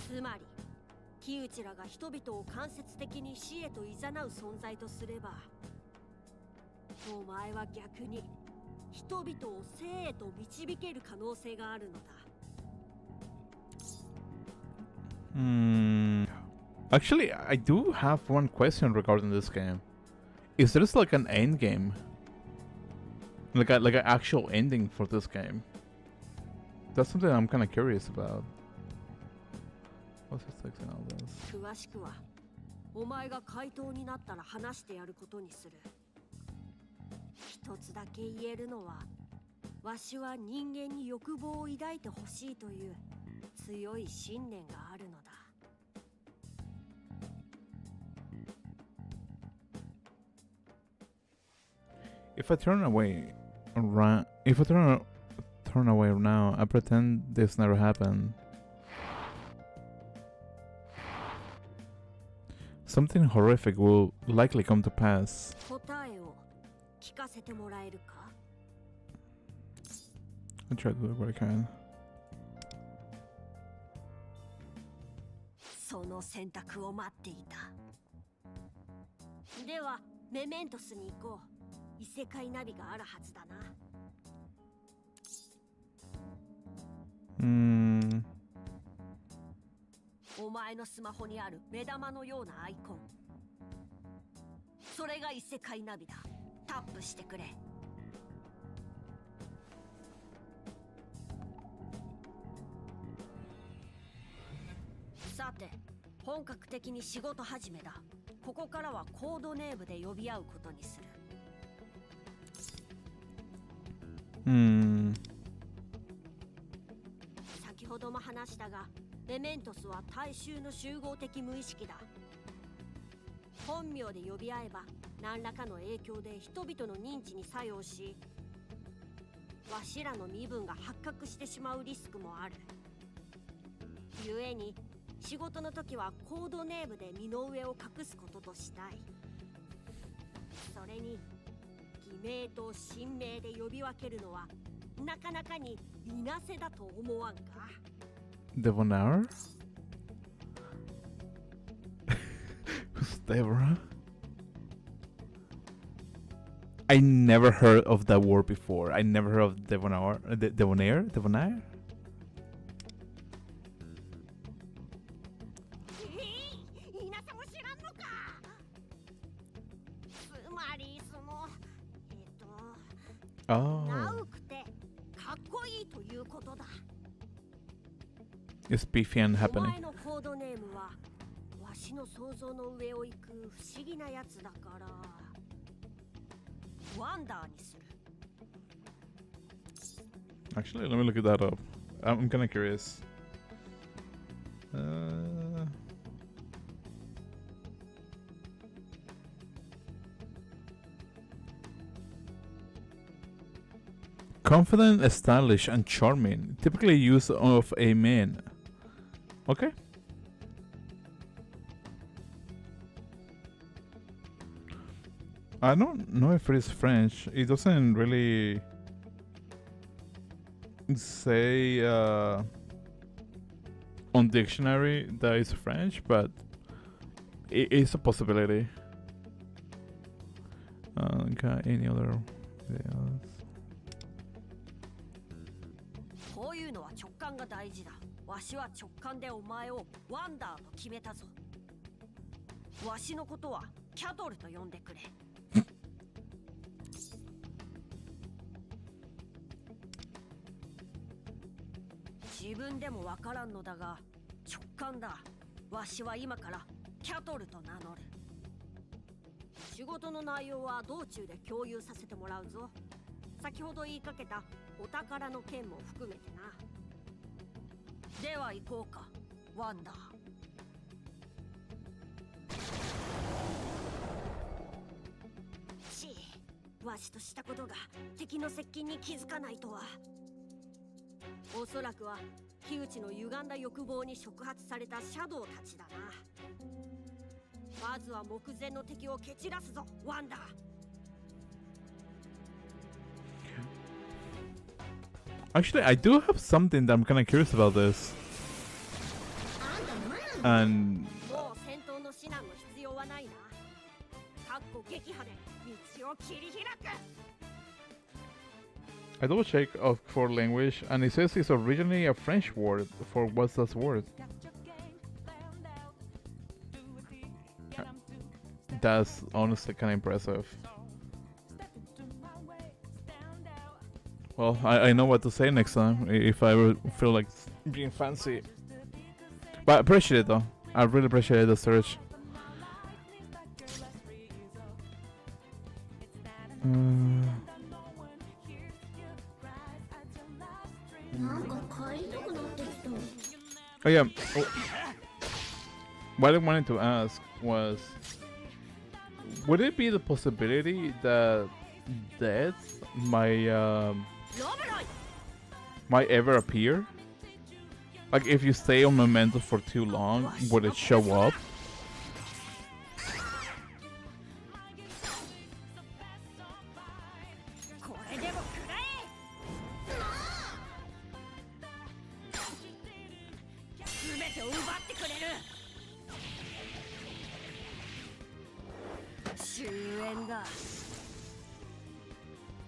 つまり木内らが人々を間接的に死へと誘う存在とすれば、お前は逆に人々を生へと導ける可能性があるのだ。Actually, I do have one question regarding this game. Is there like an end game? Like an actual ending for this game? That's something I'm kind of curious about. What's his text and all this? 詳しくはお前が怪盗になったら話してやることにする。一つだけ言えるのは、わしは人間に欲望を抱いてほしいという強い信念があるのだ。If I turn away, if I turn away now, I pretend this never happened. Something horrific will likely come to pass. 答えを聞かせてもらえるか？ I try to do what I can. その選択を待っていた。ではメメントスに行こう。異世界ナビがあるはずだな。お前のスマホにある目玉のようなアイコン、それが異世界ナビだ。タップしてくれ。さて、本格的に仕事始めだ。ここからはコードネームで呼び合うことにする。先ほども話したが、メメントスは大衆の集合的無意識だ。本名で呼び合えば何らかの影響で人々の認知に作用し、わしらの身分が発覚してしまうリスクもある。故に仕事の時はコードネームで身の上を隠すこととしたい。それに偽名と神名で呼び分けるのはなかなかにいなせだと思わんか？ Devonair? Who's Deborah? I never heard of that word before. I never heard of Devonair. Devonair? Devonair? いなさも知らんのか？つまりそのナウくてかっこいいということだ。Is beefy and お happening. 前のコードネームはわしの想像の上を行く不思議なやつだからワンダーにする。 Actually, let me look that up. I'm kind of curious. Confident, stylish, and charming. Typically used of a man. Okay. I don't know if it is French. It doesn't really say on dictionary that it's French, but it is a possibility. Got any other videos? こういうのは直感が大事だ。わしは直感でお前をワンダーと決めたぞ。わしのことはキャトルと呼んでくれ。自分でもわからんのだが直感だ。わしは今からキャトルと名乗る。仕事の内容は道中で共有させてもらうぞ。先ほど言いかけたお宝の件も含めてな。では行こうか、ワンダー。わしとしたことが敵の接近に気づかないとは。おそらくは木内の歪んだ欲望に触発されたシャドウたちだな。まずは目前の敵を蹴散らすぞ、ワンダー。Actually, I do have something that I'm kind of curious about this. And もう戦闘の指南の必要はないな。かっこ撃破で道を切り開く。 I double check for language, and it says it's originally a French word for what's that word. That's honestly kind of impressive. Well, I know what to say next time if I ever feel like being fancy. But I appreciate it though. I really appreciate the search. Oh yeah. Oh. What I wanted to ask was, would it be the possibility that death might ever appear? Like if you stay on Memento for too long, would it show up?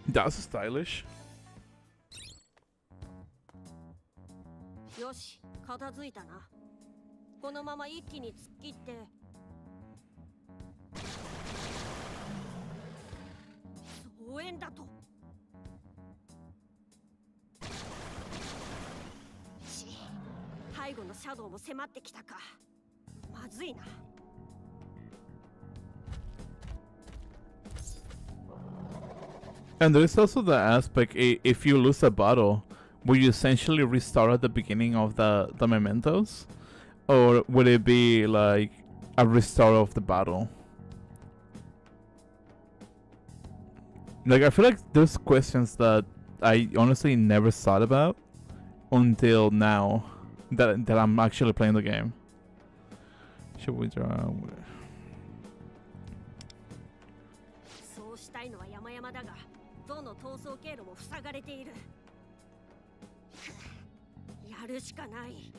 That's stylish. よし、片付いたな。このまま一気に突っ切って。増援だと。背後のシャドウも迫ってきたか。まずいな。And there's also the aspect, if you lose a battle, will you essentially restart at the beginning of the mementos? Or would it be like a restart of the battle? Like, I feel like there's questions that I honestly never thought about until now that I'm actually playing the game. Should we draw? そうしたいのは山々だが、どの逃走経路も塞がれている。やるしかない。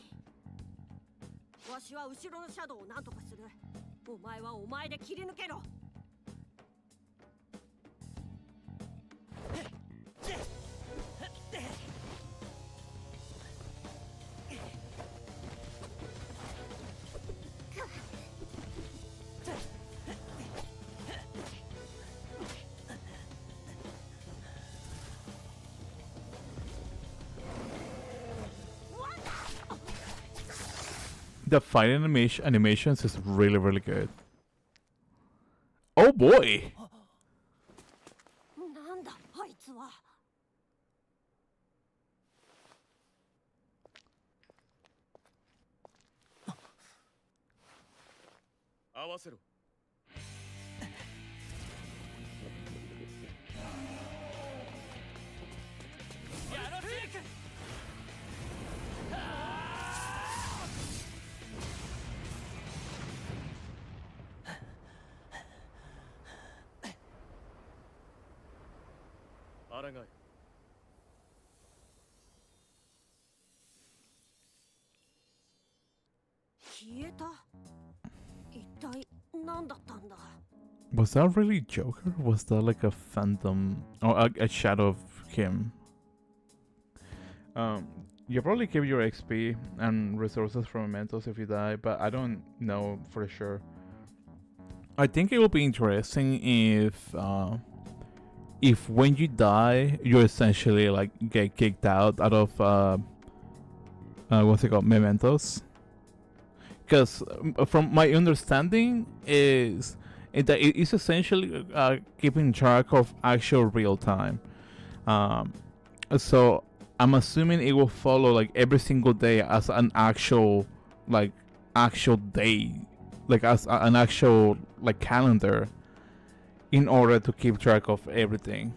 わしは後ろのシャドウを何とかする。お前はお前で切り抜けろ。The fight animations is really, really good. Oh boy! なんだあいつは。合わせろ。抗え。消えた。一体何だったんだ。 Was that really Joker? Was that like a phantom or a shadow of him? You probably keep your XP and resources from mementos if you die, but I don't know for sure. I think it will be interesting if when you die, you essentially like get kicked out of what's it called, mementos. Because from my understanding is that it is essentially keeping track of actual real time. So I'm assuming it will follow like every single day as an actual day, like as an actual like calendar, in order to keep track of everything.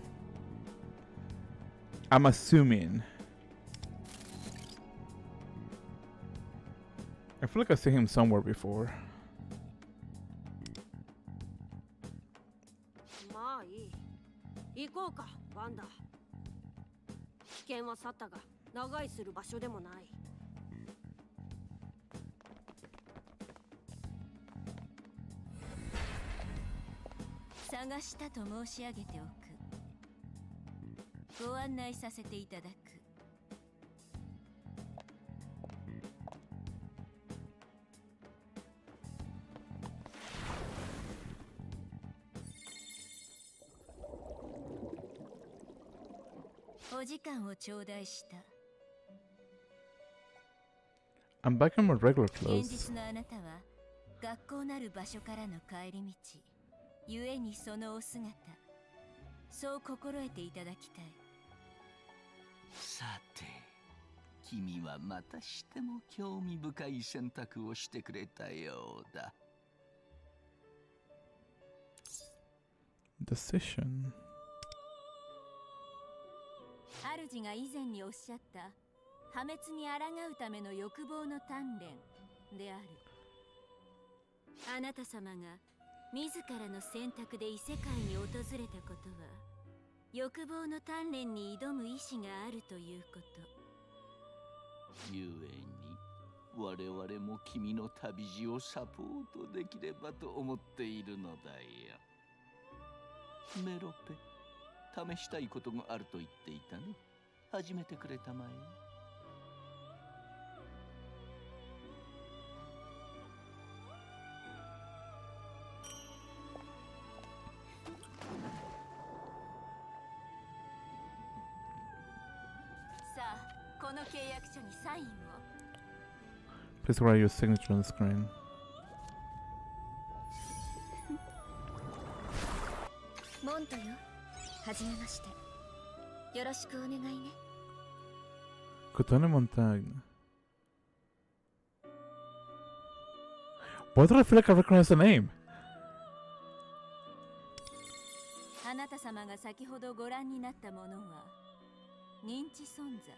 I'm assuming. I feel like I've seen him somewhere before. まあいい。行こうか、ワンダ。危険は去ったが、長居する場所でもない。探したと申し上げておく。ご案内させていただく。お時間を頂戴した。I'm back in my regular 現 clothes. 実のあなたは学校なる場所からの帰り道、故にそのお姿、そう心得ていただきたい。さて、君はまたしても興味深い選択をしてくれたようだ。Decision. 主が以前におっしゃった破滅に抗うための欲望の鍛錬である。あなた様が自らの選択で異世界に訪れたことは、欲望の鍛錬に挑む意志があるということ。ゆえに我々も君の旅路をサポートできればと思っているのだよ。メロペ、試したいことがあると言っていたね。始めてくれたまえ。さあ、この契約書にサインを。Please write your signature on the screen. モントよ、はじめまして。よろしくお願いね。Cotone Montagne. Why do I feel like I recognize the name? あなた様が先ほどご覧になったものは認知存在。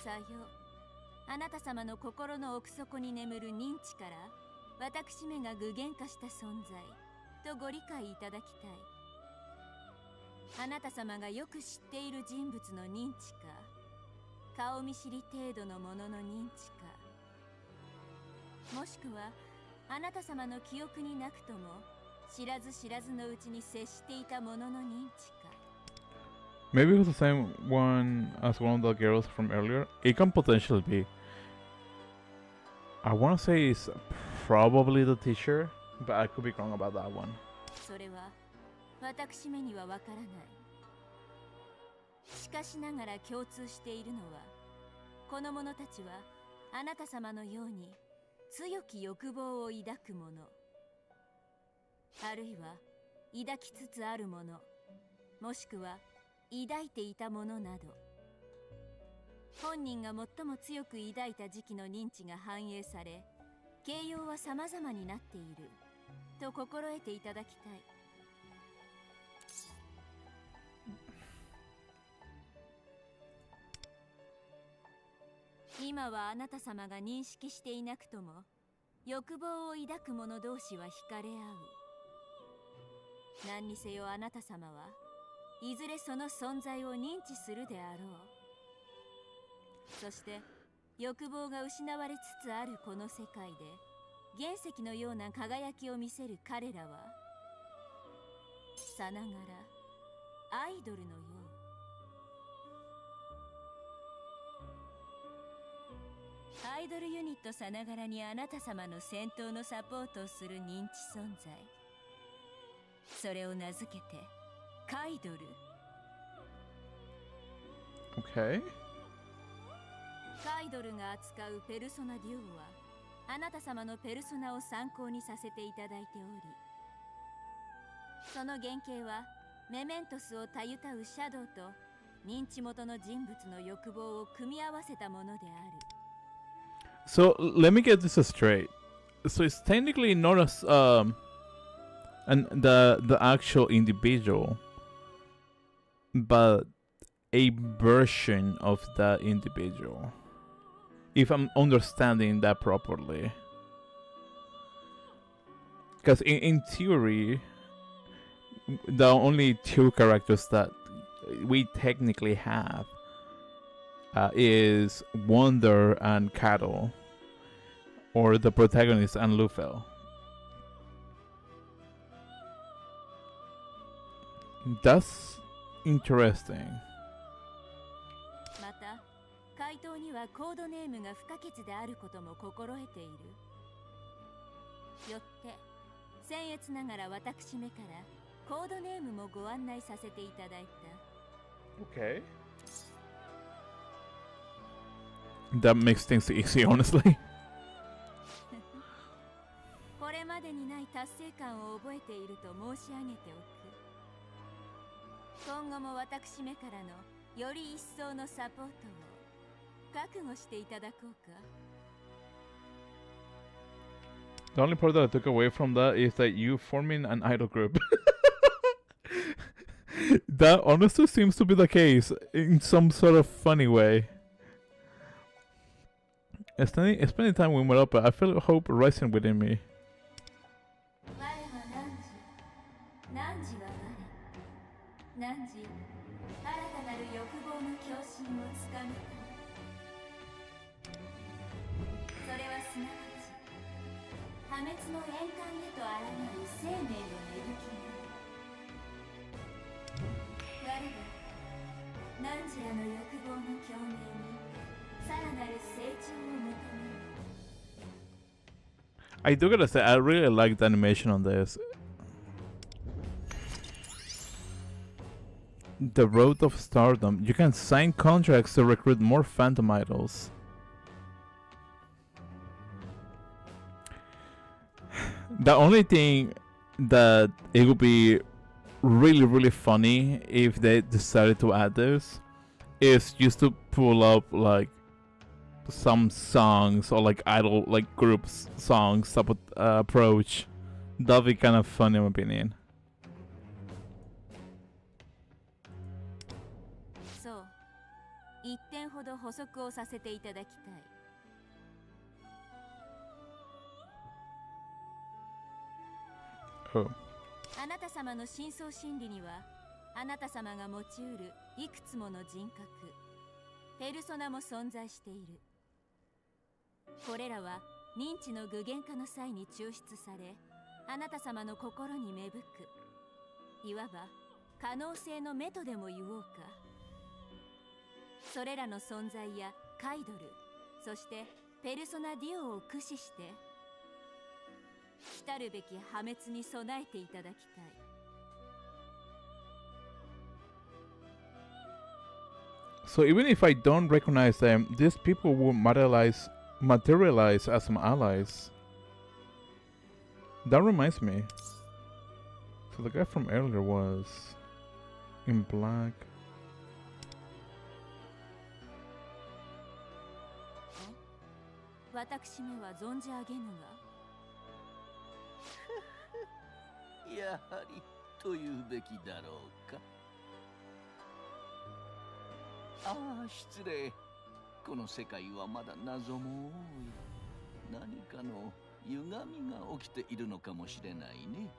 さよう。あなた様の心の奥底に眠る認知から私めが具現化した存在とご理解いただきたい。あなた様がよく知っている人物の認知か、顔見知り程度のものの認知か、もしくはあなた様の記憶になくとも知らず知らずのうちに接していたものの認知か。Maybe it was the same one as one of the girls from earlier. It can potentially be. I want to say it's probably the teacher, but I could be wrong about that one. それは私めにはわからない。しかしながら共通しているのは、この者たちはあなた様のように強き欲望を抱く者、あるいは抱きつつある者、もしくは抱いていたものなど、本人が最も強く抱いた時期の認知が反映され、形容は様々になっていると心得ていただきたい。今はあなた様が認識していなくとも、欲望を抱く者同士は惹かれ合う。何にせよあなた様はいずれその存在を認知するであろう。そして欲望が失われつつあるこの世界で原石のような輝きを見せる彼らはさながらアイドルのよう。アイドルユニットさながらにあなた様の戦闘のサポートをする認知存在、それを名付けてカイドル。 Okay. カイドルが扱うペルソナデュオはあなた様のペルソナを参考にさせていただいており、その原型はメメントスをたゆたうシャドウと認知元の人物の欲望を組み合わせたものである。 So let me get this straight. So it's technically not as and the actual individual, but a version of that individual. If I'm understanding that properly. Because in theory, the only two characters that we technically have is Wonder and Cattle, or the protagonist and Lufel. That's interesting. また回答にはコードネームが不可欠であることも心得ている。よって僭越ながら私めからコードネームもご案内させていただいた。 Okay. That makes things easy, honestly. これまでにない達成感を覚えていると申し上げておく。今後も私めからのより一層のサポートを覚悟していただこうか。 The only part that I took away from that is that you forming an idol group. That honestly seems to be the case in some sort of funny way. Spending time with Murapa, I feel hope rising within me. 我は汝は我、汝新たなる欲望の共振をつかみた。それはすなわち破滅の円環へとあらがう生命の芽吹きが、我が汝らの欲望の共鳴にさらなる成長を求める。 I do gotta say, I really like the animation on this. The Road of Stardom. You can sign contracts to recruit more Phantom Idols. The only thing that it would be really funny if they decided to add this is just to pull up like some songs or like idol like groups songs that would approach. That'd be kind of fun in my opinion. そう、一点ほど補足をさせていただきたい。Oh. あなた様の深層心理にはあなた様が持ちうるいくつもの人格、ペルソナも存在している。これらは認知の具現化の際に抽出され、あなた様の心に芽吹く、いわば可能性の目とでも言おうか。それらの存在やカイドル、そしてペルソナデュオを駆使して来るべき破滅に備えていただきたい。So even if I don't recognize them, these people will materialize as my allies. That reminds me. So the guy from earlier was in black. 私めは存じ上げぬが。やはりというべきだろうか。ああ、失礼。この世界はまだ謎も多い。何かの歪みが起きているのかもしれないね。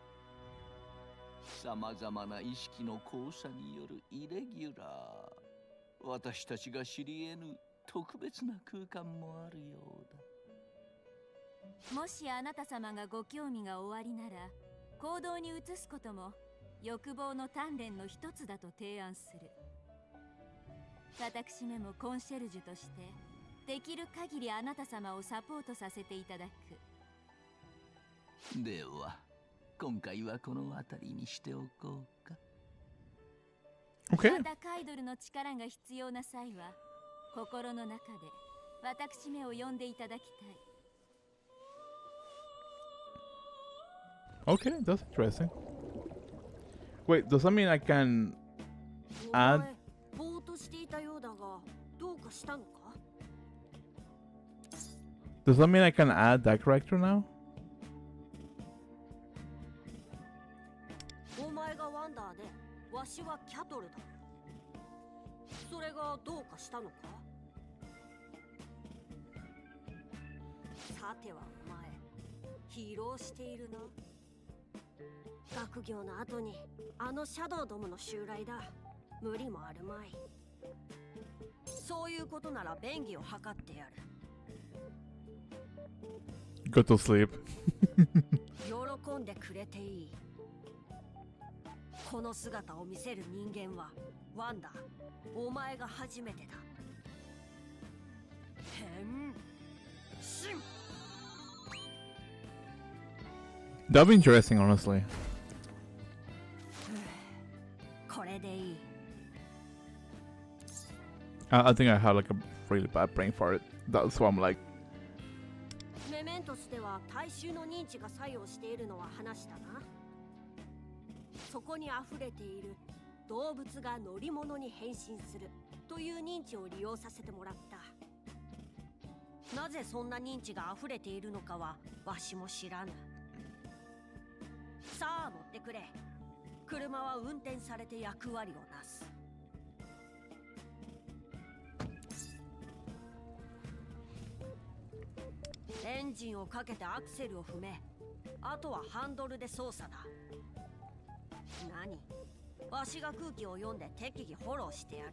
さまざまな意識の交差によるイレギュラー。私たちが知り得ぬ特別な空間もあるようだ。もしあなた様がご興味がおありなら、行動に移すことも欲望の鍛錬の一つだと提案する。私めもコンシェルジュとしてできる限りあなた様をサポートさせていただく。では今回はこの辺りにしておこうか。Okay. またカイドルの力が必要な際は、心の中で私めを呼んでいただきたい。Okay, that's interesting. Wait, does that mean I can add? ぼーっとしていたようだが、どうかしたのか？ Does that mean I can add that character now? お前がワンダーで、わしはキャトルだ。それがどうかしたのか？さてはお前、疲労しているな。学業の後にあのシャドウどもの襲来だ。無理もあるまい。そういうことなら便宜を図ってやる。Go to sleep. 喜んでくれていい。この姿を見せる人間はワンダ、お前が初めてだ。変身。 That'd be interesting, honestly. これでいい。I think I had like a really bad brain for it. That's why I'm like, メメントスでは大衆の認知が作用しているのは話したな。そこに溢れている動物が乗り物に変身するという認知を利用させてもらった。なぜそんな認知が溢れているのかはわしも知らぬ。さあ乗ってくれ。車は運転されて役割をなす。エンジンをかけてアクセルを踏め。あとはハンドルで操作だ。何？わしが空気を読んで適宜フォローしてやる。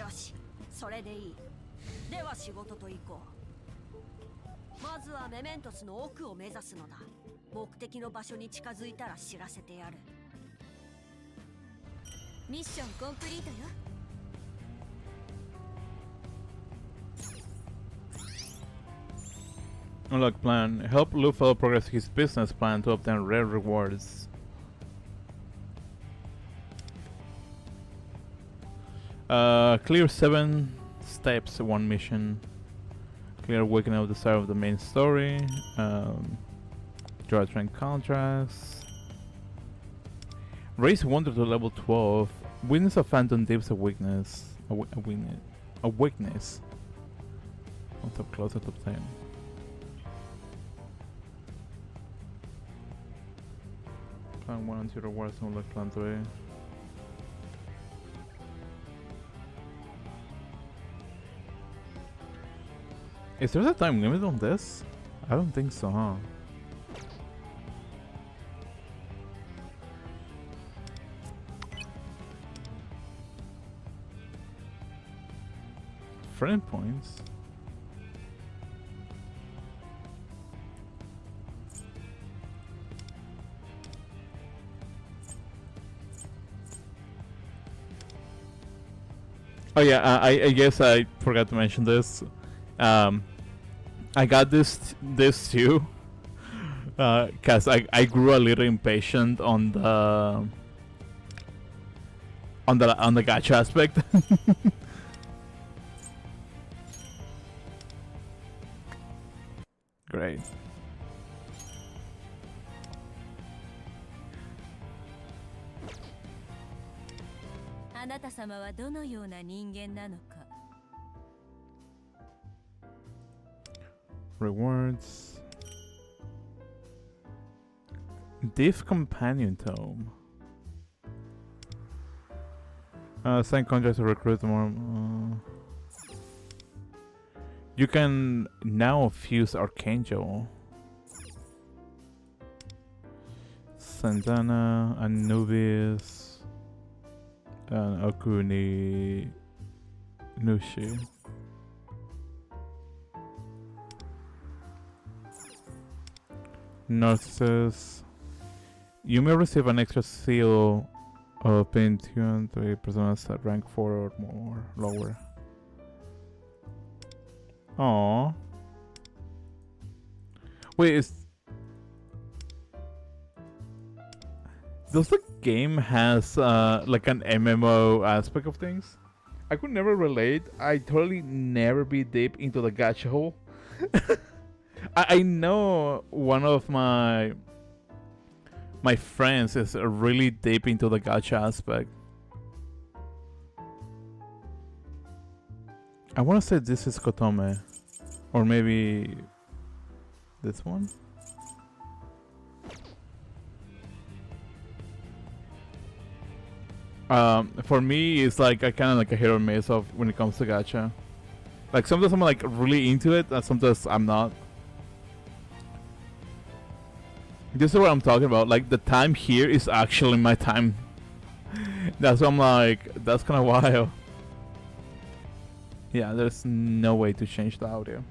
よし、それでいい。では仕事と行こう。まずはメメントスの奥を目指すのだ。目的の場所に近づいたら知らせてやる。ミッションコンプリートよ。unlock plan. Help Luffy progress his business plan to obtain rare rewards. Clear 7 steps, 1 mission. Clear awakening of the side of the main story. Draw trend contracts. Raise wonder to level 12. Witness of Phantom Deep's a weakness. A weakness. On top closer to 10. Plan 1 and 2 rewards to unlock plan 3. Is there a time limit on this? I don't think so, huh? Friend points? Oh yeah, I guess I forgot to mention this. I got this too, cause I grew a little impatient on the gacha aspect. Great. Rewards. Diff Companion Tome. Sign contracts to recruit more. You can now fuse Archangel. Santana, Anubis, and Okuni Nushi. Narcissus. You may receive an extra seal of Pentium to a personas at rank 4 or more lower. Aww. Wait, does the game has like an MMO aspect of things? I could never relate. I totally never be deep into the gacha hole. I know one of my friends is really deep into the gacha aspect. I want to say this is Kotome, or maybe this one. For me, it's like I kind of like a hit or miss of when it comes to gacha. Like sometimes I'm like really into it, and sometimes I'm not. This is what I'm talking about. Like the time here is actually my time. That's what I'm like. That's kind of wild. Yeah, there's no way to change the audio.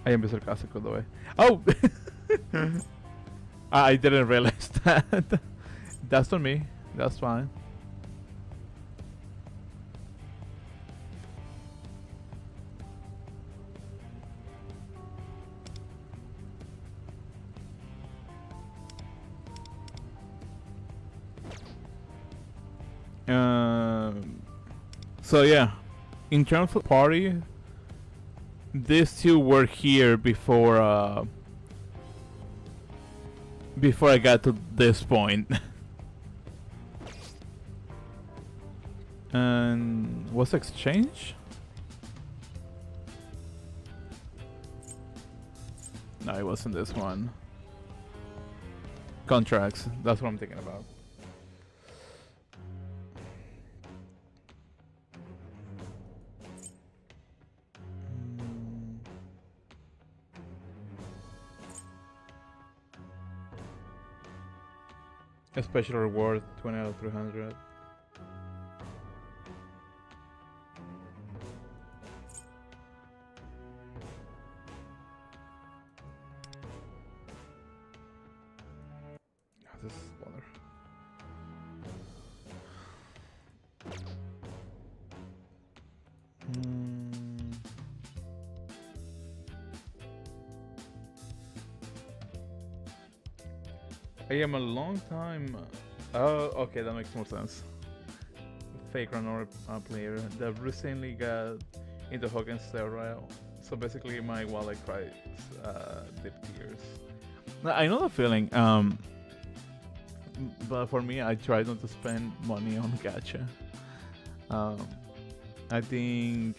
I am sarcastic, by the way. Oh, I didn't realize that. That's on me. That's fine. So yeah, in terms of party, these two were here before I got to this point. And what's exchange? No, it wasn't this one. Contracts, that's what I'm thinking about. A special reward, 20 out of 300. This is bother. I am a long time. Oh, okay, that makes more sense. Fake Runner player that recently got into Hogan Sterile. So basically, my wallet cries deep tears. I know the feeling. But for me, I try not to spend money on gacha. I think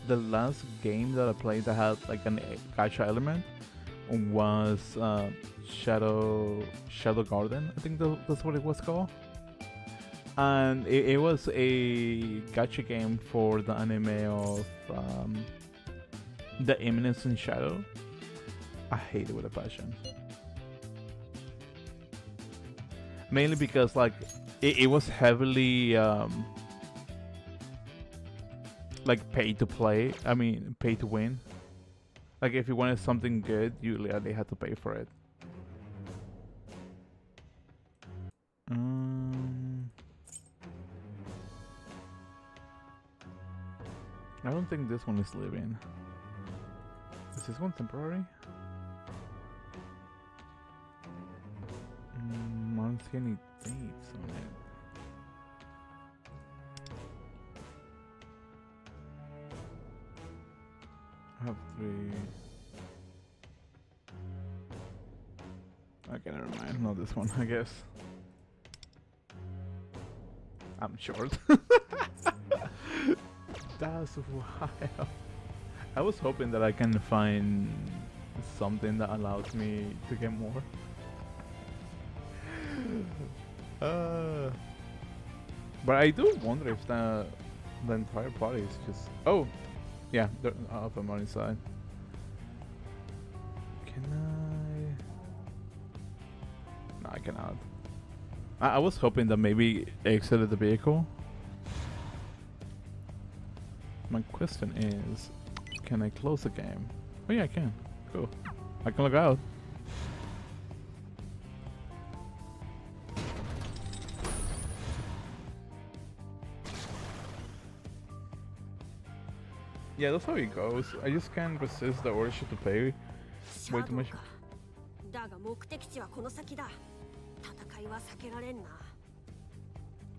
the last game that I played that had like an gacha element was Shadow Garden. I think that's what it was called. And it was a gacha game for the anime of The Eminence in Shadow. I hate it with a passion. Mainly because like it was heavily like pay to play. I mean pay to win. Like if you wanted something good, you literally had to pay for it. I don't think this one is living. Is this one temporary? I don't see any dates on it. I have 3. Okay, never mind. Not this one, I guess. I'm short. That's wild. I was hoping that I can find something that allows me to get more. But I do wonder if the entire party is just... Oh! Yeah, they're off the money side. Can I... No, I cannot. I was hoping that maybe exited the vehicle. My question is, can I close the game? Oh yeah, I can. Cool. I can look out. Yeah, that's how it goes. I just can't resist the urge to pay way too much. だが目的地はこの先だ。戦いは避けられんな。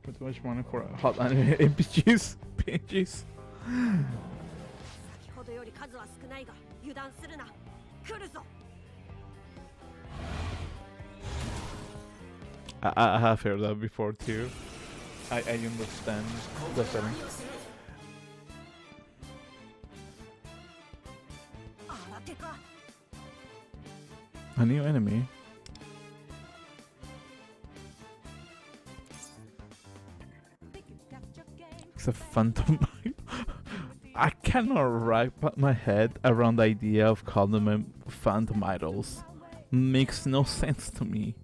Way too much money for hot anime NPGs. PNGs. 先ほどより数は少ないが油断するな。来るぞ。I have heard that before too. I understand the feeling. 新手か。 A new enemy. It's a phantom. I cannot wrap my head around the idea of calling them phantom idols. Makes no sense to me.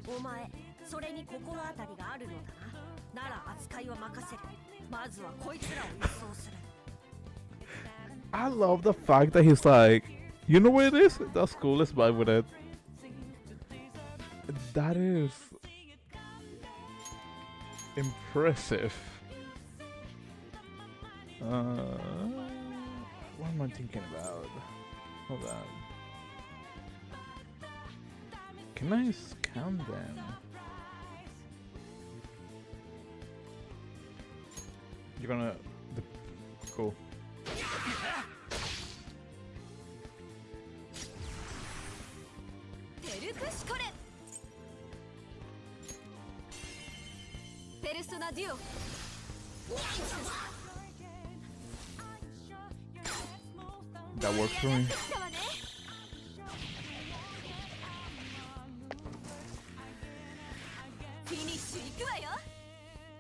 お前、それに心当たりがあるのだな。なら扱いは任せる。まずはこいつらを輸送する。 I love the fact that he's like, you know what it is? That's cool, let's vibe with it. That is impressive. What am I thinking about? Hold on. Can I scan them? You're gonna... Cool. Persona Duo. That works for me.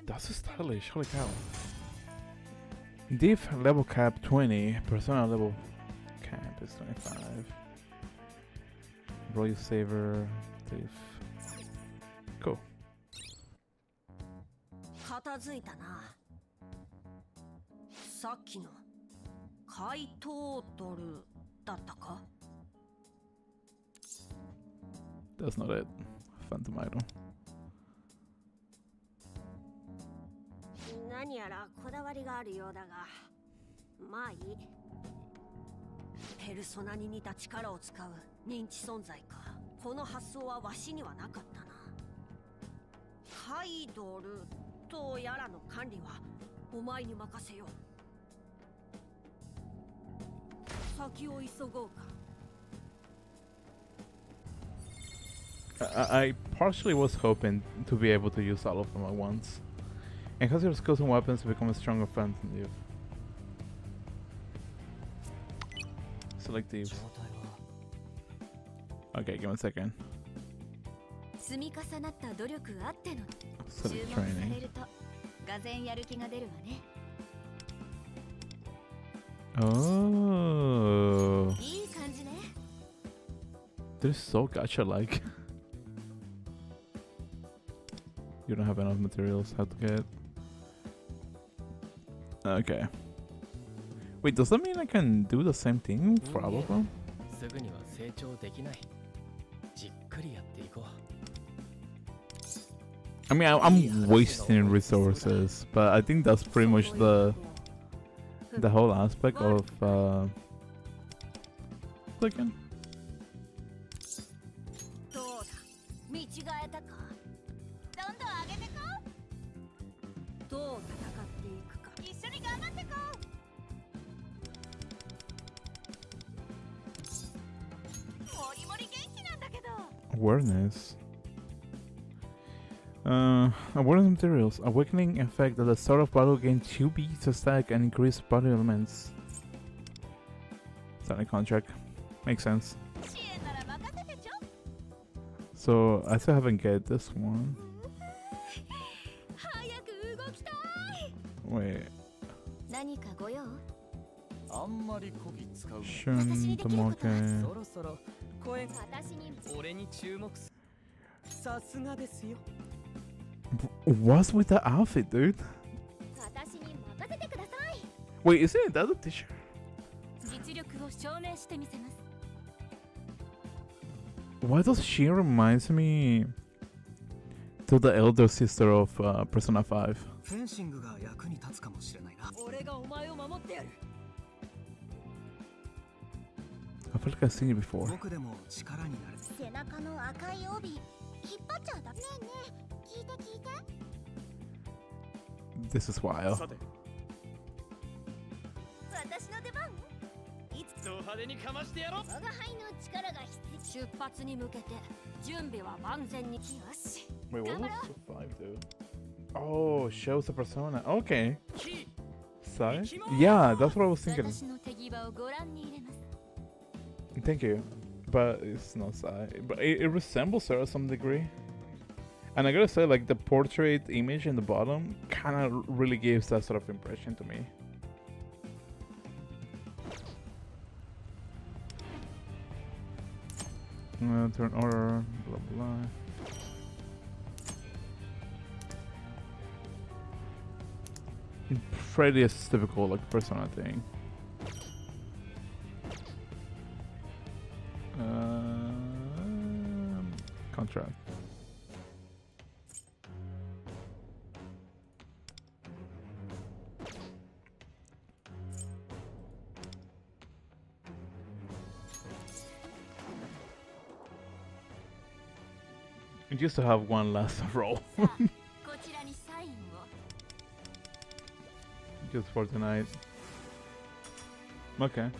That's stylish, holy cow. Div level cap 20, persona level cap is 25. Royal Saver, Div. Cool. 片付いたな。さっきの怪盗ドルだったか？ That's not it. Phantom idol. 何やらこだわりがあるようだが、まあいい。ペルソナに似た力を使う認知存在か。この発想はわしにはなかったな。カイドルとやらの管理はお前に任せよう。先を急ごうか。I partially was hoping to be able to use all of them at once. And cause your skills and weapons become a stronger Phantom Div. Select these. Okay, give me a second. 積み重なった努力あっての Select 注目さ training. れるとがぜんやる気が出るわね。 Oh, いい感じね。 they're so gacha-like. You don't have enough materials. How to get? Okay. Wait, does that mean I can do the same thing for all of them? すぐには成長できない。じっくりやっていこう。 I mean, I'm wasting resources, but I think that's pretty much the whole aspect of clicking. どうだ、見違えたか。どんどん上げてこどう戦っていくか。う。一緒に頑張ってこう。もりもり元気なんだけど。 Awareness. Awareness materials. Awakening effect at the start of battle gain 2 beats to stack and increase battle elements. Starting contract. Makes sense. 支援なら任せてちょ。 So I still haven't get this one. 早く動きたい。 Wait. 何かご用？あんまりこぎ使う。 Shun Tomoke. そろそろ声が私に俺に注目す。さすがですよ。 What's with the outfit, dude? 私に任せてください。Wait, isn't it that the teacher? 実力を証明してみせます。 Why does she reminds me to the elder sister of Persona 5? フェンシングが役に立つかもしれないな。俺がお前を守ってやる。 I feel like I've seen it before. 僕でも力になる。背中の赤い帯引っ張っちゃうだ。ねえねえ、聞いて聞いて。 This is wild. さて、私の出番？いつド派手にかましてやろう。我が輩の力が必要。出発に向けて準備は万全に。よし。 Wait, what does the 5 do? Oh, shows the persona. Okay. キ Sai? Yeah, that's what I was thinking. 私の手際をご覧に入れます。 Thank you. But it's not Sai. But it resembles her to some degree. And I gotta say, like, the portrait image in the bottom kind of really gives that sort of impression to me. Turn order, blah blah. Pretty typical, like, Persona thing. Contract. It used to have one last roll こちらにサインを。 just for tonight. Okay.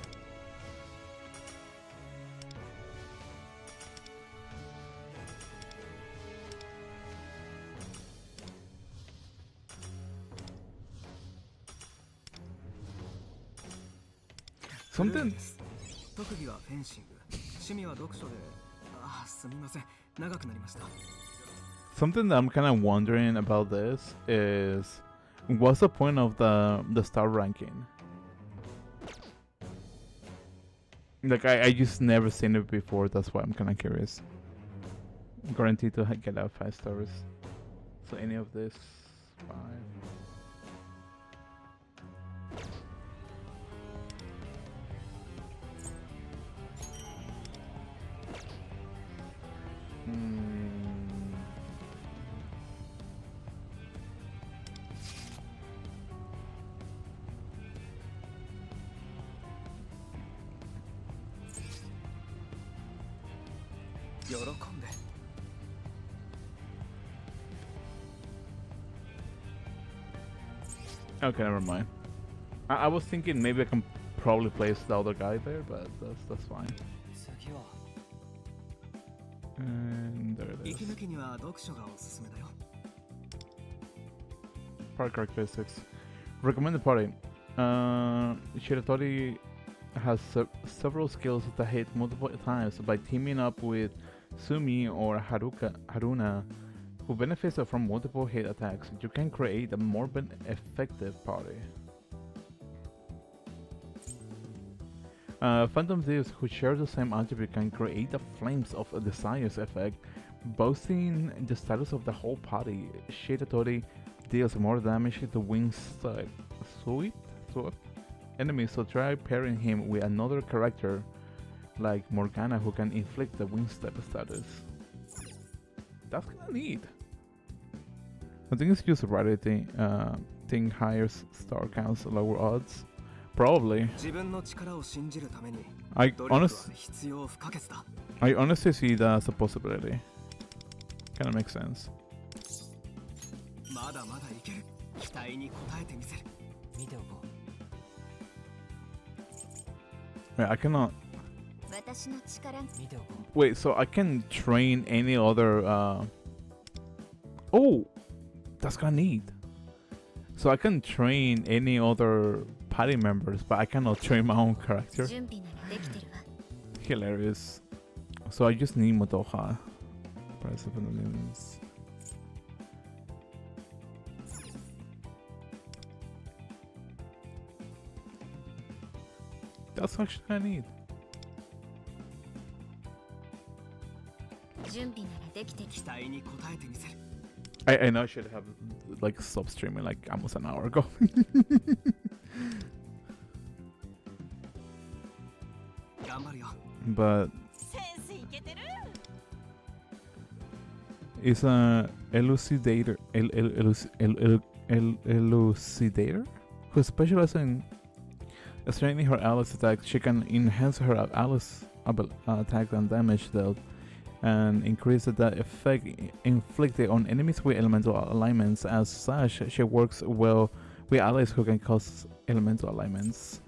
Something. 特技はフェンシング。趣味は読書で。あ、すみません。長くなりました。 Something that I'm kind of wondering about this is, what's the point of the star ranking? Like, I just never seen it before. That's why I'm kind of curious. Guaranteed to get out 5 stars. So any of this 5. Okay, never mind. I was thinking maybe I can probably place the other guy there, but that's fine. 次は And there it 息 is. 抜きには読書がおすすめだよ。 Party characteristics. Recommended party. Shiratori has several skills that hit multiple times by teaming up with Sumi or Haruna, who benefits from multiple hit attacks. You can create a more effective party. Phantom Thieves, who share the same attribute, can create the Flames of a Desires effect, boosting the status of the whole party. Shiratori deals more damage to wing sweep enemies, so try pairing him with another character like Morgana, who can inflict the wing step status. That's kinda neat. I think it's just rarity. Thing higher star counts, lower odds. Probably. 自分の力を信じるために I 努力は必要不可欠だ。 honestly see that as a possibility. Kinda makes sense. まだまだいける。期待に応えてみせる。見ておこ Wait, I cannot. 私の力。う。見ておこ Wait, so I can train any other. Oh, that's kinda neat. So I can train any other party members, but I cannot train my own character. 準備ならできてるわ。 Hilarious. So I just need Motoha. Price of enemies. That's actually kinda neat. 準備ならできてる。期待に応えてみせる。 I know I should have like stopped streaming like almost an hour ago. 頑張るよ。 but センスいけてる。 it's a elucidator, elucidator who specializes in strengthening her allies' attacks. She can enhance her allies' attack and damage dealt, and increase the effect inflicted on enemies with elemental alignments. As such, she works well with allies who can cause elemental alignments.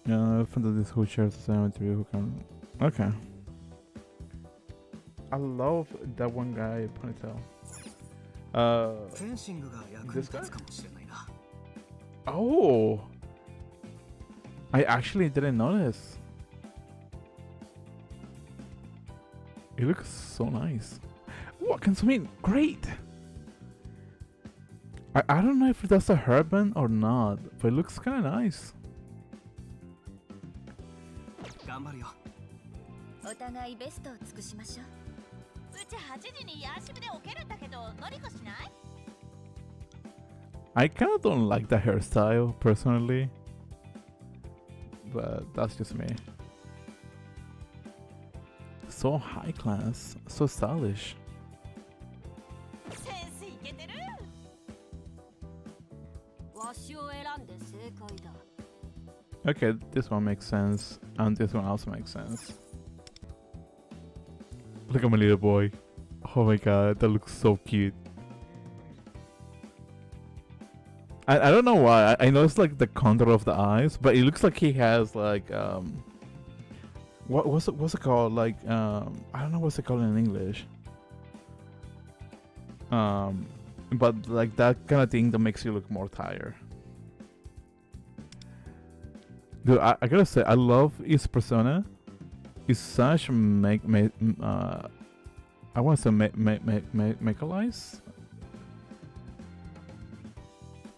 Fantasy who shares the same with you who can. Okay. I love that one guy ponytail. フェンシングが役に立つかもしれないな。 Oh, I actually didn't notice. It looks so nice. What can mean? Great. I don't know if that's a hairband or not, but it looks kind of nice. 頑張るよ。お互いベストを尽くしましょう。うち8時にヤーシブで起きるんだけど、ノリコしない？ I kind of don't like the hairstyle personally, but that's just me. So high class, so stylish. センスいけてる。わしを選んで正解だ。 Okay, this one makes sense, and this one also makes sense. Look at my little boy. Oh my god, that looks so cute. I don't know why. I know it's like the contour of the eyes, but it looks like he has like what's it called? Like I don't know what's it called in English. But like that kind of thing that makes you look more tired. Dude, I gotta say, I love his persona. It's such I want to say Mechalize.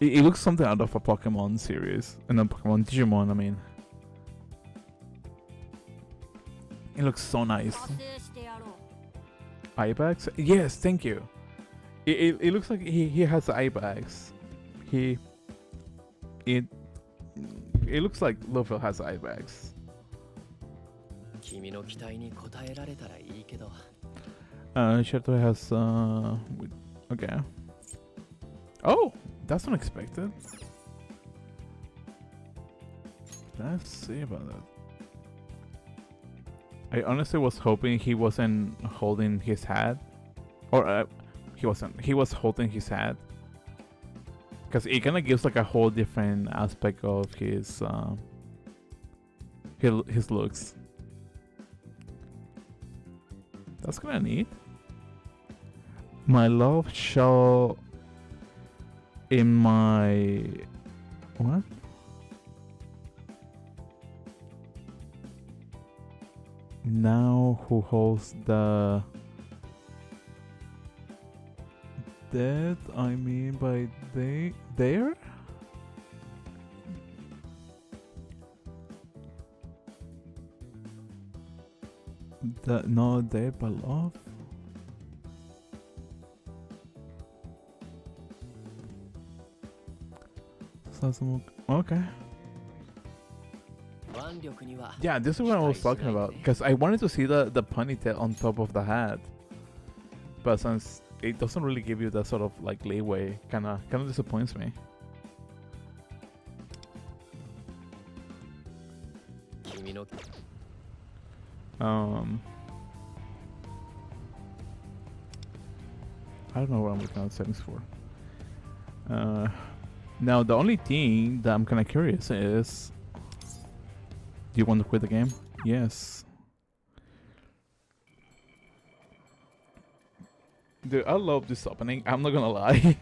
It looks something out of a Pokemon series, and then Digimon. I mean, it looks so nice. Eye bags? Yes, thank you. It looks like he has eye bags. It looks like Luffy has eye bags. 君の期待に応えられたらいいけど。Shadow has okay. Oh, that's unexpected. Let's see about that. I honestly was hoping he wasn't holding his hat, or he wasn't. He was holding his hat, because it kind of gives like a whole different aspect of his looks. That's kind of neat. My love shall in my what? Now who holds the dead? I mean by there? No dead but love? Okay. Yeah, this is what I was talking about, because I wanted to see the ponytail on top of the hat, but since it doesn't really give you that sort of like leeway, kind of disappoints me. I don't know what I'm looking at settings for. Now the only thing that I'm kind of curious is, do you want to quit the game? Yes. Dude, I love this opening. I'm not gonna lie.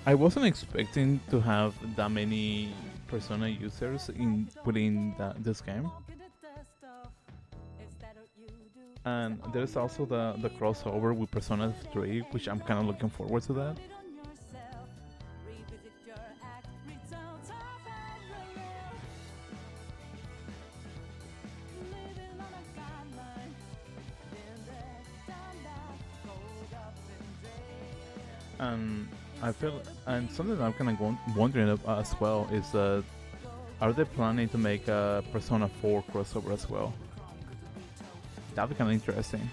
I wasn't expecting to have that many Persona users within this game. And there's also the crossover with Persona 3, which I'm kind of looking forward to that. I feel, and something that I'm kind of wondering as well is are they planning to make a Persona 4 crossover as well? That'd be kind of interesting.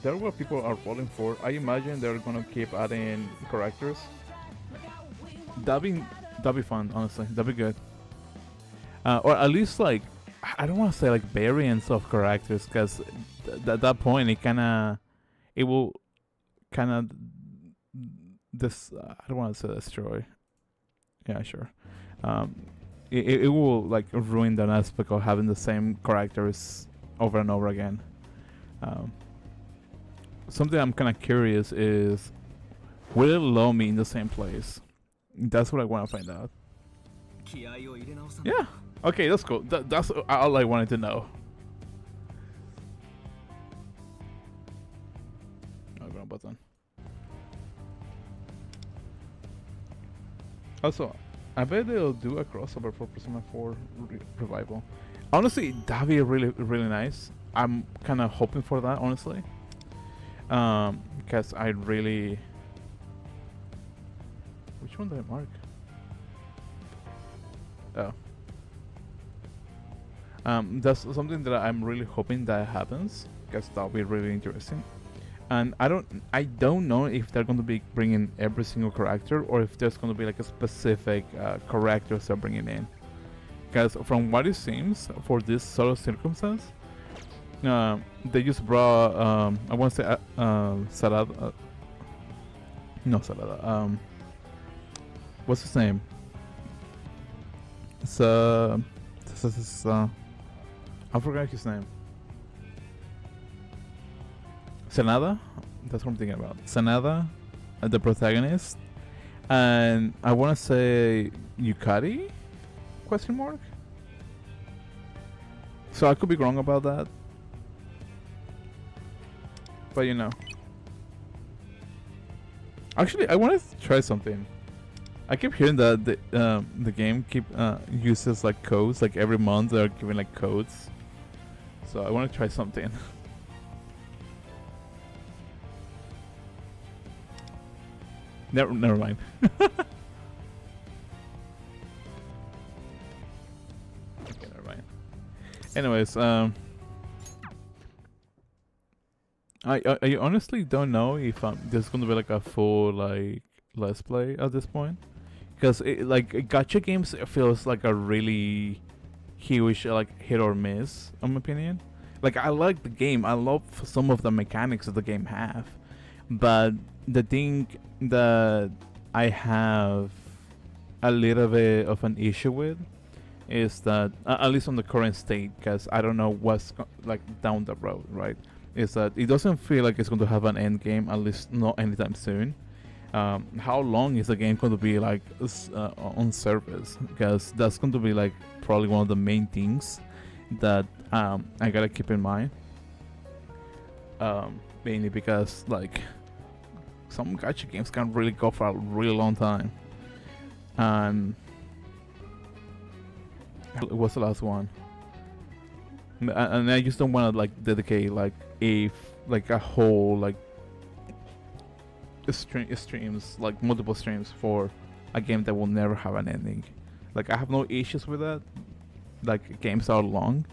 There are what people are voting for. I imagine they're gonna keep adding characters. That'd be fun, honestly. That'd be good. Or at least like, I don't want to say like variants of characters, because at that point it will kind of I don't want to say destroy. Yeah, sure. It will like ruin that aspect of having the same characters over and over again. Something I'm kind of curious is, will it allow me in the same place? That's what I want to find out. Yeah. Okay, that's cool. That's all I wanted to know. Oh, wrong button. Also, I bet they'll do a crossover for Persona 4 Revival. Honestly, that'd be really, really nice. I'm kind of hoping for that, honestly. Because I really... Which one did I mark? Oh. That's something that I'm really hoping that happens, because that'll be really interesting. And I don't know if they're going to be bringing every single character, or if there's going to be like a specific characters they're bringing in. Because from what it seems, for this sort of circumstance, they just brought I want to say Sarada. No, Sarada. What's his name? It's I forgot his name. Sanada? That's what I'm thinking about. Sanada, the protagonist. And I want to say Yukari? Question mark? So I could be wrong about that. But you know. Actually, I want to try something. I keep hearing that the game uses like codes. Like every month they're giving like codes. So I want to try something. Never mind. Okay, never mind. Anyways, I honestly don't know if there's gonna be like a full like let's play at this point, because like gacha games feels like a really huge like hit or miss in my opinion. Like I like the game, I love some of the mechanics that the game have, but the thing that I have a little bit of an issue with is that at least on the current state, because I don't know what's like down the road, right? Is that it doesn't feel like it's going to have an end game, at least not anytime soon. How long is the game going to be like on service? Because that's going to be like probably one of the main things that I gotta keep in mind. Mainly because like some gacha games can really go for a really long time. And what's the last one? And I just don't want to like dedicate like a whole like streams, like multiple streams for a game that will never have an ending. Like I have no issues with that. Like games are long,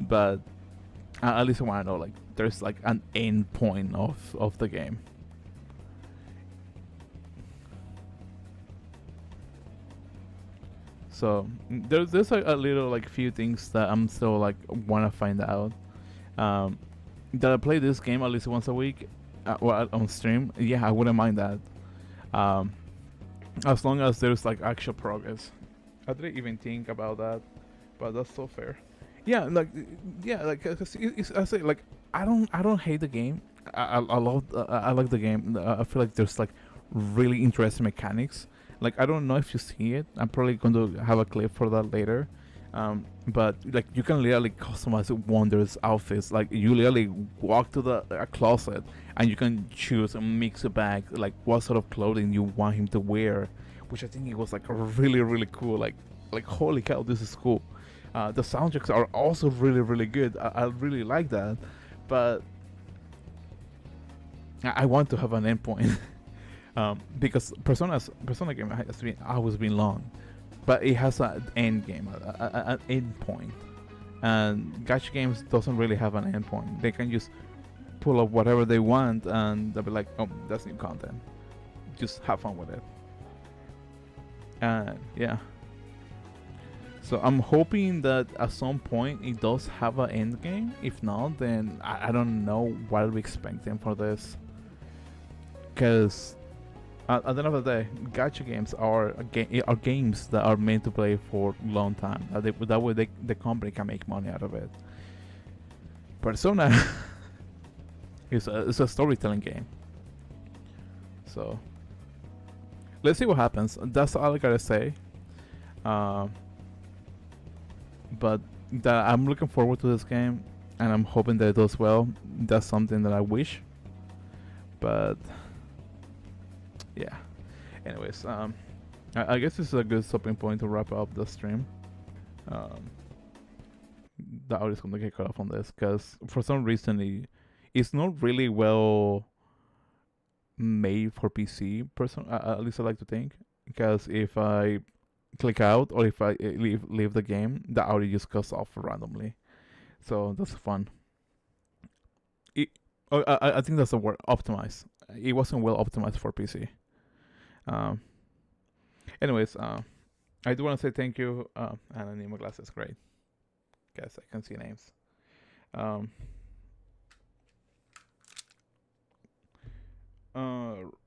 but at least I want to know like there's like an end point of the game. So there's a little like few things that I'm still like want to find out. That I play this game at least once a week, on stream. Yeah, I wouldn't mind that. As long as there's like actual progress. I didn't even think about that, but that's so fair. Yeah, like I say, like I don't hate the game. I love I like the game. I feel like there's like really interesting mechanics. Like, I don't know if you see it. I'm probably going to have a clip for that later. But like, you can literally customize Wonder's outfits. Like, you literally walk to the closet and you can choose and mix it back, like what sort of clothing you want him to wear, which I think it was like really cool. Like holy cow, this is cool. The soundtracks are also really good. I really like that, but I want to have an endpoint. Because Persona game has always been long, but it has an end game, an end point, and gacha games doesn't really have an end point. They can just pull up whatever they want, and they'll be like, "Oh, that's new content. Just have fun with it." Yeah. So I'm hoping that at some point it does have an end game. If not, then I don't know what we're expecting for this, because at the end of the day, gacha games are games that are meant to play for a long time. That way the company can make money out of it. Persona is a storytelling game. So let's see what happens. That's all I gotta say. But I'm looking forward to this game, and I'm hoping that it does well. That's something that I wish. But yeah. Anyways, I guess this is a good stopping point to wrap up the stream. The audio is gonna get cut off on this because for some reason it's not really well made for PC. At least I like to think, because if I click out or if I leave the game, the audio just cuts off randomly. So that's fun. I think that's the word, optimized. It wasn't well optimized for PC. Anyways, I do want to say thank you. And I need my glasses. Great. Guess I can see names.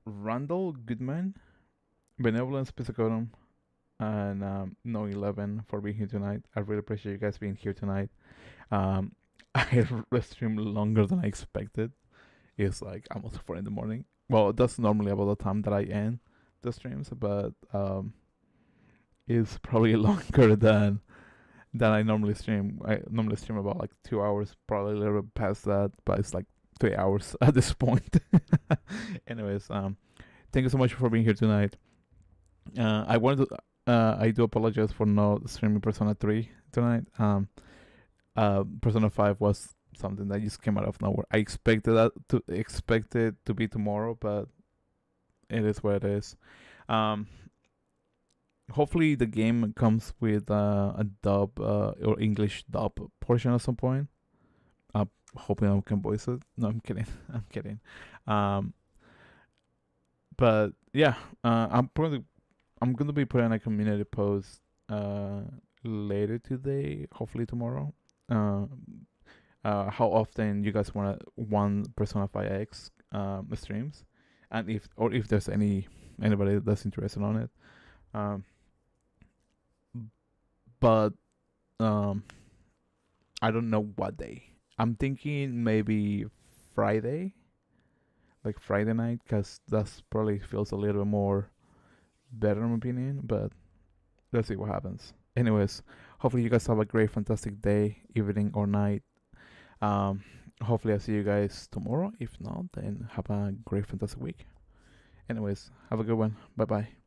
Randall Goodman, Benevolence Pizzacotum, and No11 for being here tonight. I really appreciate you guys being here tonight. I streamed longer than I expected. It's like almost 4 in the morning. Well, that's normally about the time that I end the streams, but it's probably longer than I normally stream. I normally stream about like 2 hours, probably a little bit past that, but it's like 3 hours at this point. Anyways, thank you so much for being here tonight. I do apologize for not streaming Persona 3 tonight. Persona 5 was something that just came out of nowhere. I expected it to be tomorrow, but it is what it is. Hopefully the game comes with a dub or English dub portion at some point. Hoping I can voice it. No, I'm kidding. I'm kidding. But yeah, I'm gonna be putting a community post later today, hopefully tomorrow. How often you guys want Persona 5X streams, and if there's anybody that's interested on it. But I don't know what day. I'm thinking maybe Friday, like Friday night, because that's probably feels a little bit more better in my opinion. But let's see what happens. Anyways, hopefully you guys have a great, fantastic day, evening, or night. Hopefully I see you guys tomorrow. If not, then have a great, fantastic week. Anyways, have a good one. Bye bye.